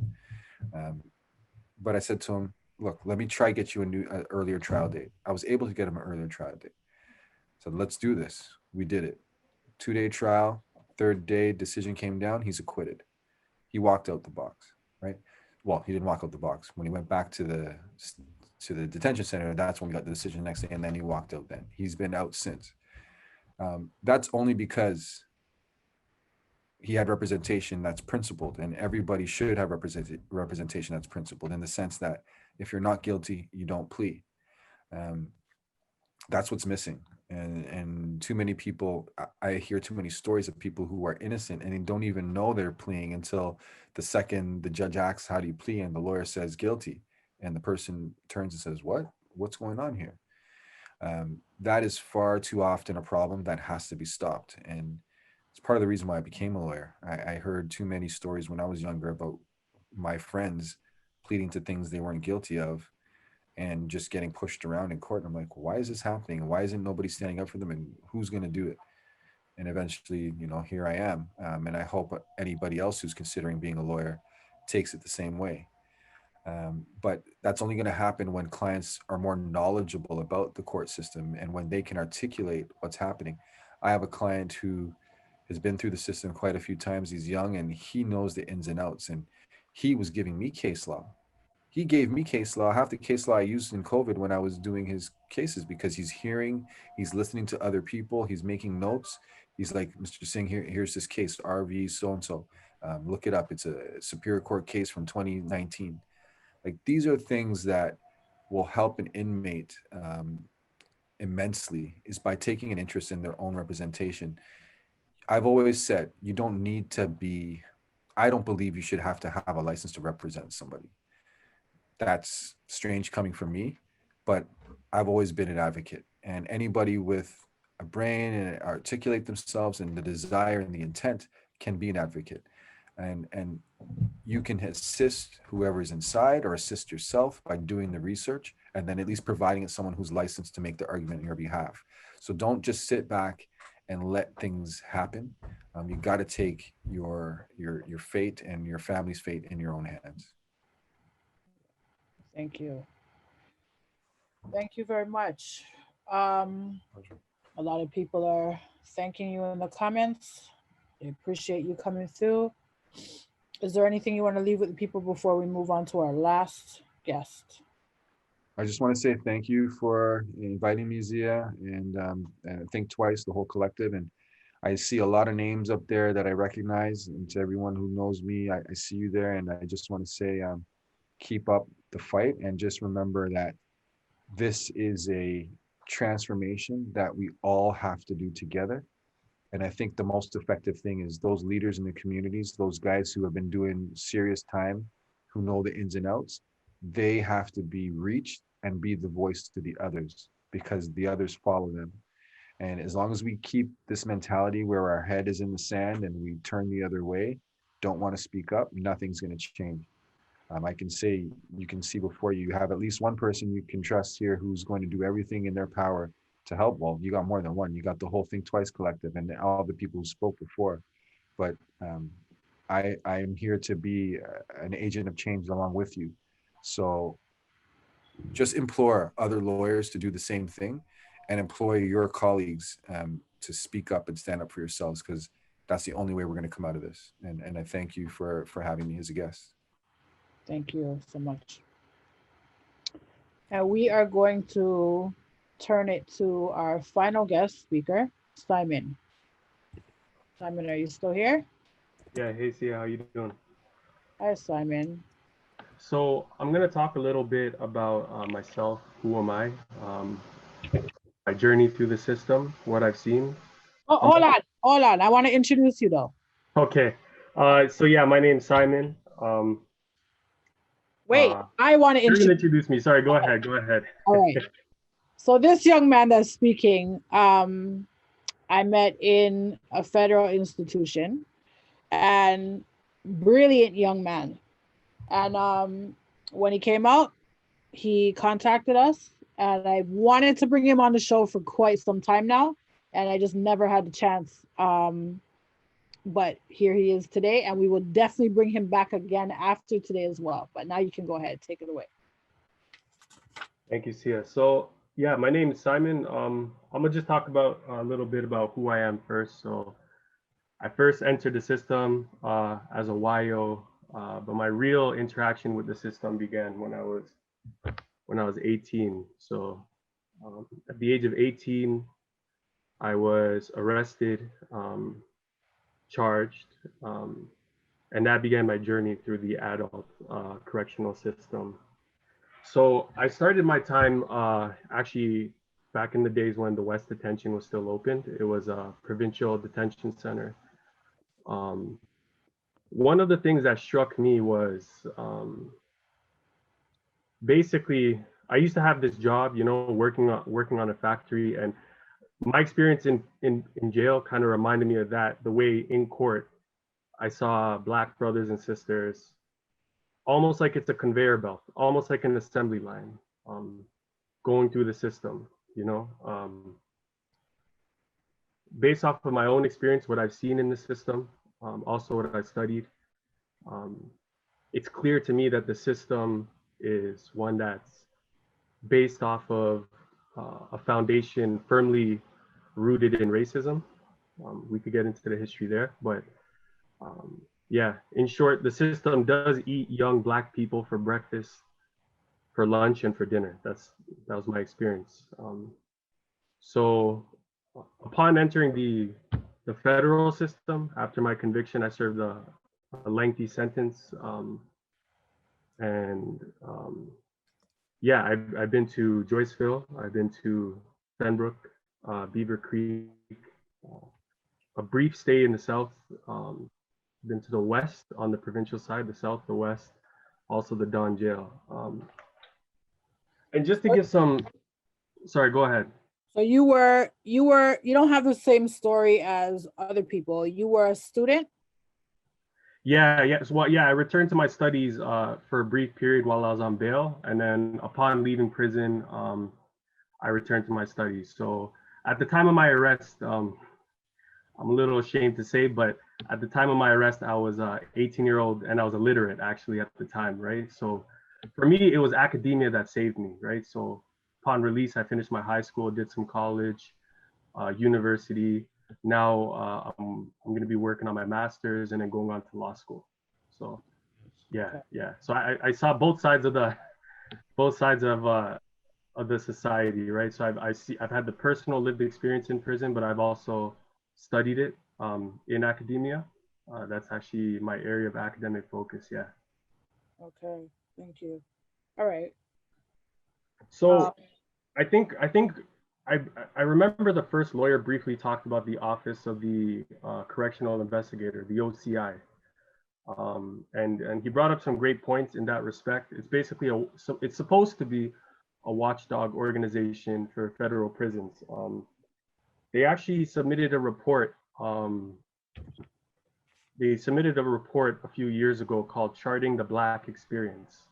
Speaker 9: But I said to him, look, let me try get you a earlier trial date. I was able to get him an earlier trial date. So let's do this. We did it. 2-day trial, 3rd day, decision came down. He's acquitted. He walked out the box, right? Well, he didn't walk out the box. When he went back to the detention center, that's when we got the decision the next day, and then he walked out then. He's been out since. That's only because he had representation that's principled, and everybody should have representation that's principled, in the sense that if you're not guilty, you don't plea. That's what's missing. And too many people, I hear too many stories of people who are innocent and they don't even know they're pleading until the second the judge asks, how do you plea? And the lawyer says guilty. And the person turns and says, what's going on here? That is far too often a problem that has to be stopped. And it's part of the reason why I became a lawyer. I heard too many stories when I was younger about my friends pleading to things they weren't guilty of and just getting pushed around in court. And I'm like, why is this happening? Why isn't nobody standing up for them? And who's going to do it? And eventually, here I am. And I hope anybody else who's considering being a lawyer takes it the same way. But that's only going to happen when clients are more knowledgeable about the court system and when they can articulate what's happening. I have a client who has been through the system quite a few times. He's young and he knows the ins and outs, and he was giving me case law. He gave me case law, half the case law I used in COVID when I was doing his cases, because he's listening to other people, he's making notes. He's like, Mr. Singh, here's this case, RV so-and-so. Look it up. It's a Superior Court case from 2019. Like, these are things that will help an inmate immensely, is by taking an interest in their own representation. I've always said, I don't believe you should have to have a license to represent somebody. That's strange coming from me, but I've always been an advocate, and anybody with a brain and articulate themselves and the desire and the intent can be an advocate. And you can assist whoever's inside or assist yourself by doing the research and then at least providing it someone who's licensed to make the argument on your behalf. So don't just sit back and let things happen. You got to take your fate and your family's fate in your own hands.
Speaker 3: Thank you. Thank you very much. A lot of people are thanking you in the comments. I appreciate you coming through. Is there anything you want to leave with the people before we move on to our last guest?
Speaker 9: I just want to say thank you for inviting me, Zia, and Think Twice, the whole collective. And I see a lot of names up there that I recognize, and to everyone who knows me, I see you there. And I just want to say, keep up the fight, and just remember that this is a transformation that we all have to do together. And I think the most effective thing is those leaders in the communities, those guys who have been doing serious time, who know the ins and outs, they have to be reached and be the voice to the others, because the others follow them. And as long as we keep this mentality where our head is in the sand and we turn the other way, don't want to speak up, nothing's going to change. I can say, you can see before you have at least one person you can trust here who's going to do everything in their power to help. Well, you got more than one. You got the whole Think Twice collective and all the people who spoke before. But I am here to be an agent of change along with you. So just implore other lawyers to do the same thing, and employ your colleagues to speak up and stand up for yourselves, because that's the only way we're going to come out of this. And I thank you for having me as a guest.
Speaker 3: Thank you so much. And we are going to turn it to our final guest speaker, Simon. Simon, are you still here?
Speaker 12: Yeah, hey Sia, how you doing?
Speaker 3: Hi, Simon.
Speaker 12: So I'm gonna talk a little bit about myself. Who am I? My journey through the system, what I've seen.
Speaker 3: Oh, hold on. I want to introduce you though.
Speaker 12: Okay. So yeah, my name's Simon.
Speaker 3: Wait, I want to
Speaker 12: You're gonna introduce me. Sorry, go ahead. Go ahead.
Speaker 3: All right. So this young man that's speaking, I met in a federal institution, and brilliant young man. And when he came out, he contacted us, and I wanted to bring him on the show for quite some time now, and I just never had the chance. But here he is today, and we will definitely bring him back again after today as well. But now you can go ahead, take it away.
Speaker 12: Thank you, Sia. So yeah, my name is Simon. I'm gonna just talk about a little bit about who I am first. So I first entered the system as a YO, but my real interaction with the system began when I was 18. So at the age of 18, I was arrested, charged, and that began my journey through the adult correctional system. So I started my time actually back in the days when the West Detention was still open. It was a provincial detention center. One of the things that struck me was basically I used to have this job, you know, working on a factory, and my experience in jail kind of reminded me of that. The way in court, I saw Black brothers and sisters, almost like it's a conveyor belt, almost like an assembly line, going through the system, you know. Based off of my own experience, what I've seen in the system, also what I studied, it's clear to me that the system is one that's based off of a foundation firmly rooted in racism. We could get into the history there, but yeah, in short, the system does eat young Black people for breakfast, for lunch, and for dinner. That was my experience. So upon entering the federal system, after my conviction, I served a lengthy sentence. Yeah, I've been to Joyceville, I've been to Fenbrook, Beaver Creek, a brief stay in the South, been to the West on the provincial side, the South, the West, also the Don Jail. And just to give some, sorry, go ahead.
Speaker 3: So you don't have the same story as other people. You were a student?
Speaker 12: Yeah. So, well, yeah, I returned to my studies for a brief period while I was on bail, and then upon leaving prison, I returned to my studies. So at the time of my arrest, I'm a little ashamed to say, but at the time of my arrest, I was 18-year-old and I was illiterate actually at the time, right? So for me, it was academia that saved me, right? So upon release, I finished my high school, did some college, university. Now I'm going to be working on my master's and then going on to law school. So yeah. So I saw both sides of the society, right? So I've had the personal lived experience in prison, but I've also studied it in academia. That's actually my area of academic focus. Yeah.
Speaker 3: Okay, thank you. All right.
Speaker 12: So I think I remember the first lawyer briefly talked about the Office of the Correctional Investigator, the OCI. And he brought up some great points in that respect. It's basically it's supposed to be a watchdog organization for federal prisons. They actually submitted a report. They submitted a report a few years ago called "Charting the Black Experience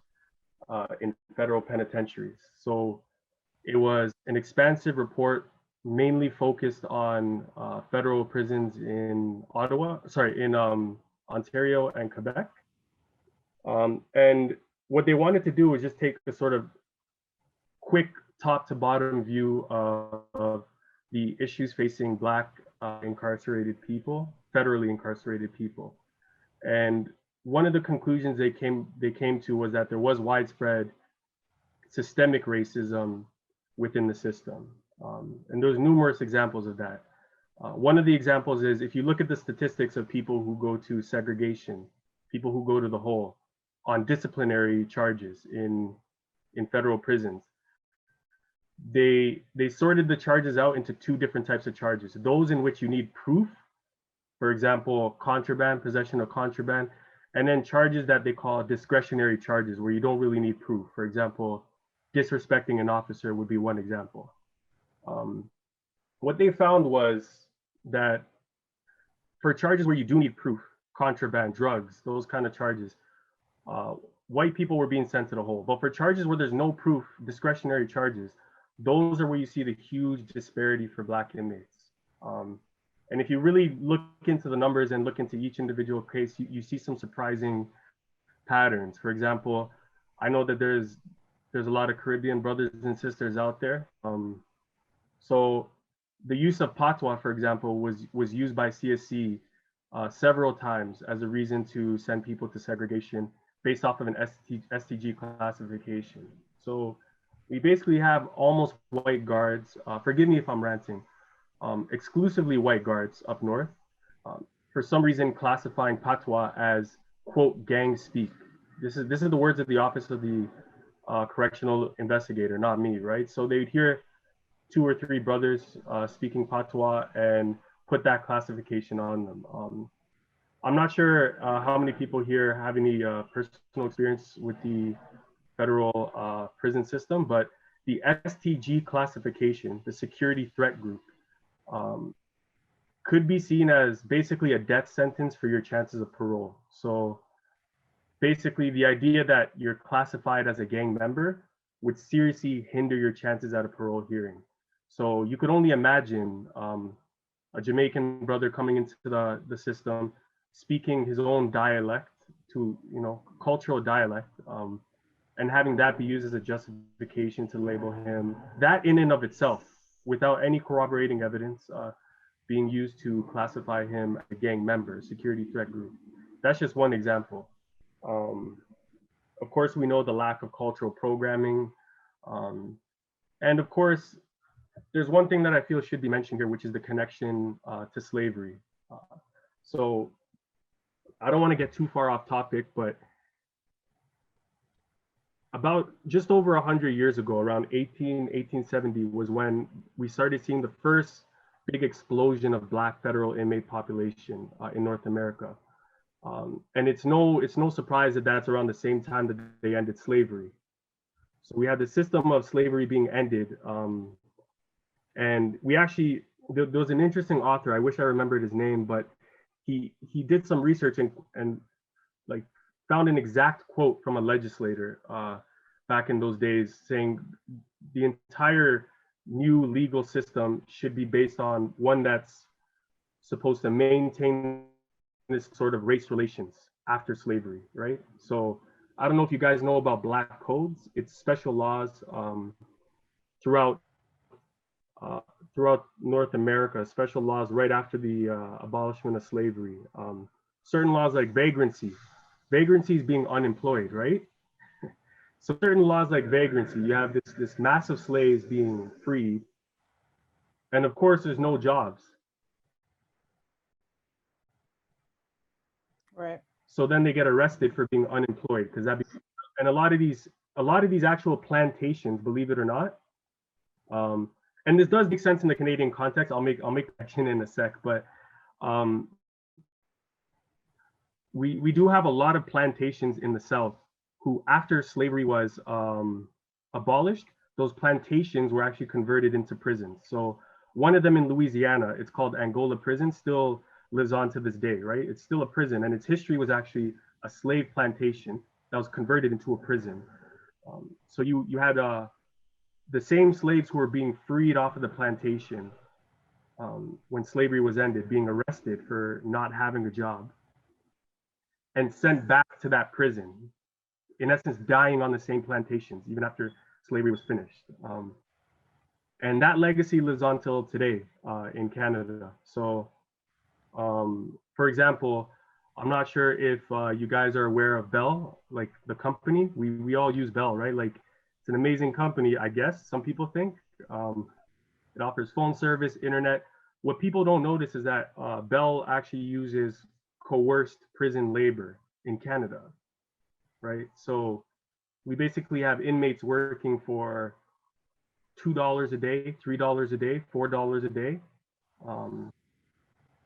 Speaker 12: in Federal Penitentiaries." So it was an expansive report, mainly focused on federal prisons in Ontario and Quebec. And what they wanted to do was just take a sort of quick top to bottom view of the issues facing Black incarcerated people, federally incarcerated people. And one of the conclusions they came to was that there was widespread systemic racism within the system. And there's numerous examples of that. One of the examples is if you look at the statistics of people who go to segregation, people who go to the hole on disciplinary charges in federal prisons, they sorted the charges out into two different types of charges. Those in which you need proof, for example, contraband, possession of contraband, and then charges that they call discretionary charges where you don't really need proof. For example, disrespecting an officer would be one example. What they found was that for charges where you do need proof, contraband, drugs, those kind of charges, white people were being sent to the hole. But for charges where there's no proof, discretionary charges, those are where you see the huge disparity for Black inmates. And if you really look into the numbers and look into each individual case, you see some surprising patterns. For example, I know that there's a lot of Caribbean brothers and sisters out there. So the use of patois, for example, was used by CSC several times as a reason to send people to segregation based off of an STG classification. So we basically have almost white guards, forgive me if I'm ranting, exclusively white guards up north, for some reason classifying patois as, quote, gang speak. This is the words of the Office of the Correctional Investigator, not me, right? So they'd hear 2 or 3 brothers speaking patois and put that classification on them. I'm not sure how many people here have any personal experience with the federal prison system, but the STG classification, the security threat group, could be seen as basically a death sentence for your chances of parole. So basically the idea that you're classified as a gang member would seriously hinder your chances at a parole hearing. So you could only imagine a Jamaican brother coming into the system, speaking his own dialect to, cultural dialect, and having that be used as a justification to label him, that in and of itself, without any corroborating evidence, being used to classify him as a gang member, security threat group. That's just one example. Of course, we know the lack of cultural programming. And of course, there's one thing that I feel should be mentioned here, which is the connection to slavery. So I don't want to get too far off topic, but about just over 100 years ago, around 1870 was when we started seeing the first big explosion of Black federal inmate population in North America. And it's no surprise that that's around the same time that they ended slavery. So we had the system of slavery being ended. And we actually, there was an interesting author, I wish I remembered his name, but he did some research and like found an exact quote from a legislator back in those days saying the entire new legal system should be based on one that's supposed to maintain this sort of race relations after slavery, right? So I don't know if you guys know about black codes. It's special laws throughout throughout North America, special laws right after the abolishment of slavery. Certain laws like vagrancy. Vagrancy is being unemployed, right? So certain laws like vagrancy, you have this massive slaves being freed, and of course there's no jobs.
Speaker 3: Right.
Speaker 12: So then they get arrested for being unemployed because and a lot of these actual plantations, believe it or not, and this does make sense in the Canadian context. I'll make that in a sec, but we do have a lot of plantations in the South who, after slavery was abolished, those plantations were actually converted into prisons. So one of them in Louisiana, it's called Angola Prison, still lives on to this day, right? It's still a prison, and its history was actually a slave plantation that was converted into a prison. So you had the same slaves who were being freed off of the plantation when slavery was ended, being arrested for not having a job and sent back to that prison, in essence, dying on the same plantations, even after slavery was finished. And that legacy lives on till today in Canada. So, for example, I'm not sure if you guys are aware of Bell, like the company. We all use Bell, right? Like, it's an amazing company, I guess, some people think. It offers phone service, internet. What people don't notice is that Bell actually uses coerced prison labor in Canada, right? So we basically have inmates working for $2 a day, $3 a day, $4 a day,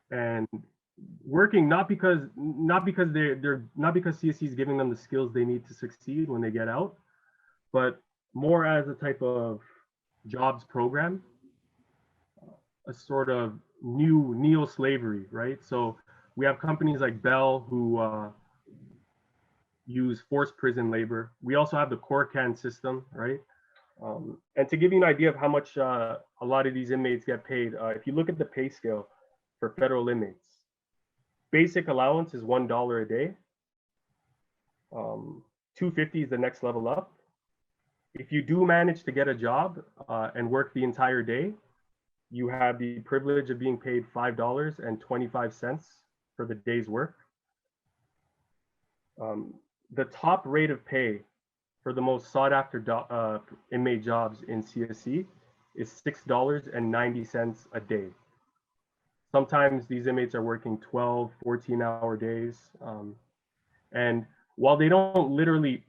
Speaker 12: and working not because CSC is giving them the skills they need to succeed when they get out, but more as a type of jobs program, a sort of new neo-slavery, right? So we have companies like Bell who use forced prison labor. We also have the Corcan system, right? And to give you an idea of how much a lot of these inmates get paid, if you look at the pay scale for federal inmates, basic allowance is $1 a day. $2.50 is the next level up. If you do manage to get a job and work the entire day, you have the privilege of being paid $5.25 for the day's work. The top rate of pay for the most sought after inmate jobs in CSC is $6.90 a day. Sometimes these inmates are working 12, 14-hour days. And while they don't literally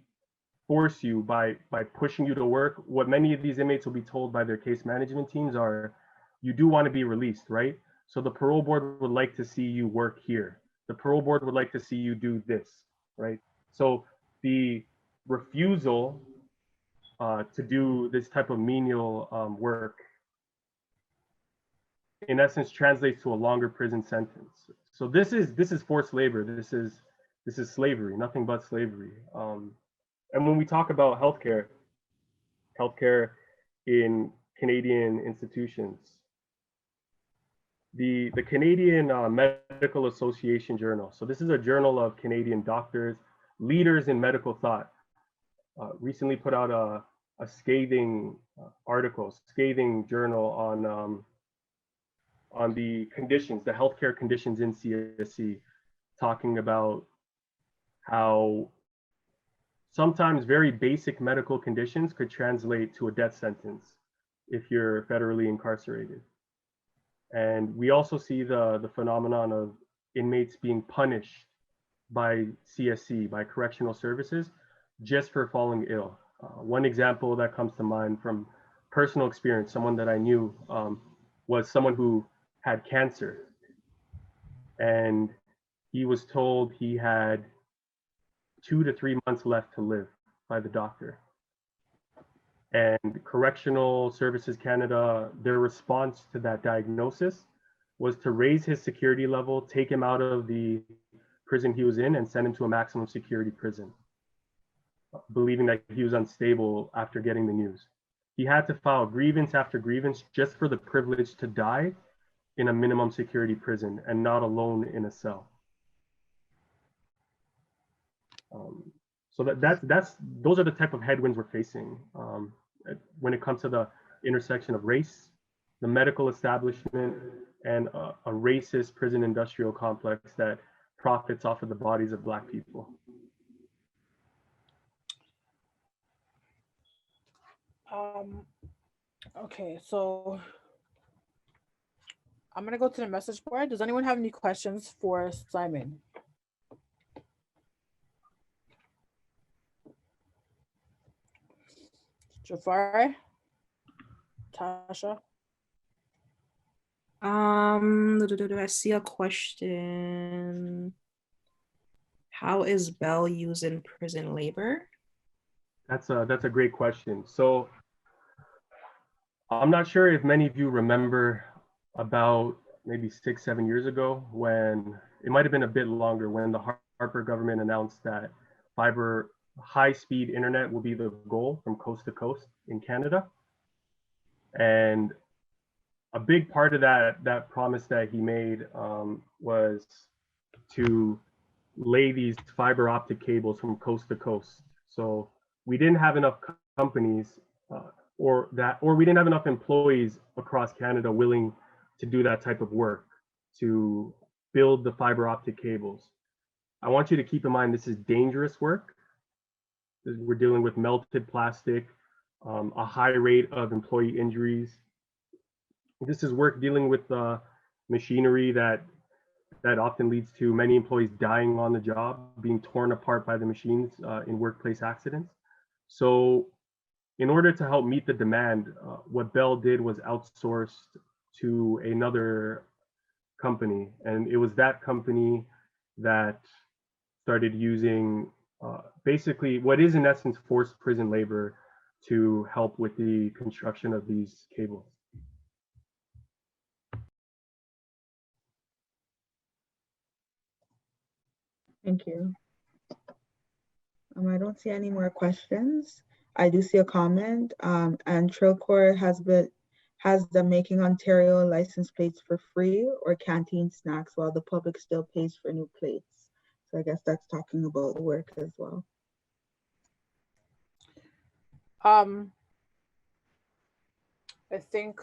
Speaker 12: force you by pushing you to work, what many of these inmates will be told by their case management teams are, you do want to be released, right? So the parole board would like to see you work here. The parole board would like to see you do this, right? So the refusal to do this type of menial work, in essence, translates to a longer prison sentence. So this is forced labor. This is slavery, nothing but slavery. And when we talk about healthcare in Canadian institutions, the Canadian Medical Association Journal. So this is a journal of Canadian doctors, leaders in medical thought. Recently put out a scathing article, scathing journal on the conditions, the healthcare conditions in CSC, talking about how sometimes very basic medical conditions could translate to a death sentence if you're federally incarcerated. And we also see the phenomenon of inmates being punished by CSC, by correctional services, just for falling ill. One example that comes to mind from personal experience, someone that I knew was someone who had cancer. And he was told he had 2 to 3 months left to live by the doctor. And Correctional Services Canada, their response to that diagnosis was to raise his security level, take him out of the prison he was in and sent him to a maximum security prison, believing that he was unstable after getting the news. He had to file grievance after grievance just for the privilege to die in a minimum security prison and not alone in a cell. So those are the type of headwinds we're facing when it comes to the intersection of race, the medical establishment, and a racist prison industrial complex that profits off of the bodies of Black people.
Speaker 3: Okay, so I'm gonna go to the message board. Does anyone have any questions for Simon? Jafari? Tasha?
Speaker 7: I see a question. How is Bell used in prison labor?
Speaker 12: That's a great question. So I'm not sure if many of you remember about maybe 6-7 years ago, when it might have been a bit longer, when the Harper government announced that fiber high-speed internet will be the goal from coast to coast in Canada. And a big part of that promise that he made was to lay these fiber optic cables from coast to coast. So we didn't have enough companies or we didn't have enough employees across Canada willing to do that type of work, to build the fiber optic cables. I want you to keep in mind, this is dangerous work. We're dealing with melted plastic, a high rate of employee injuries. This is work dealing with machinery that often leads to many employees dying on the job, being torn apart by the machines in workplace accidents. So in order to help meet the demand, what Bell did was outsourced to another company. And it was that company that started using basically what is in essence forced prison labor to help with the construction of these cables.
Speaker 1: Thank you. I don't see any more questions. I do see a comment, and Trailcore has them making Ontario license plates for free or canteen snacks while the public still pays for new plates. So I guess that's talking about the work as well.
Speaker 3: I think,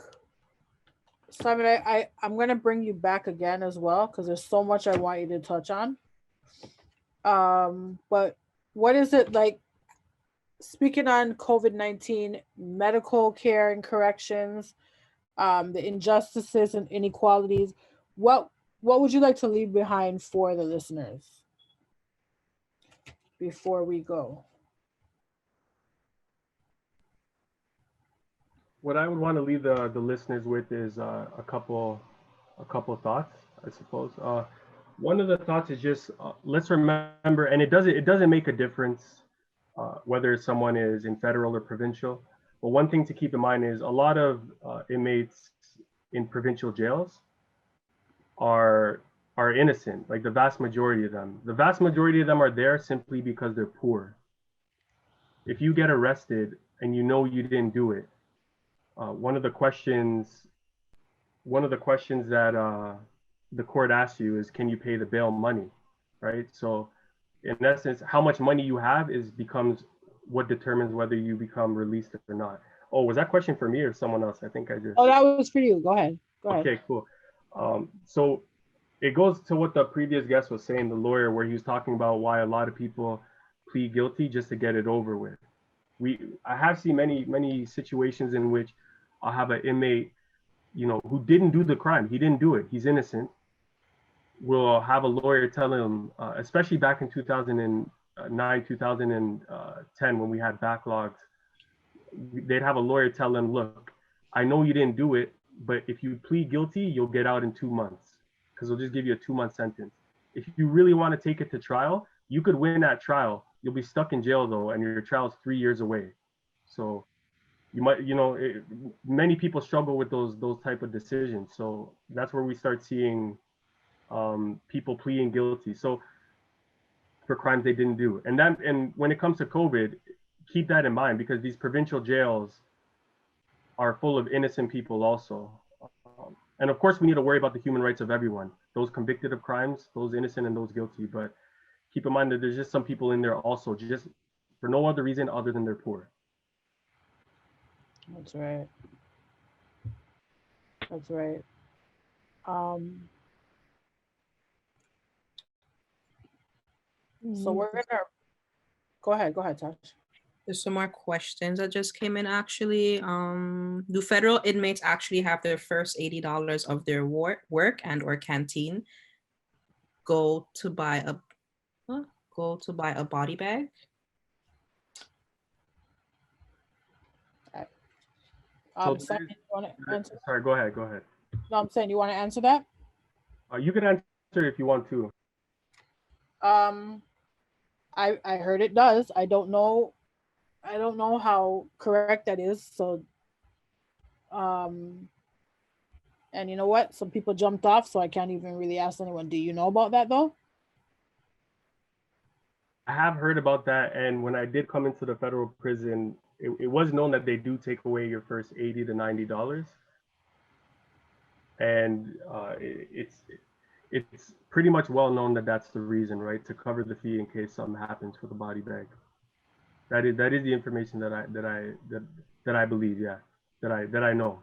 Speaker 3: Simon, I'm gonna bring you back again as well, because there's so much I want you to touch on. But what is it like, speaking on COVID-19, medical care and corrections, the injustices and inequalities, what would you like to leave behind for the listeners before we go?
Speaker 12: What I would want to leave the listeners with is a couple thoughts, I suppose. One of the thoughts is just let's remember, and it doesn't make a difference whether someone is in federal or provincial. But one thing to keep in mind is a lot of inmates in provincial jails are innocent, like the vast majority of them. The vast majority of them are there simply because they're poor. If you get arrested and you know you didn't do it, one of the questions that the court asks you is, can you pay the bail money, right? So in essence, how much money you have becomes what determines whether you become released or not. Oh, was that question for me or someone else? I think I just.
Speaker 3: Oh, that was for you. Go ahead.
Speaker 12: Okay, cool. So it goes to what the previous guest was saying, the lawyer, where he was talking about why a lot of people plead guilty just to get it over with. I have seen many situations in which I'll have an inmate, who didn't do the crime. He didn't do it. He's innocent. We'll have a lawyer tell him, especially back in 2009, 2010, when we had backlogs, they'd have a lawyer tell him, look, I know you didn't do it, but if you plead guilty, you'll get out in 2 months, because they'll just give you a 2-month sentence. If you really want to take it to trial, you could win that trial. You'll be stuck in jail though, and your trial is 3 years away. So you might, many people struggle with those type of decisions. So that's where we start seeing people pleading guilty. So for crimes they didn't do. And when it comes to COVID, keep that in mind, because these provincial jails are full of innocent people also. And of course, we need to worry about the human rights of everyone, those convicted of crimes, those innocent and those guilty. But keep in mind that there's just some people in there also, just for no other reason other than they're poor.
Speaker 3: That's right. That's right. So we're gonna go ahead, Tash.
Speaker 7: There's some more questions that just came in actually. Do federal inmates actually have their first $80 of their work and or canteen go to buy a body bag?
Speaker 3: Simon, you want to answer?
Speaker 12: Sorry, go ahead.
Speaker 3: No, I'm saying, you want to answer that?
Speaker 12: You can answer if you want to.
Speaker 3: I heard it does. I don't know how correct that is. So, and you know what? Some people jumped off, so I can't even really ask anyone. Do you know about that though?
Speaker 12: I have heard about that, and when I did come into the federal prison, it was known that they do take away your first $80 to $90, and it's pretty much well known that that's the reason, right? To cover the fee in case something happens with the body bag. That is the information that I believe, yeah, that I know.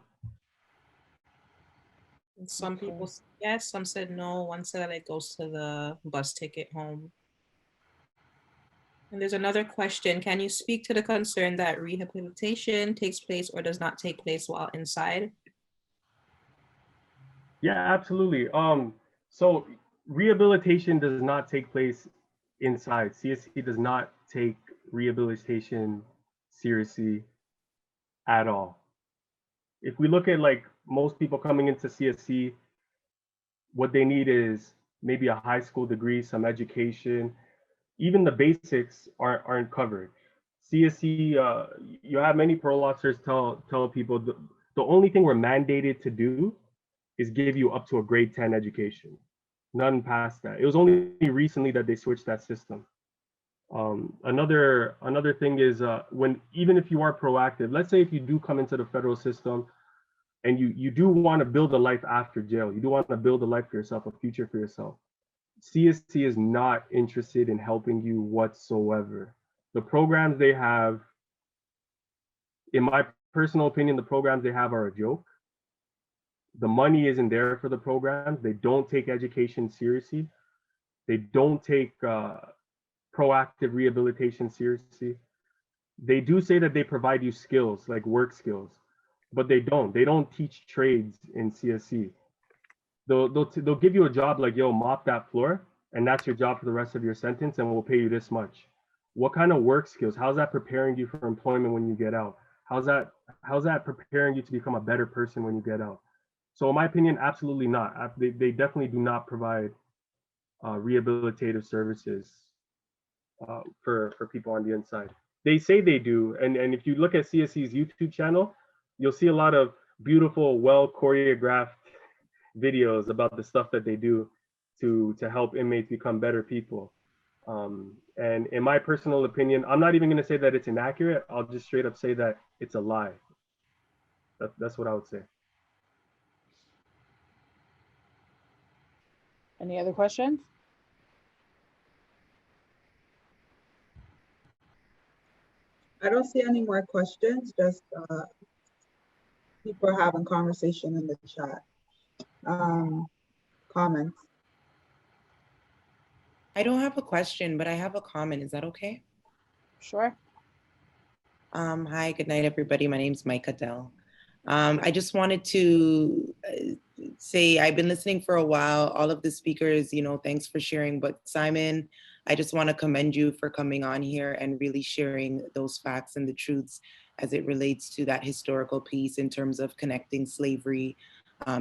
Speaker 7: Some people said yes, some said no. One said that it goes to the bus ticket home. And there's another question. Can you speak to the concern that rehabilitation takes place or does not take place while inside?
Speaker 12: Yeah, absolutely. So rehabilitation does not take place inside. CSC does not take rehabilitation seriously at all. If we look at like most people coming into CSC, what they need is maybe a high school degree, some education. Even the basics aren't covered. CSC, you have many parole officers tell people the only thing we're mandated to do is give you up to a grade 10 education, none past that. It was only recently that they switched that system. Another thing is even if you are proactive, let's say if you do come into the federal system and you do want to build a life after jail, you do want to build a life for yourself, a future for yourself, CSC is not interested in helping you whatsoever. The programs they have, in my personal opinion, the programs they have are a joke. The money isn't there for the programs. They don't take education seriously. They don't take proactive rehabilitation seriously. They do say that they provide you skills, like work skills, but they don't. They don't teach trades in CSC. They'll give you a job like, yo, mop that floor, and that's your job for the rest of your sentence, and we'll pay you this much. What kind of work skills? How's that preparing you for employment when you get out? How's that preparing you to become a better person when you get out? So in my opinion, absolutely not. They definitely do not provide rehabilitative services for people on the inside. They say they do, and if you look at CSC's YouTube channel, you'll see a lot of beautiful, well choreographed videos about the stuff that they do to help inmates become better people. And in my personal opinion, I'm not even going to say that it's inaccurate. I'll just straight up say that it's a lie. That's what I would say.
Speaker 3: Any other questions?
Speaker 1: I don't see any more questions, just people are having conversation in the chat. Comments.
Speaker 13: I don't have a question, but I have a comment. Is that okay?
Speaker 3: Sure.
Speaker 13: Hi, good night, everybody. My name's Micah Dell. I just wanted to say I've been listening for a while. All of the speakers, thanks for sharing. But Simon, I just want to commend you for coming on here and really sharing those facts and the truths as it relates to that historical piece in terms of connecting slavery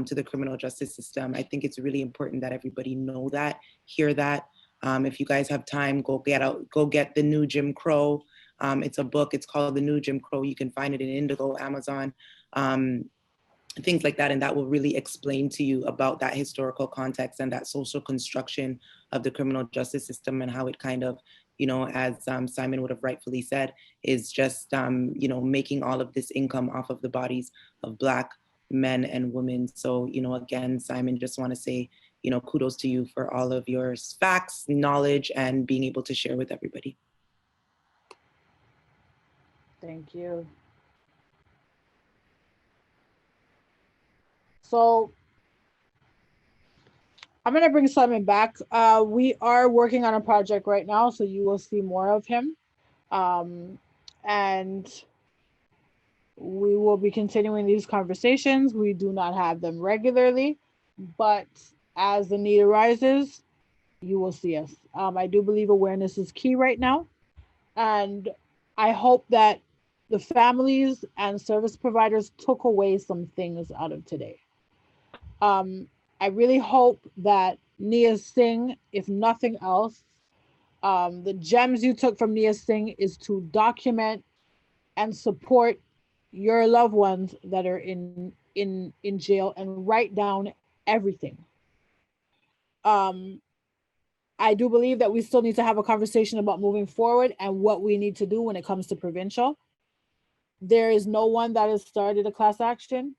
Speaker 13: to the criminal justice system. I think it's really important that everybody know that, hear that. If you guys have time, go get The New Jim Crow. It's a book. It's called The New Jim Crow. You can find it in Indigo, Amazon. things like that. And that will really explain to you about that historical context and that social construction of the criminal justice system and how it kind of, you know, as Simon would have rightfully said, is just, you know, making all of this income off of the bodies of Black men and women. So, you know, again, Simon, just want to say, you know, kudos to you for all of your facts, knowledge, and being able to share with everybody.
Speaker 3: Thank you. So I'm going to bring Simon back. We are working on a project right now, so you will see more of him. And we will be continuing these conversations. We do not have them regularly, but as the need arises, you will see us. I do believe awareness is key right now. And I hope that the families and service providers took away some things out of today. I really hope that Knia Singh, if nothing else, the gems you took from Knia Singh is to document and support your loved ones that are in jail and write down everything. I do believe that we still need to have a conversation about moving forward and what we need to do when it comes to provincial. There is no one that has started a class action.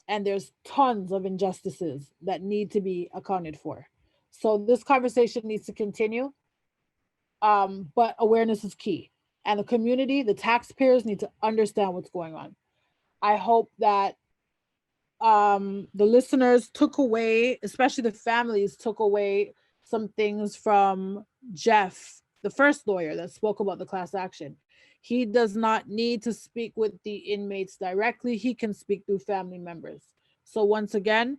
Speaker 3: And there's tons of injustices that need to be accounted for. So this conversation needs to continue, but awareness is key. And the community, the taxpayers need to understand what's going on. I hope that the listeners took away, especially the families, took away some things from Jeff, the first lawyer that spoke about the class action. He does not need to speak with the inmates directly. He can speak through family members. So once again,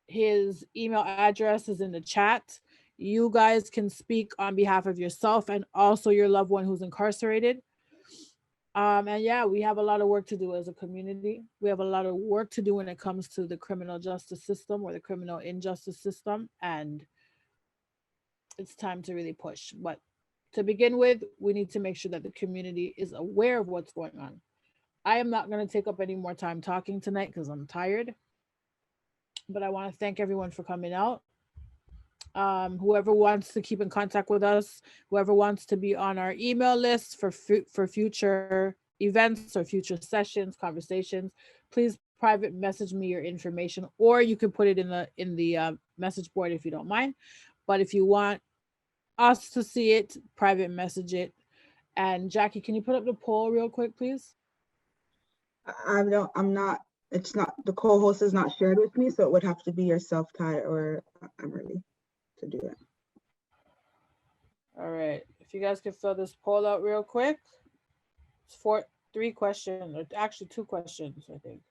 Speaker 3: his email address is in the chat. You guys can speak on behalf of yourself and also your loved one who's incarcerated. And yeah, we have a lot of work to do as a community. We have a lot of work to do when it comes to the criminal justice system or the criminal injustice system. And it's time to really push. But to begin with, we need to make sure that the community is aware of what's going on. I am not going to take up any more time talking tonight because I'm tired. But I want to thank everyone for coming out. Whoever wants to keep in contact with us, whoever wants to be on our email list for future events or future sessions, conversations, please private message me your information, or you can put it in the message board if you don't mind. But if you want us to see it, private message it. And Jackie, can you put up the poll real quick, please?
Speaker 1: It's not, the co-host is not shared with me, so it would have to be yourself, Ty, or Emily to do it.
Speaker 3: All right, if you guys can fill this poll out real quick. It's 3 questions, or actually 2 questions, I think.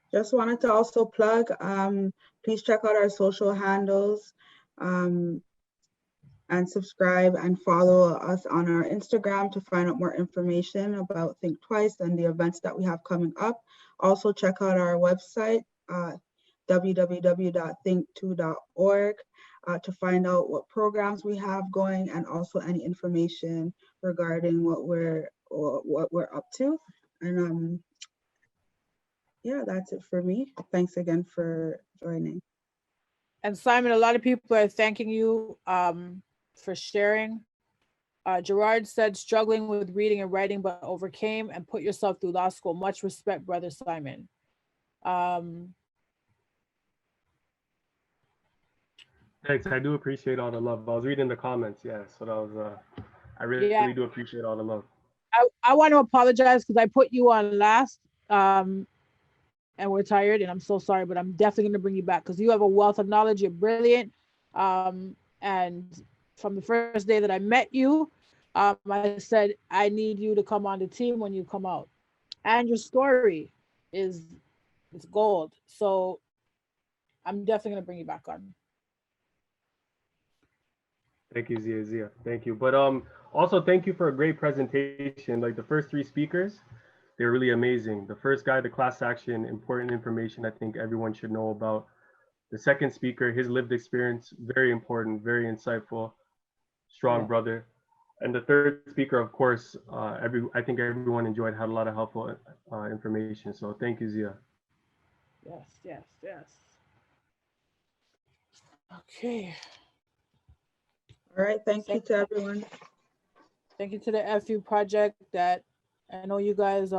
Speaker 1: Just wanted to also plug, please check out our social handles and subscribe and follow us on our Instagram to find out more information about Think Twice and the events that we have coming up. Also check out our website, www.think2.org, to find out what programs we have going and also any information regarding what we're up to. And yeah, that's it for me. Thanks again for joining.
Speaker 3: And Simon, a lot of people are thanking you for sharing. Gerard said, struggling with reading and writing, but overcame and put yourself through law school. Much respect, brother Simon.
Speaker 12: Thanks, I do appreciate all the love. I was reading the comments, yeah, so that was, I really do appreciate all the love.
Speaker 3: I want to apologize because I put you on last and we're tired, and I'm so sorry, but I'm definitely going to bring you back because you have a wealth of knowledge. You're brilliant. And from the first day that I met you, I said, I need you to come on the team when you come out. and your story is gold. So I'm definitely gonna bring you back on.
Speaker 12: Thank you, Zia. Thank you. But also thank you for a great presentation. Like the first three speakers, they're really amazing. The first guy, the class action, important information I think everyone should know about. The second speaker, his lived experience, very important, very insightful, strong
Speaker 3: Yeah.
Speaker 12: brother. And the third speaker, of course, I think everyone enjoyed, had a lot of helpful information. So thank you, Zia.
Speaker 3: Yes, yes, yes. Okay.
Speaker 1: All right, thank you
Speaker 3: Thank,
Speaker 1: to everyone.
Speaker 3: thank you to the FU project that I know you guys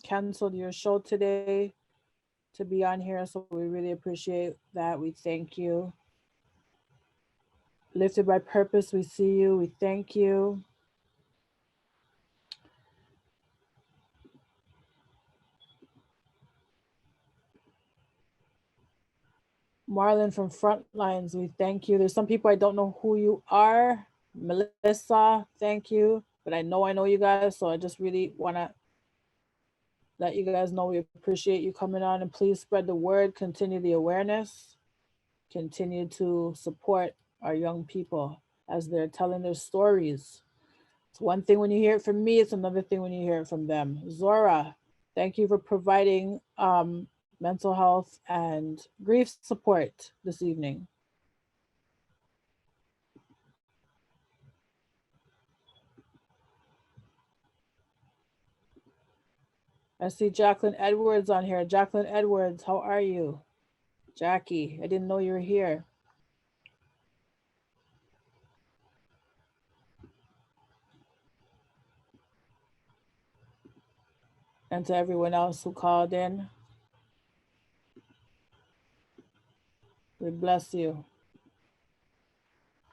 Speaker 3: canceled your show today to be on here. So we really appreciate that. We thank you. Lifted by Purpose, we see you. We thank you. Marlon from Frontlines, we thank you. There's some people I don't know who you are. Melissa, thank you. But I know you guys. So I just really want to let you guys know we appreciate you coming on, and please spread the word, continue the awareness, continue to support our young people as they're telling their stories. It's one thing when you hear it from me, it's another thing when you hear it from them. Zora, thank you for providing mental health and grief support this evening. I see Jacqueline Edwards on here. Jacqueline Edwards, how are you? Jackie, I didn't know you were here. And to everyone else who called in, we bless you.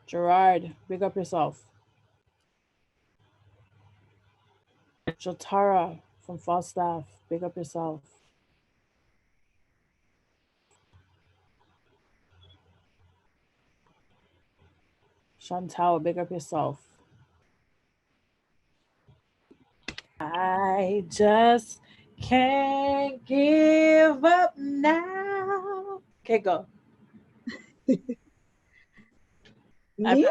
Speaker 3: Gerard, big up yourself. Jatara from Falstaff, big up yourself. Chantal, big up yourself. I just can't give up now. Okay, go.
Speaker 1: Me?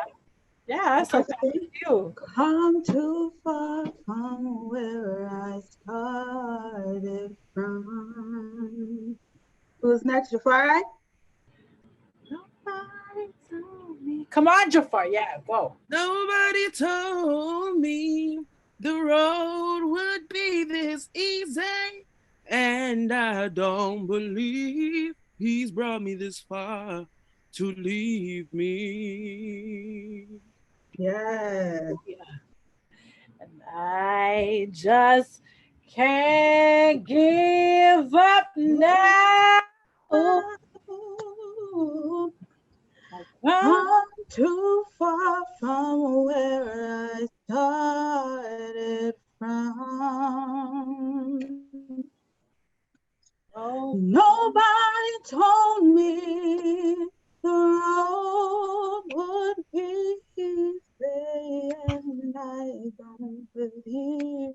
Speaker 3: Yeah, so you.
Speaker 1: Come too far from where I started from. Who's next, Jafari?
Speaker 3: Nobody told me. Come on, Jafar. Yeah, go.
Speaker 10: Nobody told me the road would be this easy, and I don't believe he's brought me this far to leave me.
Speaker 1: Yeah.
Speaker 3: And I just can't give up now.
Speaker 1: I'm too far from where I started from. Nobody told me the road would be easy, and I don't believe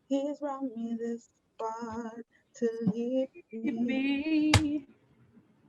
Speaker 1: he's brought me this far to leave